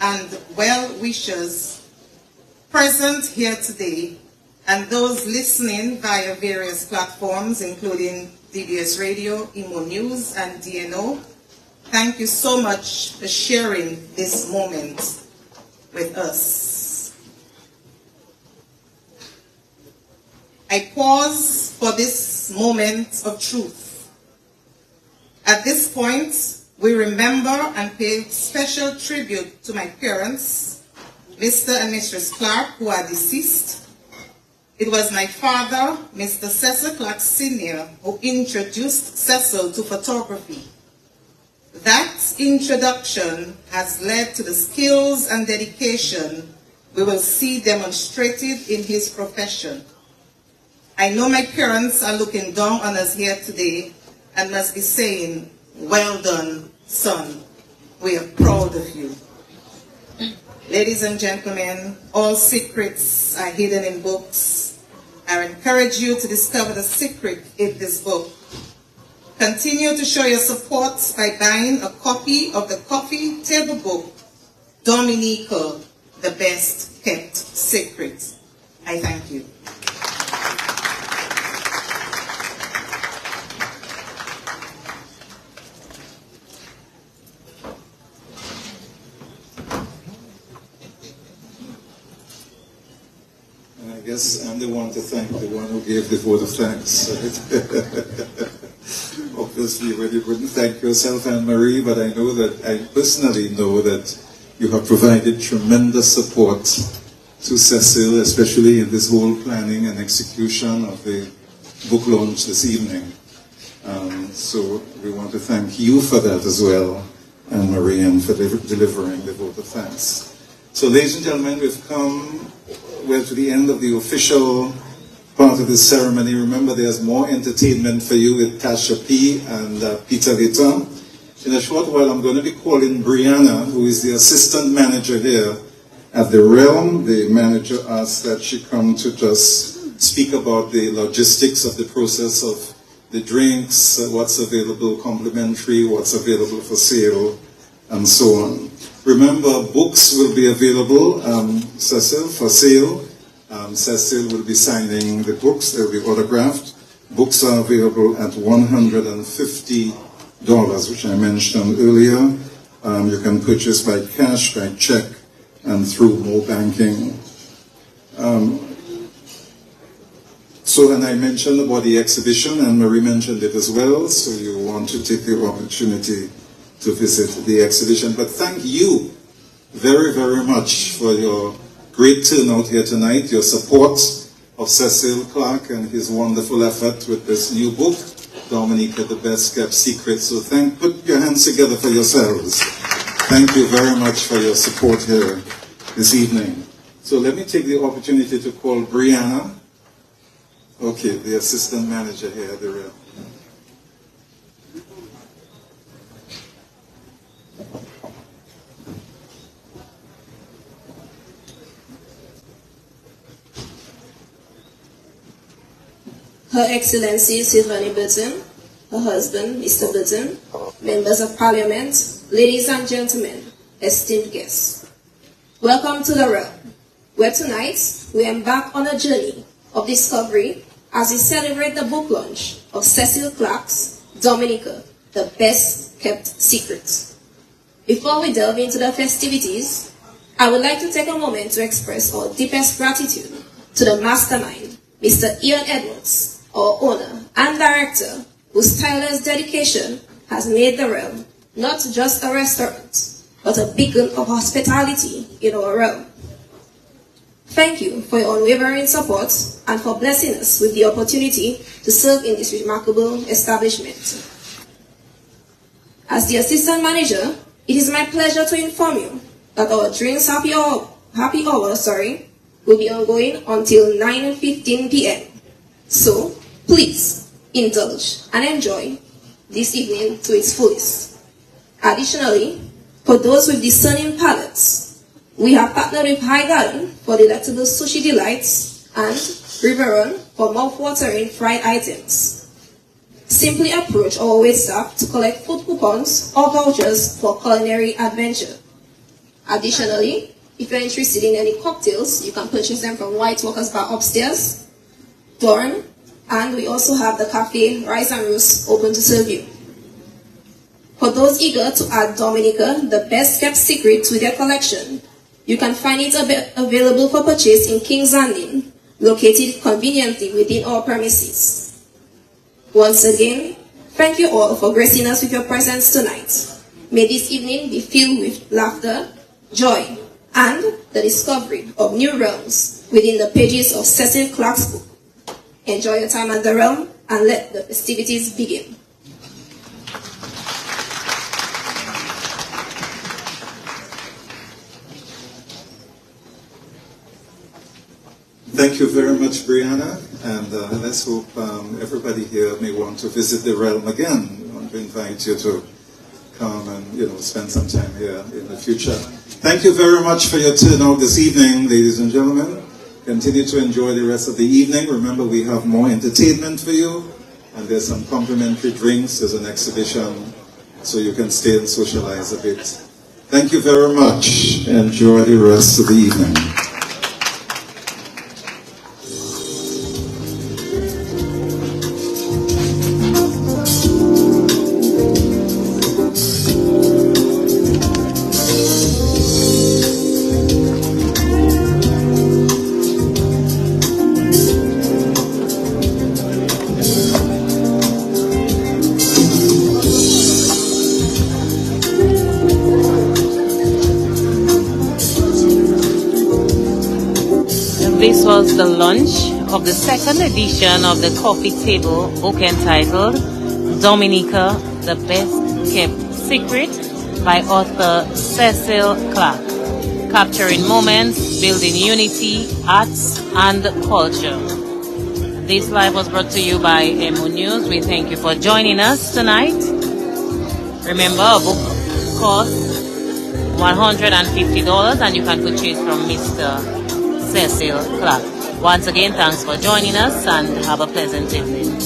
and well-wishers present here today, and those listening via various platforms, including DBS Radio, Emonews, and DNO, thank you so much for sharing this moment with us. I pause for this moment of truth. At this point, we remember and pay special tribute to my parents, Mr. and Mrs. Clarke, who are deceased. It was my father, Mr. Cecil Clarke Sr., who introduced Cecil to photography. That introduction has led to the skills and dedication we will see demonstrated in his profession. I know my parents are looking down on us here today and must be saying, "Well done, son. We are proud of you." Ladies and gentlemen, all secrets are hidden in books. I encourage you to discover the secret in this book. Continue to show your support by buying a copy of the coffee table book, Dominica, the Best Kept Secret. I thank you. I guess I'm the one to thank, the one who gave the vote of thanks. Obviously, well, you couldn't thank yourself, Anne-Marie, but I know that, I personally know that you have provided tremendous support to Cecil, especially in this whole planning and execution of the book launch this evening. So we want to thank you for that as well, Anne-Marie, and for delivering the vote of thanks. So, ladies and gentlemen, we've come to the end of the official part of the ceremony. Remember, there's more entertainment for you with Tasha P. and Peter Vita. In a short while, I'm going to be calling Brianna, who is the assistant manager here at the Realm. The manager asked that she come to just speak about the logistics of the process of the drinks, what's available complimentary, what's available for sale, and so on. Remember, books will be available, Cecil, for sale. Cecil will be signing the books. They'll be autographed. Books are available at $150, which I mentioned earlier. You can purchase by cash, by check, and through mobile banking. And I mentioned about the exhibition, and Marie mentioned it as well, so you want to take the opportunity to visit the exhibition. But thank you very, very much for your great turnout here tonight, your support of Cecil Clarke and his wonderful effort with this new book, Dominica, the Best Kept Secret. So put your hands together for yourselves. Thank you very much for your support here this evening. So let me take the opportunity to call Brianna, the assistant manager here at the Realm. Her Excellency Sylvanie Burton, her husband, Mr. Burton, members of Parliament, ladies and gentlemen, esteemed guests. Welcome to the Realm, where tonight we embark on a journey of discovery as we celebrate the book launch of Cecil Clarke's Dominica, the Best Kept Secret. Before we delve into the festivities, I would like to take a moment to express our deepest gratitude to the mastermind, Mr. Ian Edwards, our owner and director, whose tireless dedication has made the Realm not just a restaurant, but a beacon of hospitality in our realm. Thank you for your unwavering support and for blessing us with the opportunity to serve in this remarkable establishment. As the assistant manager, it is my pleasure to inform you that our drinks happy hour will be ongoing until 9:15 p.m. So, please indulge and enjoy this evening to its fullest. Additionally, for those with discerning palates, we have partnered with High Garden for delectable sushi delights and Riveron for mouth-watering fried items. Simply approach our waitstaff to collect food coupons or vouchers for culinary adventure. Additionally, if you're interested in any cocktails, you can purchase them from White Walker's Bar upstairs, Dorn, and we also have the cafe Rise and Roost open to serve you. For those eager to add Dominica, the best kept secret to their collection, you can find it available for purchase in King's Landing, located conveniently within our premises. Once again, thank you all for gracing us with your presence tonight. May this evening be filled with laughter, joy, and the discovery of new realms within the pages of Cecil Clarke's book. Enjoy your time at the realm and let the festivities begin. Thank you very much, Brianna, and let's hope everybody here may want to visit the realm again. We want to invite you to come and spend some time here in the future. Thank you very much for your turnout this evening, ladies and gentlemen. Continue to enjoy the rest of the evening. Remember, we have more entertainment for you, and there's some complimentary drinks. There's an exhibition, so you can stay and socialize a bit. Thank you very much. Enjoy the rest of the evening. This was the launch of the second edition of the coffee table book entitled Dominica, the Best Kept Secret by author Cecil Clarke, capturing moments, building unity, arts and culture. This live was brought to you by Emonews. We thank you for joining us tonight. Remember, a book costs $150 and you can purchase from Mr. Cecil Clarke. Once again, thanks for joining us and have a pleasant evening.